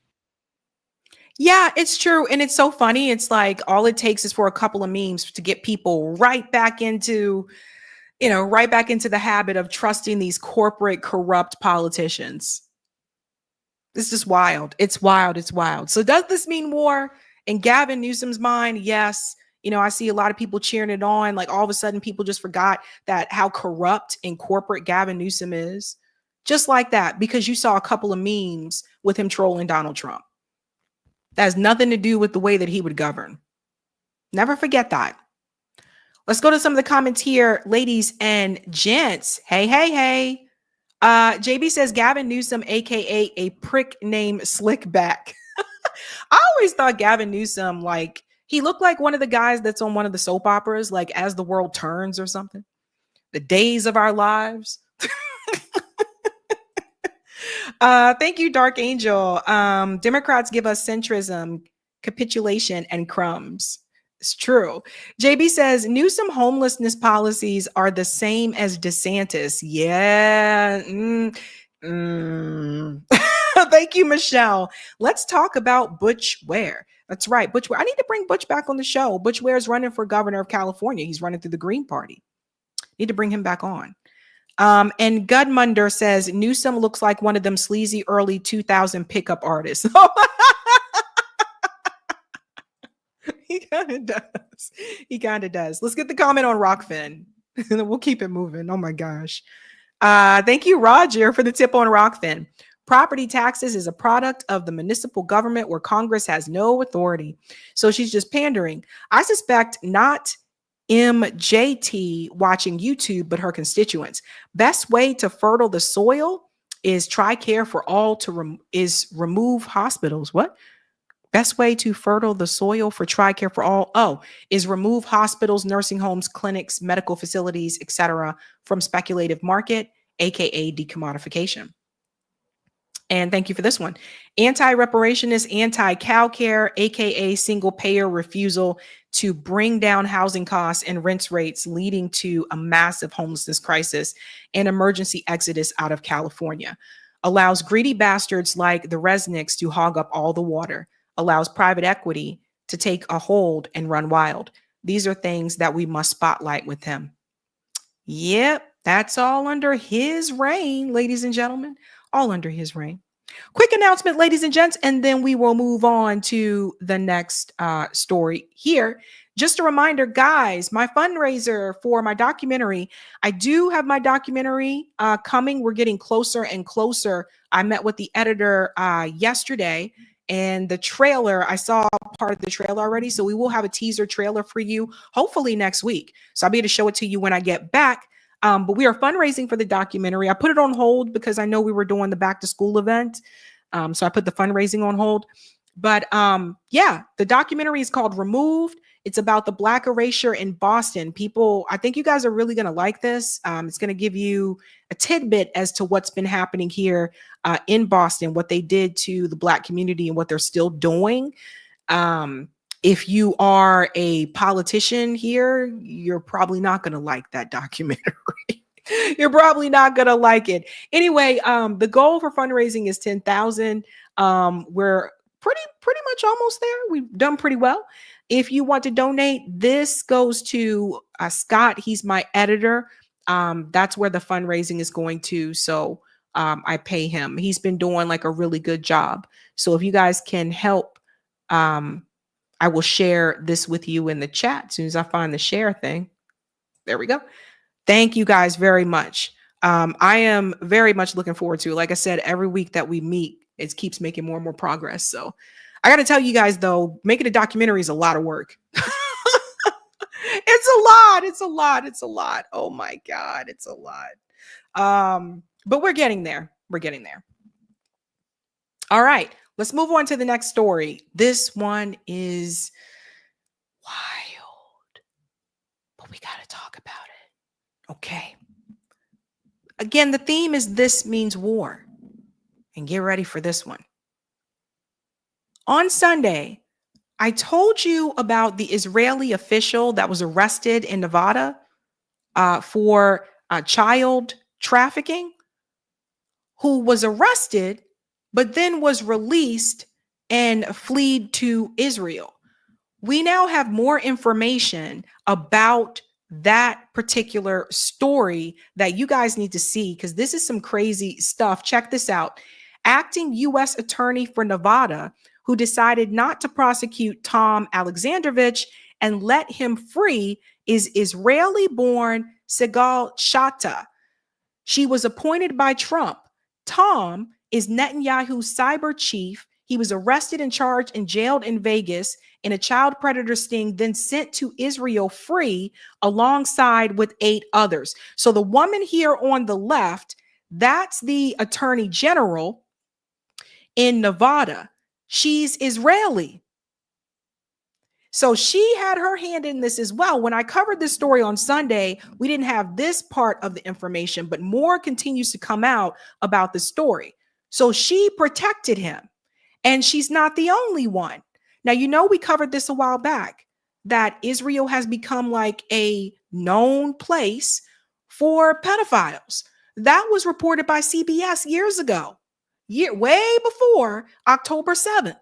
Yeah, it's true. And it's so funny. It's like all it takes is for a couple of memes to get people right back into the habit of trusting these corporate corrupt politicians. It's just wild. It's wild. So does this mean war in Gavin Newsom's mind? Yes. I see a lot of people cheering it on. Like all of a sudden people just forgot that how corrupt and corporate Gavin Newsom is. Just like that, because you saw a couple of memes with him trolling Donald Trump. That has nothing to do with the way that he would govern. Never forget that. Let's go to some of the comments here, ladies and gents. Hey. JB says Gavin Newsom, aka a prick named Slickback. I always thought Gavin Newsom, like, he looked like one of the guys that's on one of the soap operas, like As the World Turns or something. The Days of Our Lives. Thank you, Dark Angel. Democrats give us centrism capitulation and crumbs. It's true. JB says Newsom homelessness policies are the same as DeSantis. Yeah. Thank you, Michelle. Let's talk about Butch Ware. That's right. Butch Ware. I need to bring Butch back on the show. Butch Ware is running for governor of California. He's running through the Green Party. Need to bring him back on. And Gudmunder says Newsom looks like one of them sleazy early 2000 pickup artists. He kind of does. He kind of does. Let's get the comment on Rockfin. We'll keep it moving. Oh my gosh. Thank you, Roger, for the tip on Rockfin. Property taxes is a product of the municipal government where Congress has no authority. So she's just pandering. I suspect not MJT watching YouTube, but her constituents. Best way to fertile the soil is TRICARE for all is remove hospitals. What? Best way to fertile the soil for TRICARE for all, is remove hospitals, nursing homes, clinics, medical facilities, etc. from speculative market, aka decommodification. And thank you for this one. Anti-reparation is anti-cow care, aka single payer refusal to bring down housing costs and rent rates, leading to a massive homelessness crisis and emergency exodus out of California. Allows greedy bastards like the Resnicks to hog up all the water. Allows private equity to take a hold and run wild. These are things that we must spotlight with him. Yep, that's all under his reign, ladies and gentlemen. All under his reign. Quick announcement, ladies and gents, and then we will move on to the next story here. Just a reminder, guys, my fundraiser for my documentary. I do have my documentary coming. We're getting closer and closer. I met with the editor yesterday, and the trailer, I saw part of the trailer already. So we will have a teaser trailer for you, hopefully next week. So I'll be able to show it to you when I get back. But we are fundraising for the documentary. I put it on hold because I know we were doing the back to school event. So I put the fundraising on hold. But yeah, the documentary is called Removed. It's about the Black erasure in Boston. People, I think you guys are really going to like this. It's going to give you a tidbit as to what's been happening here in Boston, what they did to the Black community and what they're still doing. If you are a politician here, you're probably not going to like that documentary. You're probably not going to like it. Anyway, the goal for fundraising is 10,000. We're pretty much almost there. We've done pretty well. If you want to donate, this goes to Scott. He's my editor. That's where the fundraising is going to. So I pay him. He's been doing like a really good job. So if you guys can help, I will share this with you in the chat as soon as I find the share thing. There we go. Thank you guys very much. I am very much looking forward to it. Like I said, every week that we meet, it keeps making more and more progress. So I got to tell you guys, though, making a documentary is a lot of work. It's a lot. It's a lot. It's a lot. Oh, my God. It's a lot. But we're getting there. We're getting there. All right. Let's move on to the next story. This one is wild, but we got to talk about it. Okay. Again, the theme is This Means War. And get ready for this one. On Sunday, I told you about the Israeli official that was arrested in Nevada for child trafficking, who was arrested but then was released and fled to Israel. We now have more information about that particular story that you guys need to see, because this is some crazy stuff. Check this out. Acting U.S. attorney for Nevada, who decided not to prosecute Tom Alexandrovich and let him free, is Israeli-born Sigal Shatta. She was appointed by Trump. Tom is Netanyahu's cyber chief. He was arrested and charged and jailed in Vegas in a child predator sting, then sent to Israel free alongside with 8 others. So the woman here on the left, that's the attorney general in Nevada. She's Israeli. So she had her hand in this as well. When I covered this story on Sunday, we didn't have this part of the information, but more continues to come out about the story. So she protected him, and she's not the only one. Now, you know, we covered this a while back, that Israel has become like a known place for pedophiles. That was reported by CBS years ago, way before October 7th.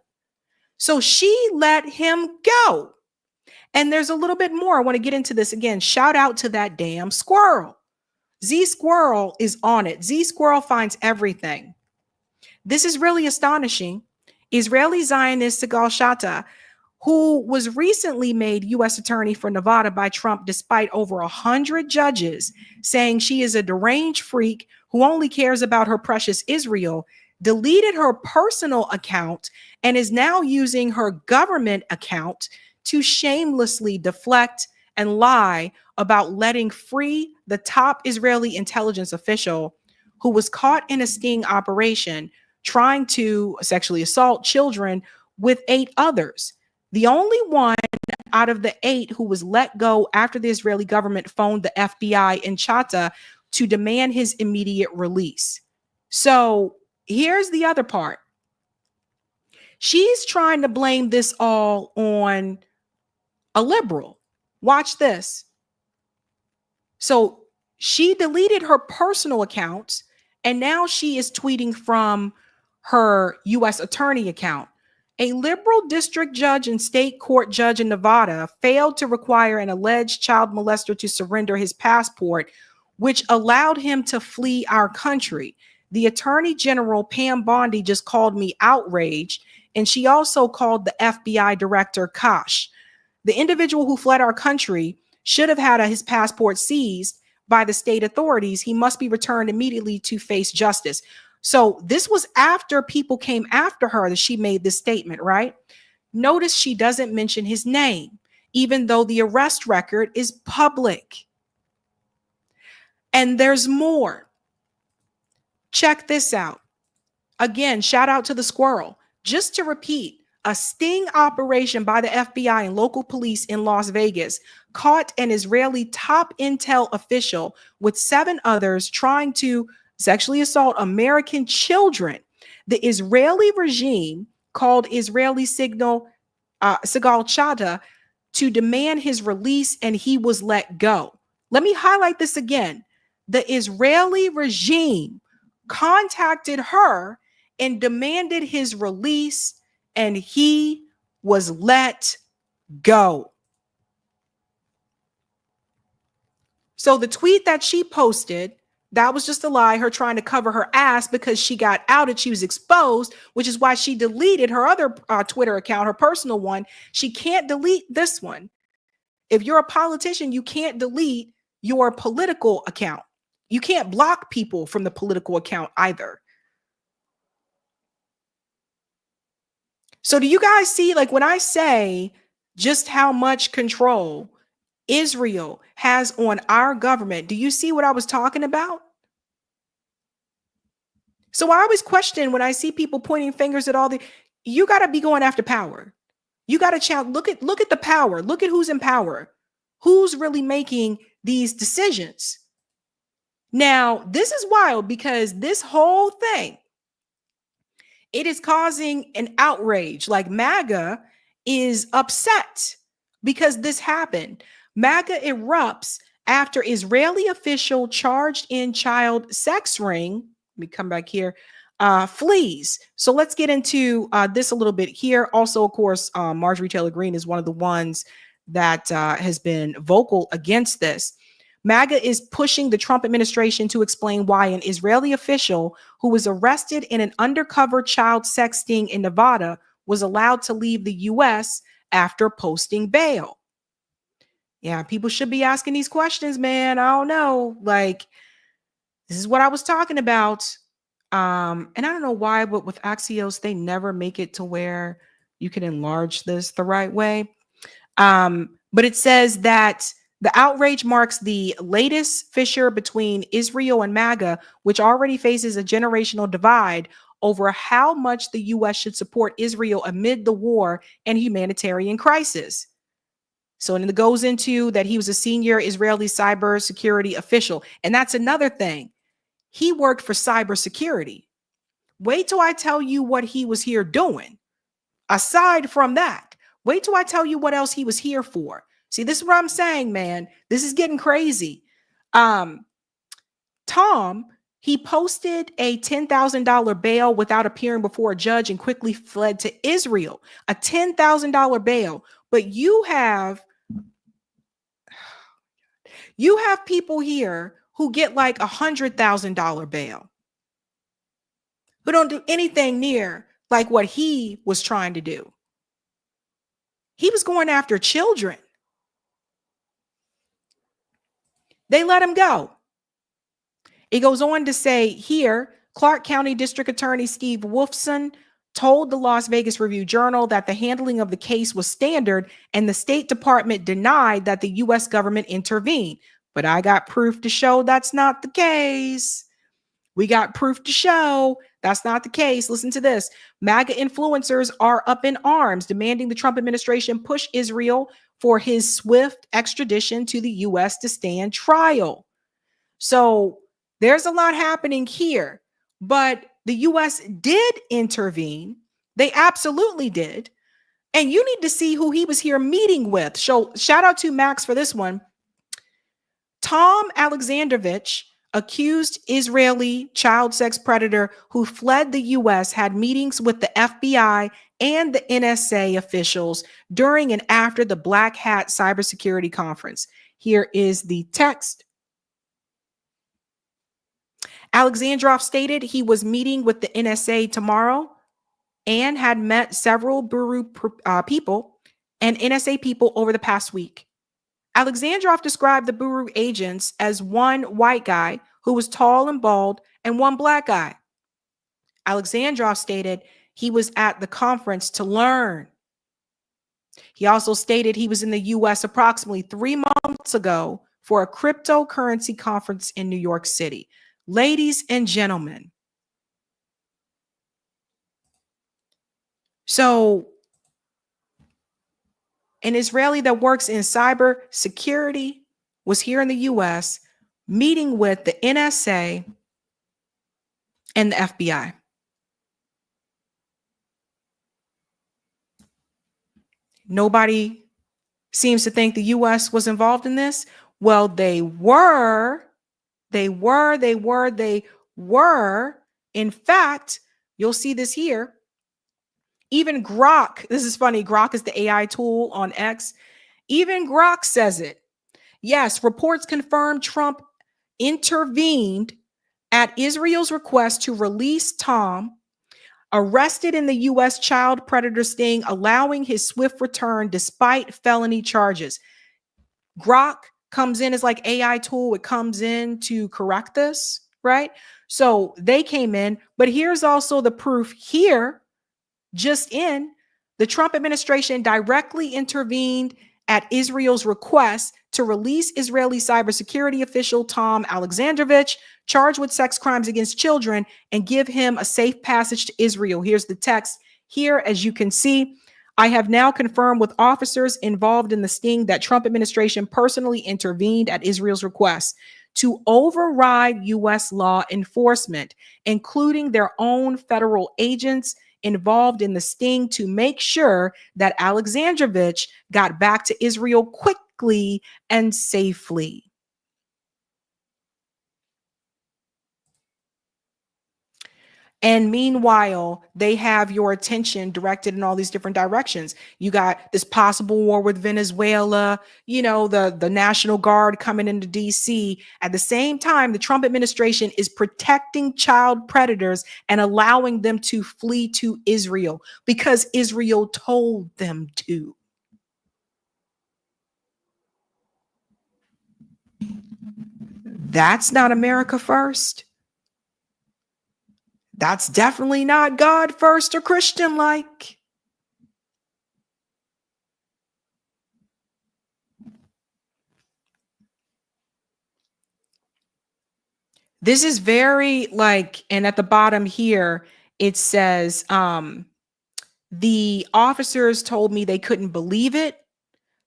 So she let him go. And there's a little bit more. I want to get into this again. Shout out to that damn squirrel. Z Squirrel is on it. Z Squirrel finds everything. This is really astonishing. Israeli Zionist Sigal Shatta, who was recently made U.S. Attorney for Nevada by Trump, despite over 100 judges saying she is a deranged freak who only cares about her precious Israel, deleted her personal account and is now using her government account to shamelessly deflect and lie about letting free the top Israeli intelligence official who was caught in a sting operation trying to sexually assault children with 8 others. The only one out of the 8 who was let go after the Israeli government phoned the FBI in Chata to demand his immediate release. So here's the other part. She's trying to blame this all on a liberal. Watch this. So she deleted her personal accounts and now she is tweeting from her U.S. attorney account. A liberal district judge and state court judge in Nevada failed to require an alleged child molester to surrender his passport, which allowed him to flee our country. The attorney general, Pam Bondi, just called me outraged, and she also called the FBI director Kosh. The individual who fled our country should have had his passport seized by the state authorities. He must be returned immediately to face justice. So this was after people came after her that she made this statement, right? Notice she doesn't mention his name, even though the arrest record is public. And there's more. Check this out. Again, shout out to the squirrel. Just to repeat, a sting operation by the FBI and local police in Las Vegas caught an Israeli top intel official with 7 others trying to sexually assault American children. The Israeli regime called Israeli Sigal Shatta to demand his release, and he was let go. Let me highlight this again. The Israeli regime contacted her and demanded his release, and he was let go. So the tweet that she posted, that was just a lie, her trying to cover her ass because she got outed. She was exposed, which is why she deleted her other Twitter account, her personal one. She can't delete this one. If you're a politician, you can't delete your political account. You can't block people from the political account either. So do you guys see, like, when I say just how much control Israel has on our government, do you see what I was talking about? So I always question when I see people pointing fingers at all the, you got to be going after power. You got to challenge, look at the power. Look at who's in power. Who's really making these decisions? Now, this is wild because this whole thing, it is causing an outrage. Like MAGA is upset because this happened. MAGA erupts after Israeli official charged in child sex ring. Let me come back here. Flees. So let's get into this a little bit here. Also, of course, Marjorie Taylor Greene is one of the ones that has been vocal against this. MAGA is pushing the Trump administration to explain why an Israeli official who was arrested in an undercover child sex sting in Nevada was allowed to leave the U.S. after posting bail. Yeah, people should be asking these questions, man. I don't know. Like, this is what I was talking about. And I don't know why, but with Axios, they never make it to where you can enlarge this the right way. But it says that the outrage marks the latest fissure between Israel and MAGA, which already faces a generational divide over how much the U.S. should support Israel amid the war and humanitarian crisis. So and it goes into that he was a senior Israeli cybersecurity official. And that's another thing. He worked for cybersecurity. Wait till I tell you what he was here doing. Aside from that, Wait till I tell you what else he was here for. See, this is what I'm saying, man. This is getting crazy. Tom, he posted a $10,000 bail without appearing before a judge and quickly fled to Israel. A $10,000 bail. But you have people here who get like $100,000 bail, who don't do anything near like what he was trying to do. He was going after children. They let him go. It goes on to say here, Clark County District Attorney Steve Wolfson told the Las Vegas Review-Journal that the handling of the case was standard, and the State Department denied that the U.S. government intervened. But I got proof to show that's not the case. We got proof to show that's not the case. Listen to this. MAGA influencers are up in arms, demanding the Trump administration push Israel for his swift extradition to the U.S. to stand trial. So there's a lot happening here, but the U.S. did intervene. They absolutely did. And you need to see who he was here meeting with. So shout out to Max for this one. Tom Alexandrovich, accused Israeli child sex predator who fled the U.S., had meetings with the FBI and the NSA officials during and after the Black Hat cybersecurity conference. Here is the text. Alexandrov stated he was meeting with the NSA tomorrow and had met several BOOED people and NSA people over the past week. Alexandrov described the BOOED agents as one white guy who was tall and bald and one black guy. Alexandrov stated he was at the conference to learn. He also stated he was in the U.S. approximately 3 months ago for a cryptocurrency conference in New York City. Ladies and gentlemen, so an Israeli that works in cyber security was here in the U.S. meeting with the NSA and the FBI. Nobody seems to think the U.S. was involved in this. Well, they were. In fact, you'll see this here. Even Grok, this is funny. Grok is the AI tool on X. Even Grok says it. Yes, reports confirm Trump intervened at Israel's request to release Tom, arrested in the U.S. child predator sting, allowing his swift return despite felony charges. Grok comes in as like AI tool. It comes in to correct this, right? So they came in, but here's also the proof here. Just in, the Trump administration directly intervened at Israel's request to release Israeli cybersecurity official Tom Alexandrovich, charged with sex crimes against children, and give him a safe passage to Israel. Here's the text here. As you can see, I have now confirmed with officers involved in the sting that Trump administration personally intervened at Israel's request to override U.S. law enforcement, including their own federal agents involved in the sting, to make sure that Alexandrovich got back to Israel quickly and safely. And meanwhile, they have your attention directed in all these different directions. You got this possible war with Venezuela, you know, the National Guard coming into DC. At the same time, the Trump administration is protecting child predators and allowing them to flee to Israel because Israel told them to. That's not America first. That's definitely not God first or Christian like. This is very like, and at the bottom here, it says, the officers told me they couldn't believe it.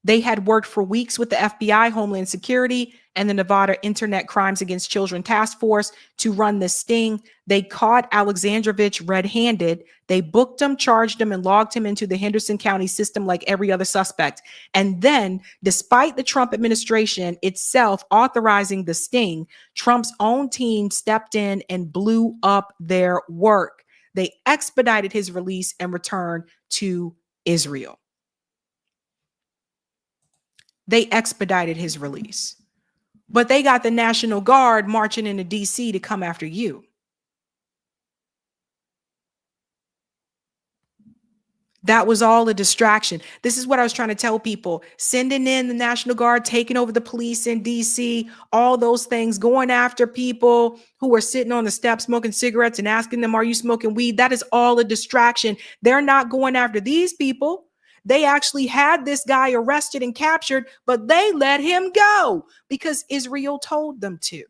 They had worked for weeks with the FBI, Homeland Security, and the Nevada Internet Crimes Against Children Task Force to run this sting. They caught Alexandrovich red-handed. They booked him, charged him, and logged him into the Henderson County system like every other suspect. And then, despite the Trump administration itself authorizing the sting, Trump's own team stepped in and blew up their work. They expedited his release and return to Israel. They expedited his release. But they got the National Guard marching into DC to come after you. That was all a distraction. This is what I was trying to tell people. Sending in the National Guard, taking over the police in DC, all those things, going after people who are sitting on the steps smoking cigarettes and asking them, are you smoking weed? That is all a distraction. They're not going after these people. They actually had this guy arrested and captured, but they let him go because Israel told them to.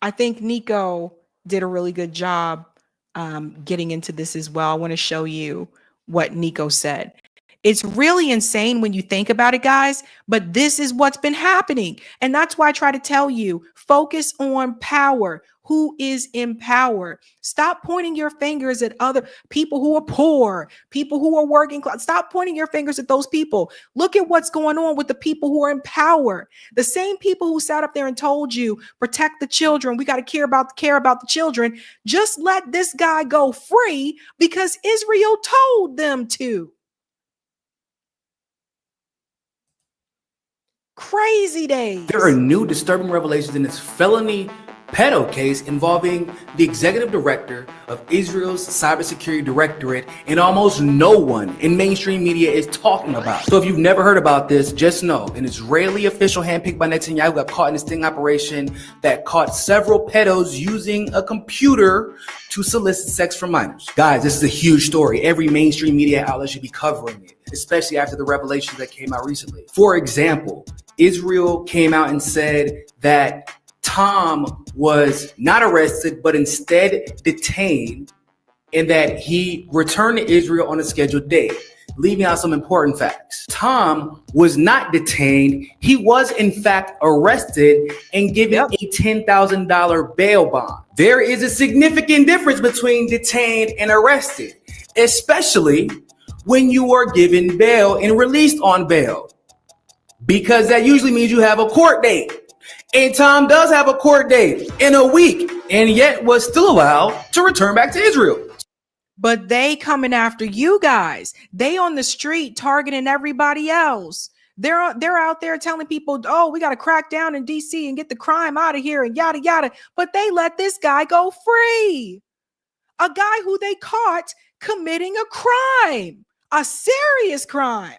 I think Nico did a really good job getting into this as well. I want to show you what Nico said. It's really insane when you think about it, guys, but this is what's been happening. And that's why I try to tell you, focus on power. Who is in power? Stop pointing your fingers at other people who are poor, people who are working class. Stop pointing your fingers at those people. Look at what's going on with the people who are in power. The same people who sat up there and told you, protect the children. We got to care about the children. Just let this guy go free because Israel told them to. Crazy days. There are new disturbing revelations in this felony pedo case involving the executive director of Israel's cybersecurity directorate, and almost no one in mainstream media is talking about. So if you've never heard about this, just know an Israeli official handpicked by Netanyahu got caught in a sting operation that caught several pedos using a computer to solicit sex from minors. Guys, this is a huge story. Every mainstream media outlet should be covering it, especially after the revelations that came out recently. For example, Israel came out and said that Tom was not arrested, but instead detained, and that he returned to Israel on a scheduled date, leaving out some important facts. Tom was not detained. He was, in fact, arrested and given a $10,000 bail bond. There is a significant difference between detained and arrested, especially when you are given bail and released on bail, because that usually means you have a court date. And Tom does have a court date in a week, and yet was still allowed to return back to Israel. But they coming after you guys. They on the street targeting everybody else. They're out there telling people, oh, we got to crack down in DC and get the crime out of here and yada, yada. But they let this guy go free. A guy who they caught committing a crime, a serious crime.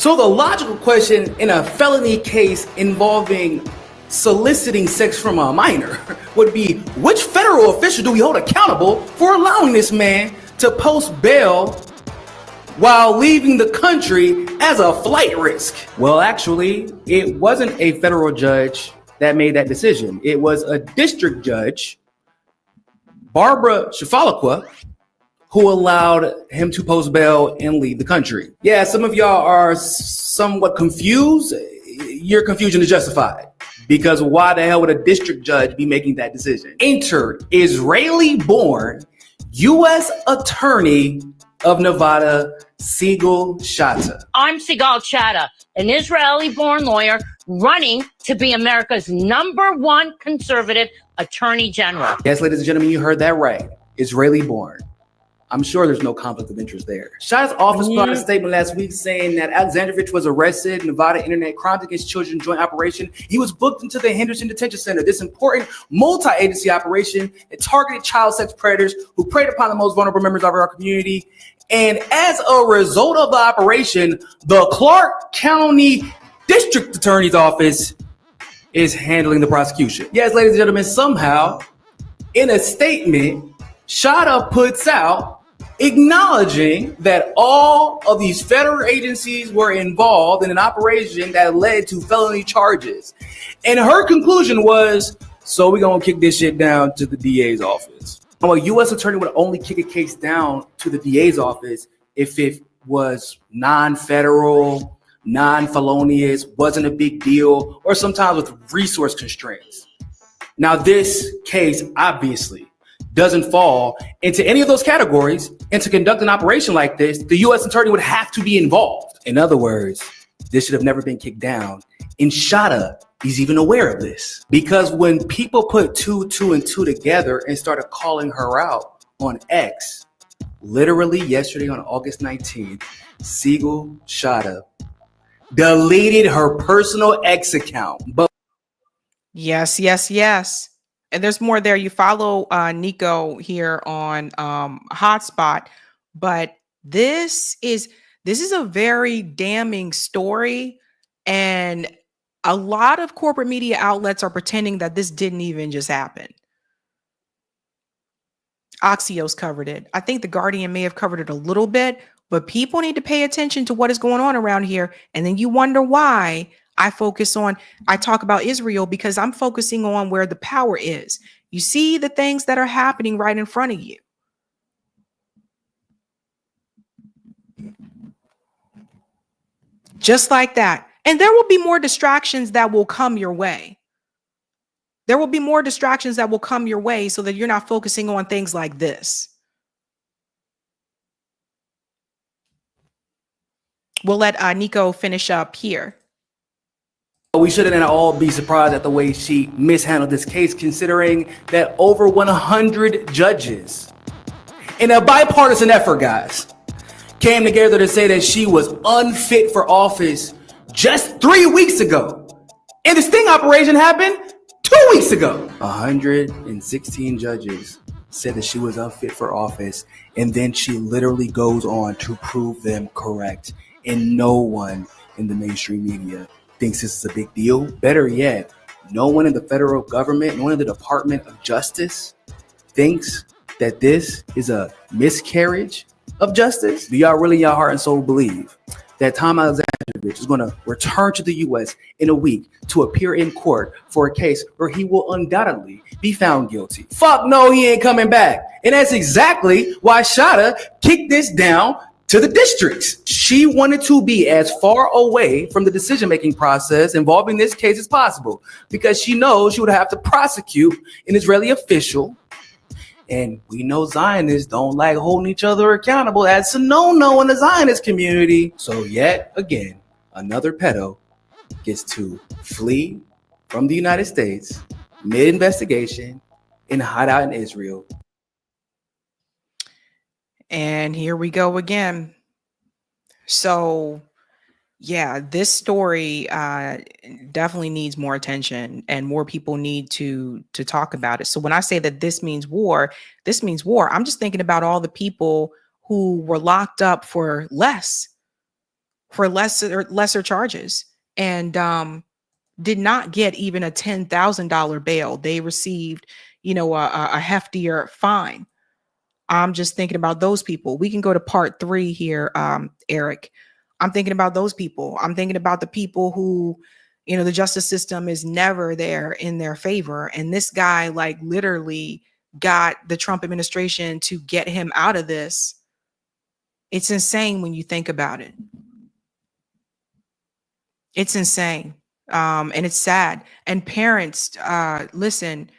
So the logical question in a felony case involving soliciting sex from a minor would be, which federal official do we hold accountable for allowing this man to post bail while leaving the country as a flight risk? Well, actually, it wasn't a federal judge that made that decision. It was a district judge, Barbara Shafalakwa, who allowed him to post bail and leave the country. Yeah, some of y'all are somewhat confused. Your confusion is justified, because why the hell would a district judge be making that decision? Enter Israeli-born U.S. Attorney of Nevada, Sigal Shatta. I'm Sigal Shatta, an Israeli-born lawyer running to be America's #1 conservative attorney general. Yes, ladies and gentlemen, you heard that right. Israeli-born. I'm sure there's no conflict of interest there. Shatta's office put out a statement last week saying that Alexandrovich was arrested in Nevada Internet Crimes Against Children joint operation. He was booked into the Henderson Detention Center. This important multi-agency operation that targeted child sex predators who preyed upon the most vulnerable members of our community. And as a result of the operation, the Clark County District Attorney's Office is handling the prosecution. Yes, ladies and gentlemen, somehow, in a statement, Shatta puts out acknowledging that all of these federal agencies were involved in an operation that led to felony charges. And her conclusion was, so we're going to kick this shit down to the DA's office. A U.S. attorney would only kick a case down to the DA's office if it was non-federal, non-felonious, wasn't a big deal, or sometimes with resource constraints. Now, this case obviously doesn't fall into any of those categories, and to conduct an operation like this, the U.S. attorney would have to be involved. In other words, this should have never been kicked down. And Shada is even aware of this. Because when people put two and two together and started calling her out on X, literally yesterday on August 19th, Siegel Shada deleted her personal X account. But Yes. And there's more there. You follow Nico here on Hotspot, but this is a very damning story, and a lot of corporate media outlets are pretending that this didn't even just happen. Axios covered it. I think The Guardian may have covered it a little bit, but people need to pay attention to what is going on around here. And then you wonder why I talk about Israel, because I'm focusing on where the power is. You see the things that are happening right in front of you. Just like that. And there will be more distractions that will come your way. There will be more distractions that will come your way so that you're not focusing on things like this. We'll let Nico finish up here. we shouldn't at all be surprised at the way she mishandled this case, considering that over 100 judges in a bipartisan effort, guys, came together to say that she was unfit for office just 3 weeks ago. And the sting operation happened 2 weeks ago. 116 judges said that she was unfit for office, and then she literally goes on to prove them correct. And no one in the mainstream media thinks this is a big deal. Better yet, no one in the federal government, no one in the Department of Justice thinks that this is a miscarriage of justice. Do y'all really, y'all heart and soul believe that Tom Alexandrovich is going to return to the U.S. in a week to appear in court for a case where he will undoubtedly be found guilty? Fuck no, he ain't coming back. And that's exactly why Shada kicked this down to the districts. She wanted to be as far away from the decision-making process involving this case as possible, because she knows she would have to prosecute an Israeli official. And we know Zionists don't like holding each other accountable. That's a no-no in the Zionist community. So yet again, another pedo gets to flee from the United States mid-investigation and hide out in Israel. And here we go again. So yeah, this story definitely needs more attention, and more people need to talk about it. So when I say that this means war, I'm just thinking about all the people who were locked up for lesser charges and did not get even a $10,000 bail. They received, a heftier fine. I'm just thinking about those people. We can go to part 3 here, Eric. I'm thinking about those people. I'm thinking about the people who, the justice system is never there in their favor. And this guy, literally got the Trump administration to get him out of this. It's insane when you think about it. It's insane. And it's sad. And parents, listen,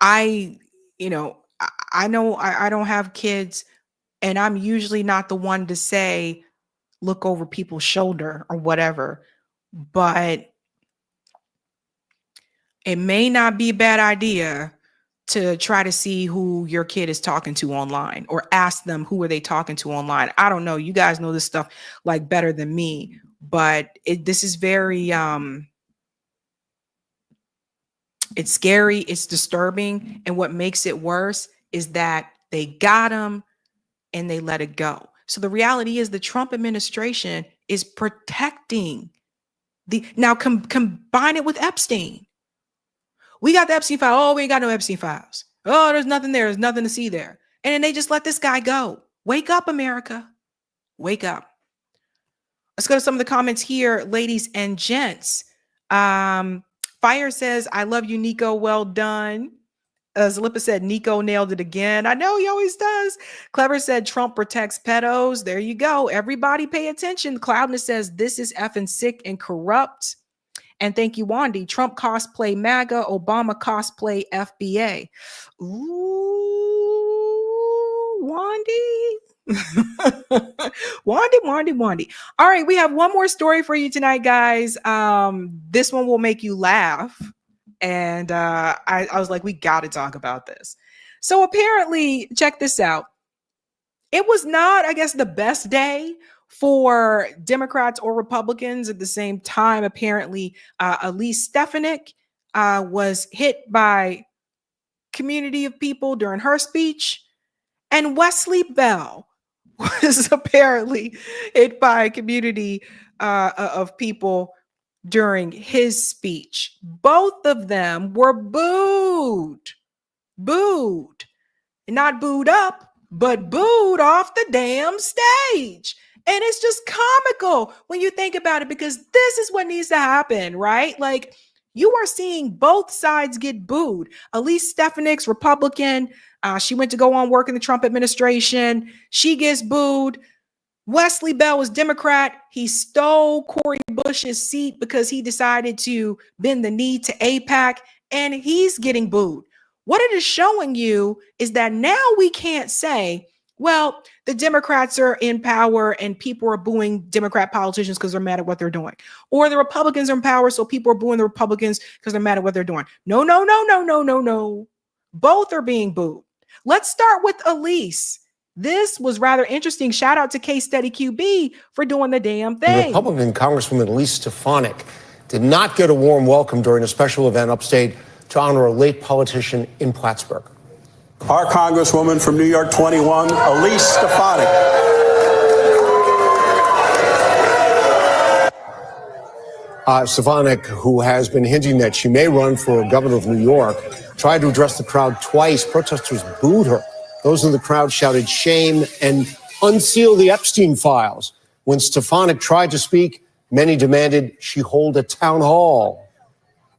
I know I don't have kids, and I'm usually not the one to say, look over people's shoulder or whatever, but it may not be a bad idea to try to see who your kid is talking to online, or ask them who are they talking to online. I don't know. You guys know this stuff better than me, but this is very, it's scary. It's disturbing. And what makes it worse is that they got him and they let it go. So the reality is the Trump administration is protecting now combine it with Epstein. We got the Epstein file. Oh, we ain't got no Epstein files. Oh, there's nothing there. There's nothing to see there. And then they just let this guy go. Wake up, America. Wake up. Let's go to some of the comments here, ladies and gents. Fire says, I love you, Nico. Well done. Zalippa said, Nico nailed it again. I know he always does. Clever said, Trump protects pedos. There you go. Everybody pay attention. Cloudness says, this is effing sick and corrupt. And thank you, Wandy. Trump cosplay MAGA, Obama cosplay FBA. Ooh, Wandy. Wandy. All right, we have one more story for you tonight, guys. This one will make you laugh. And I was like, we got to talk about this. So apparently, check this out. It was not, I guess, the best day for Democrats or Republicans. At the same time, apparently, Elise Stefanik was hit by community of people during her speech. And Wesley Bell was apparently hit by a community of people during his speech. Both of them were booed. Not booed up, but booed off the damn stage. And it's just comical when you think about it, because this is what needs to happen, right? Like, you are seeing both sides get booed. Elise Stefanik's Republican. She went to go on work in the Trump administration. She gets booed. Wesley Bell was Democrat. He stole Cori Bush's seat because he decided to bend the knee to AIPAC, and he's getting booed. What it is showing you is that now we can't say, well, the Democrats are in power and people are booing Democrat politicians because they're mad at what they're doing. Or the Republicans are in power, so people are booing the Republicans because they're mad at what they're doing. No. Both are being booed. Let's start with Elise. This was rather interesting. Shout out to Case Study QB for doing the damn thing. Republican Congresswoman Elise Stefanik did not get a warm welcome during a special event upstate to honor a late politician in Plattsburgh. Our Congresswoman from New York 21, Elise Stefanik. Stefanik, who has been hinting that she may run for governor of New York, tried to address the crowd twice. Protesters booed her. Those in the crowd shouted shame and unseal the Epstein files. When Stefanik tried to speak, many demanded she hold a town hall.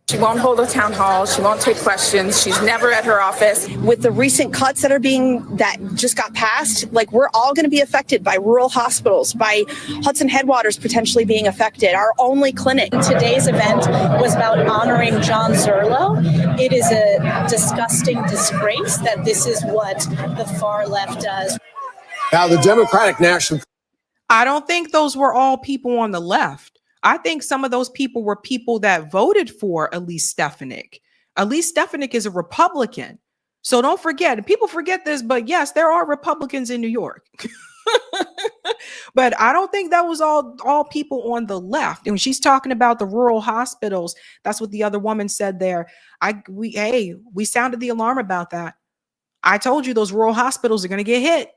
She won't hold a town hall. She won't take questions. She's never at her office. With the recent cuts that just got passed, like, we're all going to be affected by rural hospitals, by Hudson Headwaters potentially being affected, our only clinic. Today's event was about honoring John Zerlo. It is a disgusting disgrace that this is what the far left does. Now, the Democratic National... I don't think those were all people on the left. I think some of those people were people that voted for Elise Stefanik. Elise Stefanik is a Republican. So don't forget, people forget this, but yes, there are Republicans in New York. But I don't think that was all people on the left. And when she's talking about the rural hospitals, that's what the other woman said there. We sounded the alarm about that. I told you those rural hospitals are going to get hit.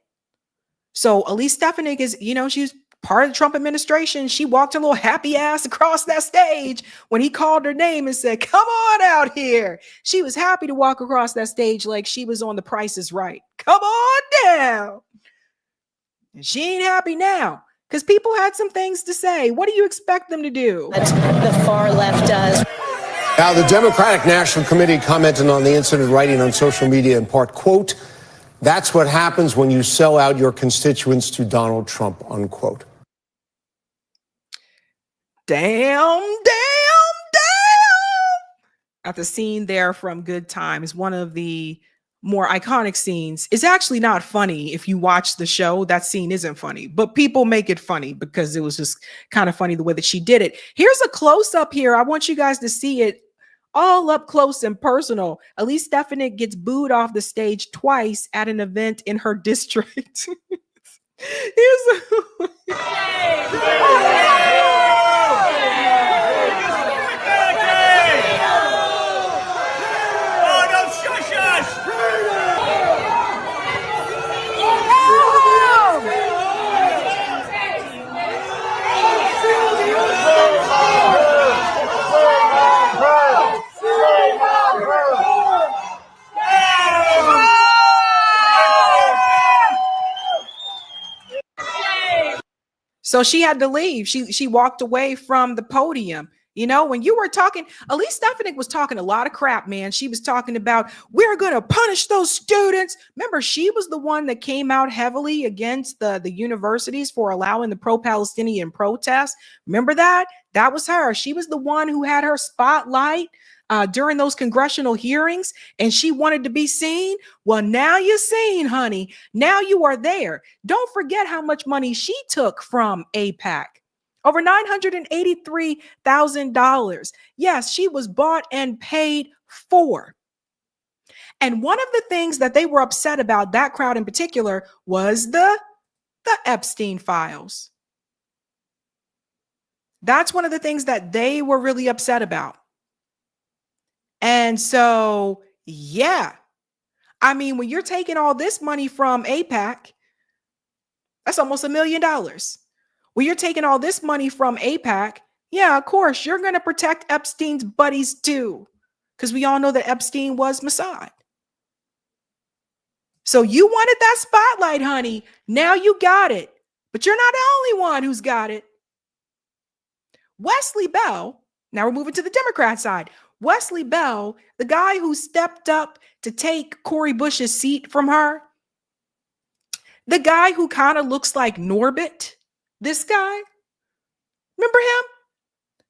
So Elise Stefanik is, she's part of the Trump administration. She walked her little happy ass across that stage when he called her name and said, come on out here. She was happy to walk across that stage like she was on The Price is Right. Come on down. And she ain't happy now because people had some things to say. What do you expect them to do? That's the far left does. Now, the Democratic National Committee commented on the incident, writing on social media in part, quote, "That's what happens when you sell out your constituents to Donald Trump," unquote. Damn. At the scene there from Good Times, one of the more iconic scenes. Is actually not funny. If you watch the show, that scene isn't funny, but people make it funny because it was just kind of funny the way that she did it. Here's a close up here. I want you guys to see it all up close and personal. Elise Stefanik gets booed off the stage twice at an event in her district. So she had to leave. She walked away from the podium. You know, when you were talking, Elise Stefanik was talking a lot of crap, man. She was talking about, we're going to punish those students. Remember, she was the one that came out heavily against the universities for allowing the pro-Palestinian protests. Remember that? That was her. She was the one who had her spotlight during those congressional hearings, and she wanted to be seen. Well, now you're seen, honey. Now you are there. Don't forget how much money she took from AIPAC. Over $983,000. Yes, she was bought and paid for. And one of the things that they were upset about, that crowd in particular, was the Epstein files. That's one of the things that they were really upset about. And so, yeah, I mean, when you're taking all this money from AIPAC, that's almost $1 million. When you're taking all this money from AIPAC, yeah, of course, you're going to protect Epstein's buddies too, because we all know that Epstein was Mossad. So you wanted that spotlight, honey. Now you got it. But you're not the only one who's got it. Wesley Bell, now we're moving to the Democrat side. Wesley Bell, the guy who stepped up to take Cori Bush's seat from her, the guy who kind of looks like Norbit, this guy, remember him?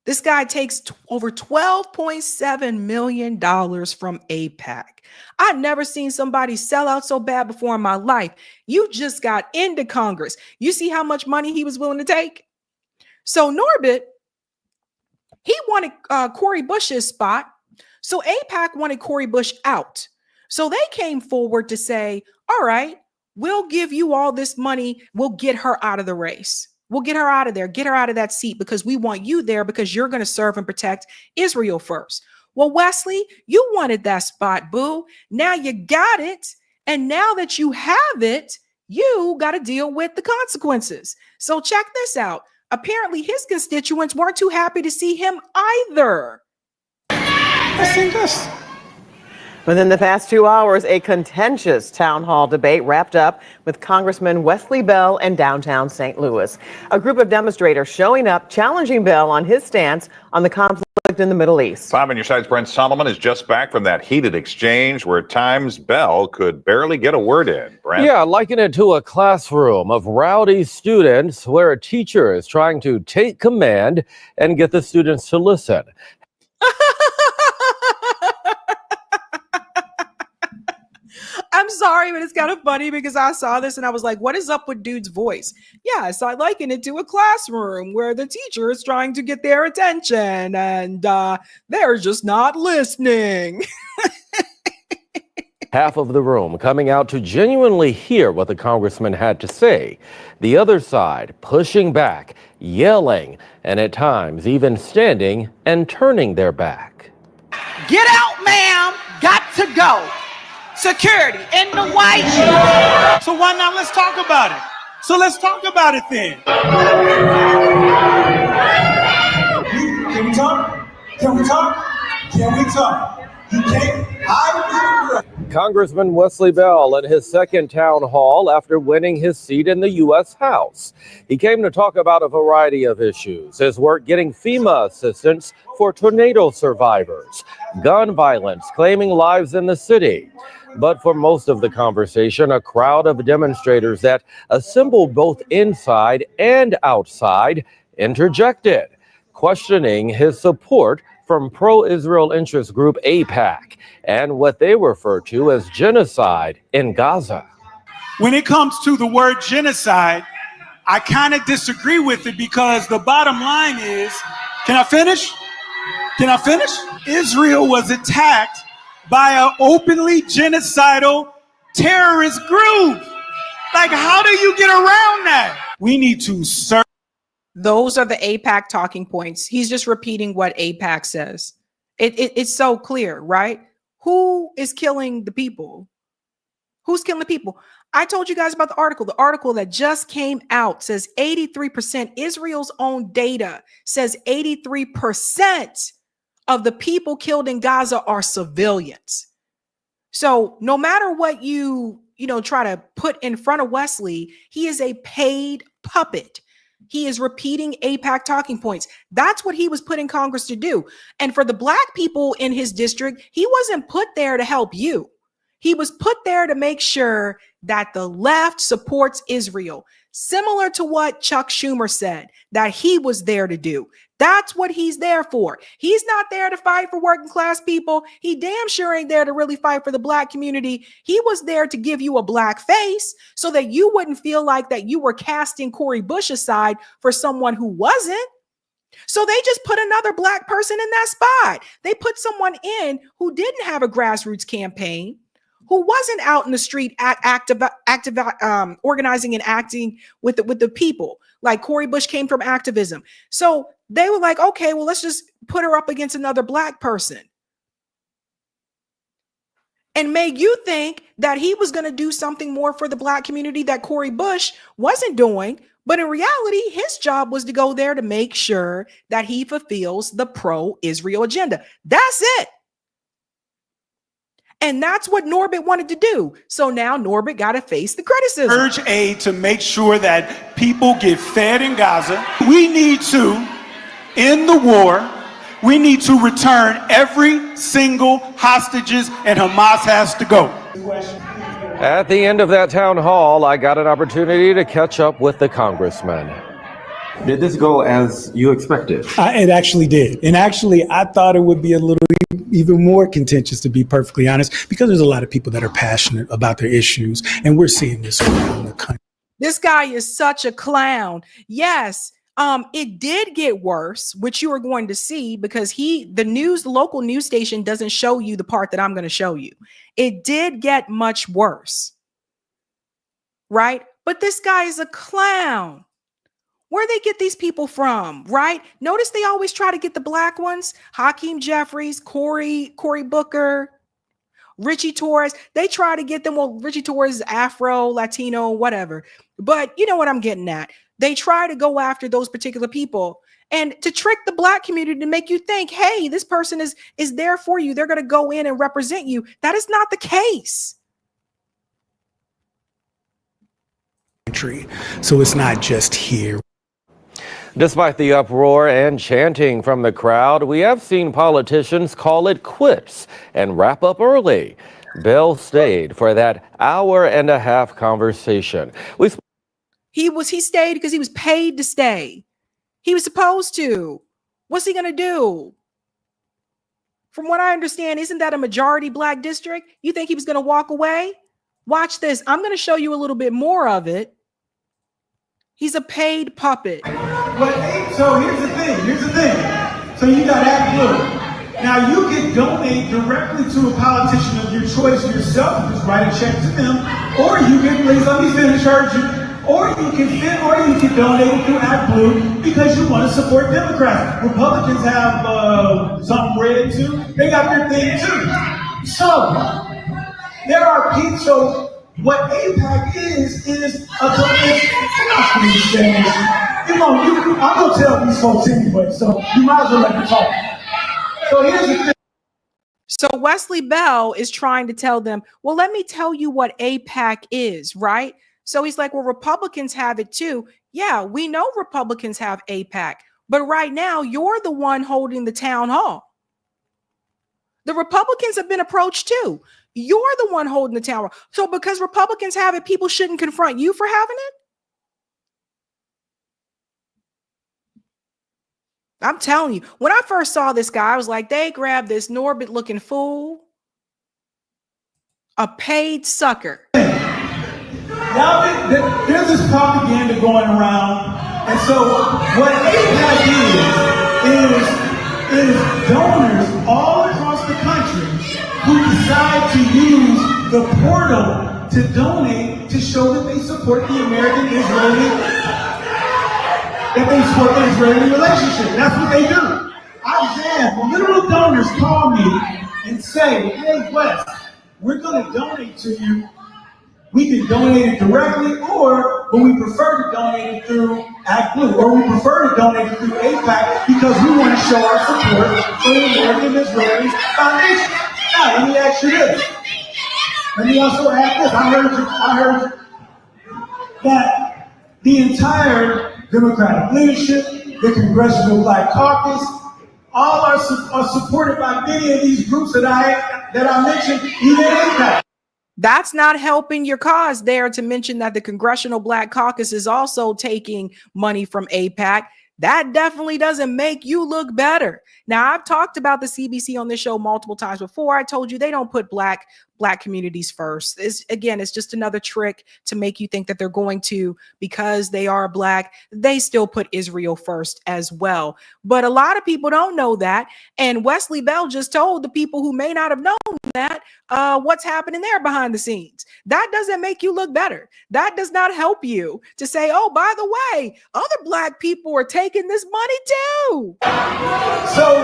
This guy takes over $12.7 million from AIPAC. I've never seen somebody sell out so bad before in my life. You just got into Congress. You see how much money he was willing to take? So Norbit, he wanted Cori Bush's spot. So AIPAC wanted Cori Bush out. So they came forward to say, all right, we'll give you all this money. We'll get her out of the race. We'll get her out of there, get her out of that seat, because we want you there because you're going to serve and protect Israel first. Well, Wesley, you wanted that spot, boo. Now you got it. And now that you have it, you got to deal with the consequences. So check this out. Apparently his constituents weren't too happy to see him either. Listen to this. Within the past 2 hours, a contentious town hall debate wrapped up with Congressman Wesley Bell in downtown St. Louis. A group of demonstrators showing up, challenging Bell on his stance on the conflict in the Middle East. 5 on your side's Brent Solomon is just back from that heated exchange where at times Bell could barely get a word in. Brent? Yeah, liken it to a classroom of rowdy students where a teacher is trying to take command and get the students to listen. I'm sorry, but it's kind of funny because I saw this and I was like, what is up with dude's voice? Yes, I liken it to a classroom where the teacher is trying to get their attention and they're just not listening. Half of the room coming out to genuinely hear what the congressman had to say. The other side pushing back, yelling, and at times even standing and turning their back. Get out, ma'am. Got to go. Security in the white. So why not? Let's talk about it. So let's talk about it then. Can we talk? Can we talk? Can we talk? You can't. Congressman Wesley Bell in his second town hall after winning his seat in the U.S. House. He came to talk about a variety of issues, his work getting FEMA assistance for tornado survivors, gun violence claiming lives in the city. But for most of the conversation, a crowd of demonstrators that assembled both inside and outside interjected, questioning his support from pro-Israel interest group AIPAC and what they refer to as genocide in Gaza. When it comes to the word genocide, I kind of disagree with it because the bottom line is, can I finish? Can I finish? Israel was attacked by an openly genocidal terrorist group. Like, how do you get around that? We need to search. Those are the AIPAC talking points. He's just repeating what AIPAC says. It's so clear, right? Who is killing the people? Who's killing the people? I told you guys about the article. The article that just came out says 83%, Israel's own data says 83% of the people killed in Gaza are civilians. So no matter what you try to put in front of Wesley, he is a paid puppet. He is repeating AIPAC talking points. That's what he was put in Congress to do. And for the black people in his district, he wasn't put there to help you. He was put there to make sure that the left supports Israel, similar to what Chuck Schumer said that he was there to do. That's what he's there for. He's not there to fight for working class people. He damn sure ain't there to really fight for the black community. He was there to give you a black face so that you wouldn't feel like that you were casting Cori Bush aside for someone who wasn't. So they just put another black person in that spot. They put someone in who didn't have a grassroots campaign, who wasn't out in the street organizing and acting with the people. Like Cori Bush came from activism. So they were like, okay, well, let's just put her up against another black person and make you think that he was going to do something more for the black community that Cori Bush wasn't doing. But in reality, his job was to go there to make sure that he fulfills the pro-Israel agenda. That's it. And that's what Norbert wanted to do. So now Norbert got to face the criticism. Urge aid to make sure that people get fed in Gaza. We need to end the war. We need to return every single hostages, and Hamas has to go. At the end of that town hall, I got an opportunity to catch up with the congressman. Did this go as you expected? It actually did. And actually, I thought it would be a little even more contentious, to be perfectly honest, because there's a lot of people that are passionate about their issues. And we're seeing this around the country. This guy is such a clown. Yes, it did get worse, which you are going to see because the local news station doesn't show you the part that I'm going to show you. It did get much worse, right? But this guy is a clown. Where they get these people from, right? Notice they always try to get the black ones. Hakeem Jeffries, Cory Booker, Richie Torres. They try to get them. Well, Richie Torres is Afro, Latino, whatever. But you know what I'm getting at. They try to go after those particular people and to trick the black community to make you think, hey, this person is there for you. They're going to go in and represent you. That is not the case. So it's not just here. Despite the uproar and chanting from the crowd, we have seen politicians call it quits and wrap up early. Bell stayed for that hour-and-a-half conversation. He stayed because he was paid to stay. He was supposed to. What's he going to do? From what I understand, isn't that a majority black district? You think he was going to walk away? Watch this. I'm going to show you a little bit more of it. He's a paid puppet. So here's the thing. So you got ActBlue. Now you can donate directly to a politician of your choice yourself. Just write a check to them, or you can let me finish, or you can donate it through ActBlue because you want to support Democrats. Republicans have something red too. They got their thing too. So there are people. So what AIPAC is a commission. I'm gonna tell these folks anyway, so you might as well let me talk. So here's the thing. So Wesley Bell is trying to tell them, well, let me tell you what AIPAC is, right? So he's like, well, Republicans have it too. Yeah, we know Republicans have AIPAC, but right now you're the one holding the town hall. The Republicans have been approached too. You're the one holding the town hall. So because Republicans have it, people shouldn't confront you for having it? I'm telling you, when I first saw this guy, I was like, they grabbed this Norbert looking fool, a paid sucker. Now there's this propaganda going around, and so what AIPAC is donors all across the country who decide to use the portal to donate to show that they support the American-Israeli relationship. That's what they do. I've had literal donors call me and say, hey, Wes, we're going to donate to you. We can donate it directly, but we prefer to donate it through ActBlue, or we prefer to donate it through AIPAC because we want to show our support for the American-Israeli Foundation. Now, let me ask you this. Let me also ask this. I heard that the entire Democratic leadership, the Congressional Black Caucus, all are supported by many of these groups that I mentioned, even AIPAC. That's not helping your cause there to mention that the Congressional Black Caucus is also taking money from AIPAC. That definitely doesn't make you look better. Now, I've talked about the CBC on this show multiple times before. I told you they don't put black communities first. It's just another trick to make you think that they're going to, because they are black, they still put Israel first as well. But a lot of people don't know that. And Wesley Bell just told the people who may not have known that what's happening there behind the scenes. That doesn't make you look better. That does not help you to say, oh, by the way, other black people are taking this money too. So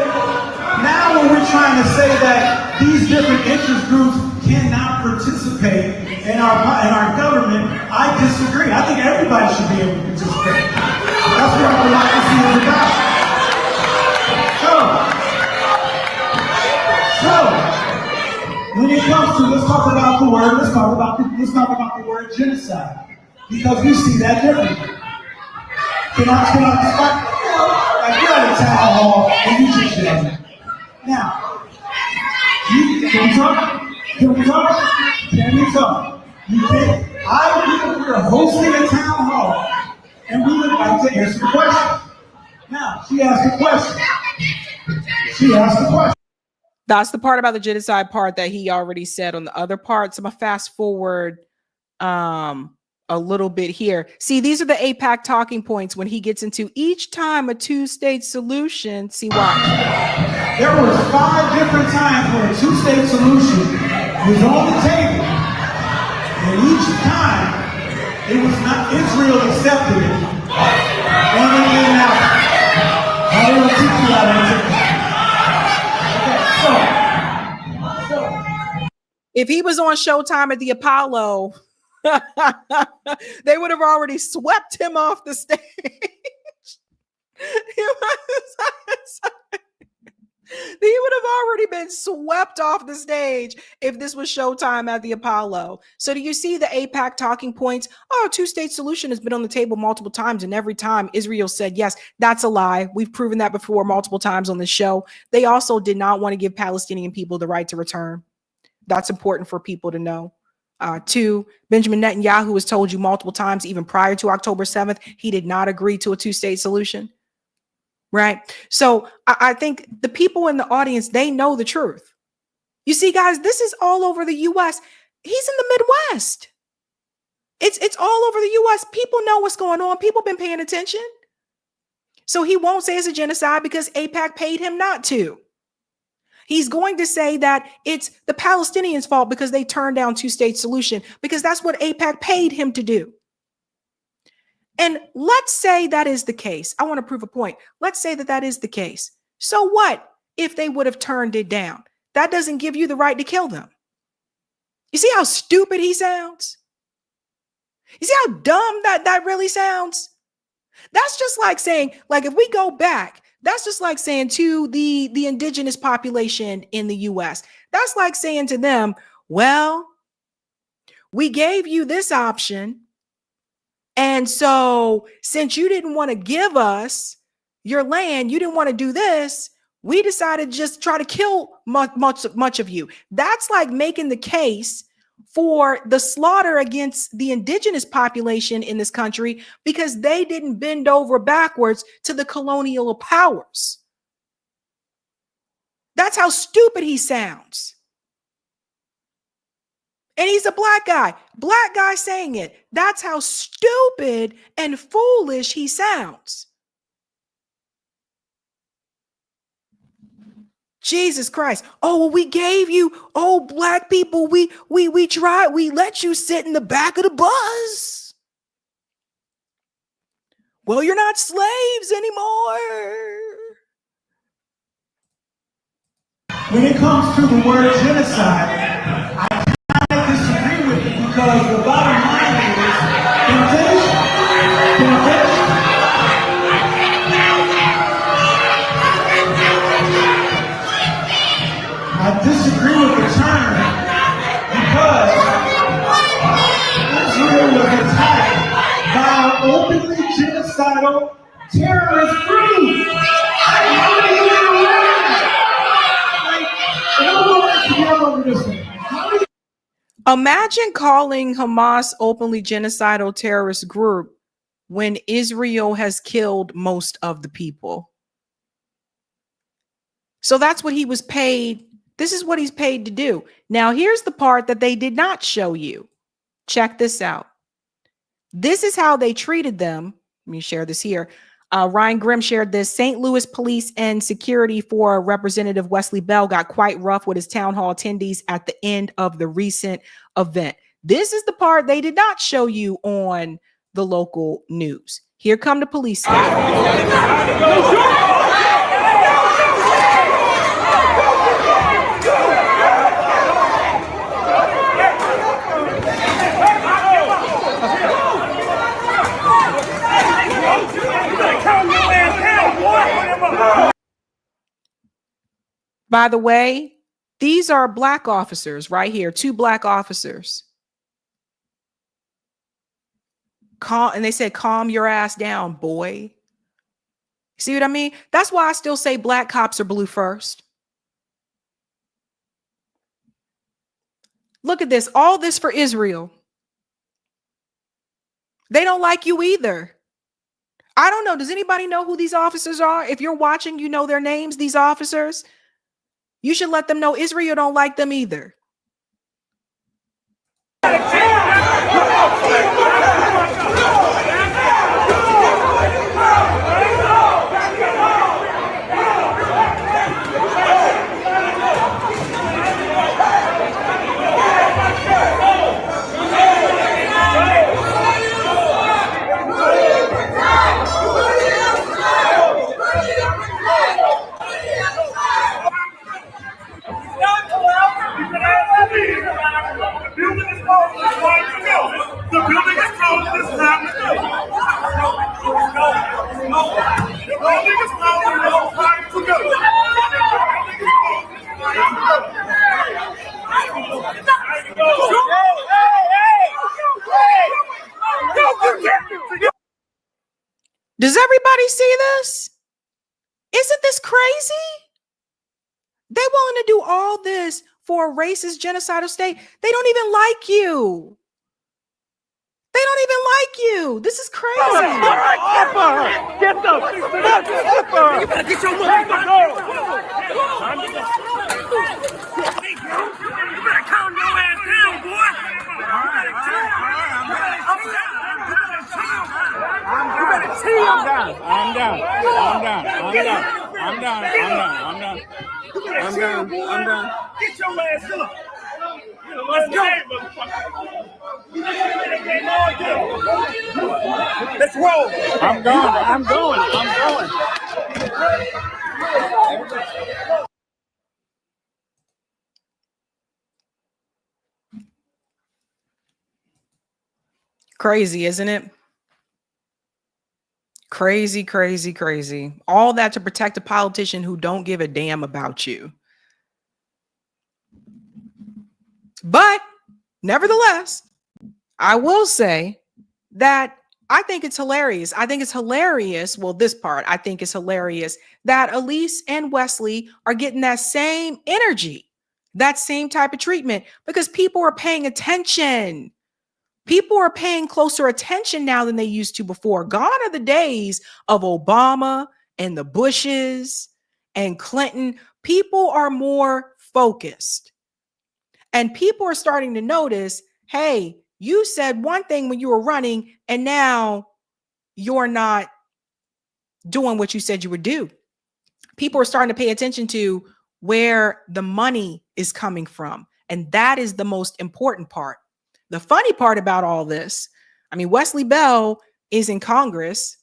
now when we're trying to say that these different interest groups cannot participate in our government, I disagree. I think everybody should be able to participate. That's what our democracy is about. So when it comes to, let's talk about the word genocide, because we see that differently. Can I start? Like, you're at a town hall and you just say, now, can we talk? We're hosting a town hall and we would like to answer the question. Now, she asked a question. That's the part about the genocide part that he already said. On the other parts, I'm gonna fast forward a little bit here. See, these are the AIPAC talking points when he gets into each time a two-state solution. See, watch. There were 5 different times where a two-state solution was on the table, and each time it was not Israel accepted it. And it came out. I don't teach you how to Okay, so if he was on Showtime at the Apollo, they would have already swept him off the stage. He would have already been swept off the stage if this was Showtime at the Apollo. So do you see the AIPAC talking points? Oh, two-state solution has been on the table multiple times, and every time Israel said yes. That's a lie. We've proven that before multiple times on this show. They also did not want to give Palestinian people the right to return. That's important for people to know. 2, Benjamin Netanyahu has told you multiple times, even prior to October 7th, he did not agree to a two-state solution. Right? So I think the people in the audience, they know the truth. You see, guys, this is all over the U.S. He's in the Midwest. It's all over the U.S. People know what's going on. People been paying attention. So he won't say it's a genocide because AIPAC paid him not to. He's going to say that it's the Palestinians' fault because they turned down two-state solution, because that's what AIPAC paid him to do. And let's say that is the case. I want to prove a point. Let's say that is the case. So what if they would have turned it down? That doesn't give you the right to kill them. You see how stupid he sounds? You see how dumb that really sounds? That's just like saying, like, if we go back, that's just like saying to the indigenous population in the US, that's like saying to them, well, we gave you this option. And so since you didn't want to give us your land, you didn't want to do this, we decided to just try to kill much of you. That's like making the case for the slaughter against the indigenous population in this country because they didn't bend over backwards to the colonial powers. That's how stupid he sounds. And he's a black guy saying it. That's how stupid and foolish he sounds. Jesus Christ. Oh, well, we gave you, oh, black people, we tried, we let you sit in the back of the bus. Well, you're not slaves anymore. When it comes to the word genocide, I kind of disagree with it because the bottom line is, I disagree with the term because Israel was attacked by an openly genocidal genocidal terrorist group. Imagine calling Hamas openly genocidal terrorist group when Israel has killed most of the people. So that's what he was paid. This is what he's paid to do. Now, here's the part that they did not show you. Check this out. This is how they treated them. Let me share this here. Ryan Grimm shared this. St. Louis police and security for Representative Wesley Bell got quite rough with his town hall attendees at the end of the recent event. This is the part they did not show you on the local news. Here come the police. By the way, these are black officers right here, 2 black officers. And they said, calm your ass down, boy. See what I mean? That's why I still say black cops are blue first. Look at this, all this for Israel. They don't like you either. I don't know. Does anybody know who these officers are? If you're watching, you know their names, these officers. You should let them know Israel don't like them either. Does everybody see this? Isn't this crazy? They willing to do all this for a racist genocidal state. They don't even like you. They don't even like you. This is crazy. Get the You better get your money. You better calm your ass down, boy. I'm done. Get your ass up. Let's go. Let's roll. I'm going. Crazy, isn't it? Crazy, crazy, crazy. All that to protect a politician who don't give a damn about you. But nevertheless, I will say that I think it's hilarious. Well, this part, I think it's hilarious that Elise and Wesley are getting that same energy, that same type of treatment, because people are paying attention. People are paying closer attention now than they used to before. Gone are the days of Obama and the Bushes and Clinton. People are more focused. And people are starting to notice, hey, you said one thing when you were running, and now you're not doing what you said you would do. People are starting to pay attention to where the money is coming from. And that is the most important part. The funny part about all this, I mean, Wesley Bell is in Congress.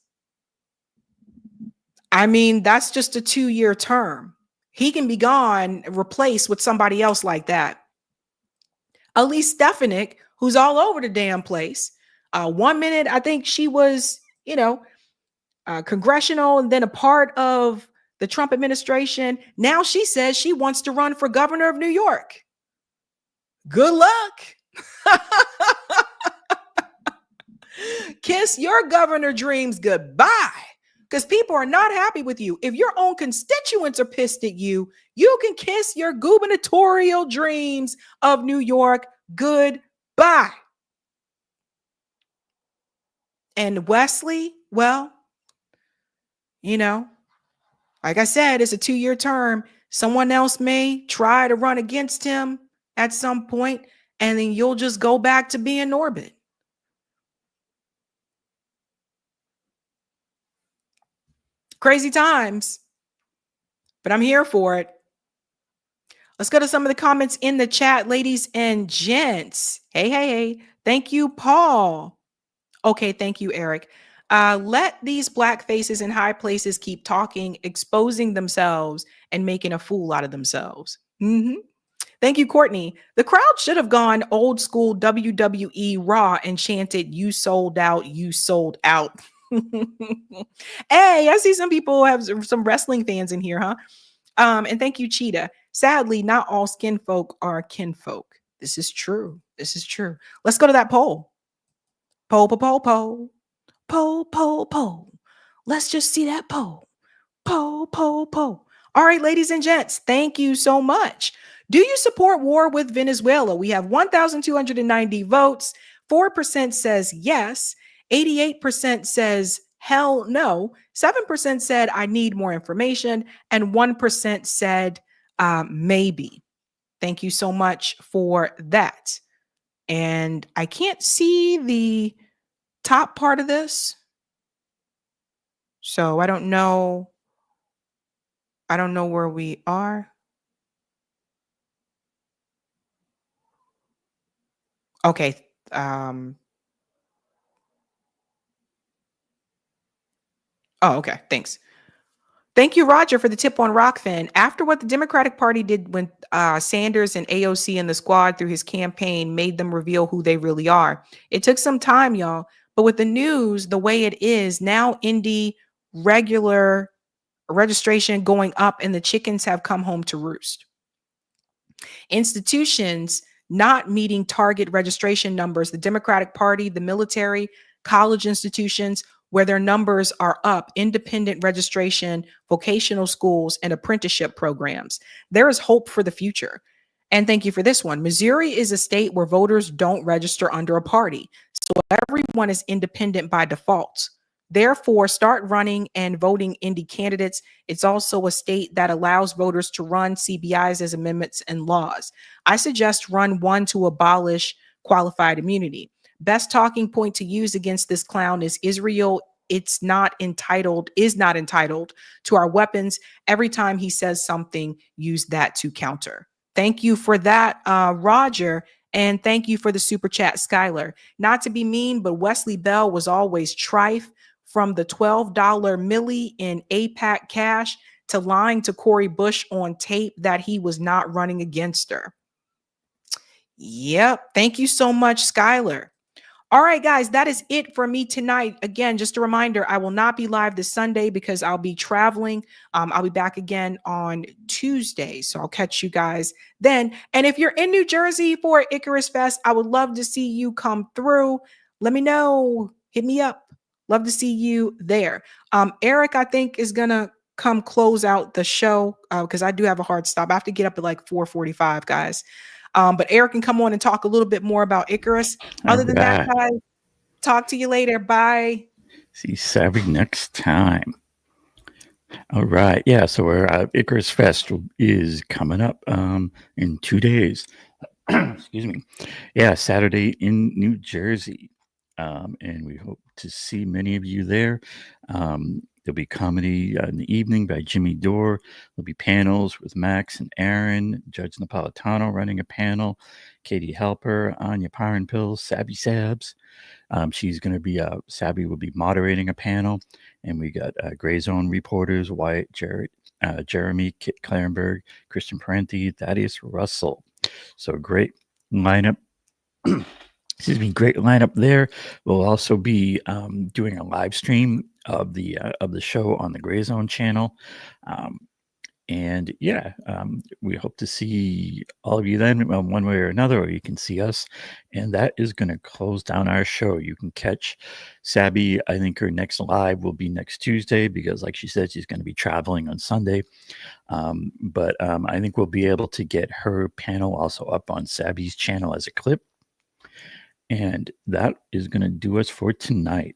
I mean, that's just a 2-year term. He can be gone, replaced with somebody else like that. Elise Stefanik, who's all over the damn place. 1 minute, I think she was, congressional and then a part of the Trump administration. Now she says she wants to run for governor of New York. Good luck. Kiss your governor dreams goodbye. because people are not happy with you. If your own constituents are pissed at you, you can kiss your gubernatorial dreams of New York goodbye. And Wesley, well, you know, like I said, it's a 2-year term. Someone else may try to run against him at some point, and then you'll just go back to being in orbit. Crazy times, but I'm here for it. Let's go to some of the comments in the chat, ladies and gents. Hey. Thank you, Paul. Okay, thank you, Eric. Let these black faces in high places keep talking, exposing themselves, and making a fool out of themselves. Thank you, Courtney. The crowd should have gone old school WWE Raw and chanted, "You sold out, you sold out." Hey, I see some people have some wrestling fans in here, huh? And thank you, Cheetah. Sadly, not all skin folk are kinfolk. This is true. This is true. Let's go to that poll. Poll. Let's just see that poll. Poll. All right, ladies and gents, thank you so much. Do you support war with Venezuela? We have 1,290 votes. 4% says yes. 88% says hell no. 7% said I need more information. And 1% said maybe. Thank you so much for that. And I can't see the top part of this. So I don't know. I don't know where we are. Okay. Oh, okay. Thanks. Thank you, Roger, for the tip on Rockfin. After what the Democratic Party did when Sanders and AOC and the squad through his campaign made them reveal who they really are. It took some time, y'all. But with the news the way it is, now indie regular registration going up and the chickens have come home to roost. Institutions not meeting target registration numbers, the Democratic Party, the military, college institutions, where their numbers are up, independent registration, vocational schools, and apprenticeship programs. There is hope for the future. And thank you for this one. Missouri is a state where voters don't register under a party. So everyone is independent by default. Therefore, start running and voting indie candidates. It's also a state that allows voters to run CBIs as amendments and laws. I suggest run one to abolish qualified immunity. Best talking point to use against this clown is Israel. Is not entitled to our weapons. Every time he says something, use that to counter. Thank you for that, Roger. And thank you for the super chat, Skylar. Not to be mean, but Wesley Bell was always trife. From the $12 milli in APAC cash to lying to Cori Bush on tape that he was not running against her. Yep. Thank you so much, Skylar. All right, guys, that is it for me tonight. Again, just a reminder, I will not be live this Sunday because I'll be traveling. I'll be back again on Tuesday. So I'll catch you guys then. And if you're in New Jersey for Icarus Fest, I would love to see you come through. Let me know. Hit me up. Love to see you there. Eric, I think, is going to come close out the show because I do have a hard stop. I have to get up at like 4:45, guys. But Eric can come on and talk a little bit more about Icarus. Other than that, guys, talk to you later. Bye. See Sabby next time. All right. Yeah. So our Icarus Fest is coming up in 2 days. Excuse me. Yeah. Saturday in New Jersey. And we hope to see many of you there. There'll be comedy in the evening by Jimmy Dore. There'll be panels with Max and Aaron, Judge Napolitano running a panel, Katie Halper, Anya Pyronpills, Sabby Sabs. She's going to be, Sabby will be moderating a panel. And we got Gray Zone reporters, Wyatt Jarrett, Jeremy, Kit Clarenberg, Christian Parenti, Thaddeus Russell. So great lineup. Excuse me, great lineup there. We'll also be doing a live stream of the show on the Gray Zone channel. And yeah, we hope to see all of you then, one way or another, or you can see us. And that is going to close down our show. You can catch Sabby. I think her next live will be next Tuesday because, like she said, she's going to be traveling on Sunday. But I think we'll be able to get her panel also up on Sabby's channel as a clip. And that is going to do us for tonight.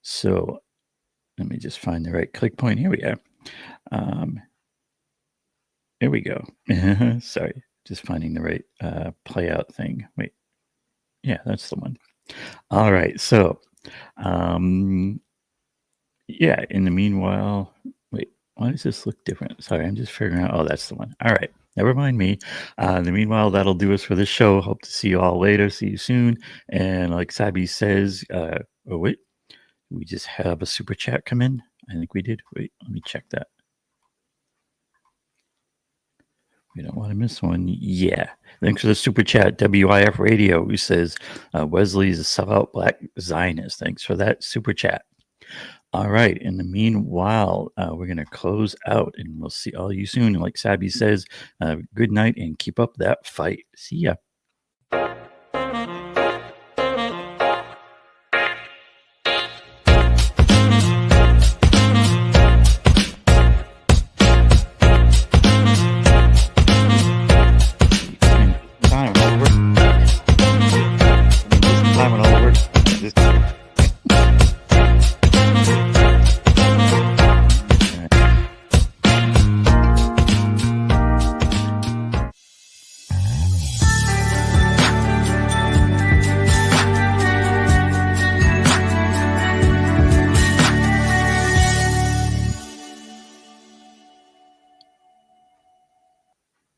So let me just find the right click point. Here we are. There we go. Sorry, just finding the right play out thing. Wait. Yeah, that's the one. All right. So, yeah, in the meanwhile, wait, why does this look different? Sorry, I'm just figuring out. Oh, that's the one. All right. Never mind me. In the meanwhile, that'll do us for this show. Hope to see you all later. See you soon. And like Sabby says, oh, wait, we just have a super chat come in. I think we did. Wait, let me check that. We don't want to miss one. Yeah. Thanks for the super chat, WIF Radio, who says Wesley is a sellout black Zionist. Thanks for that super chat. All right. In the meanwhile, we're going to close out and we'll see all you soon. And like Sabby says, good night and keep up that fight. See ya.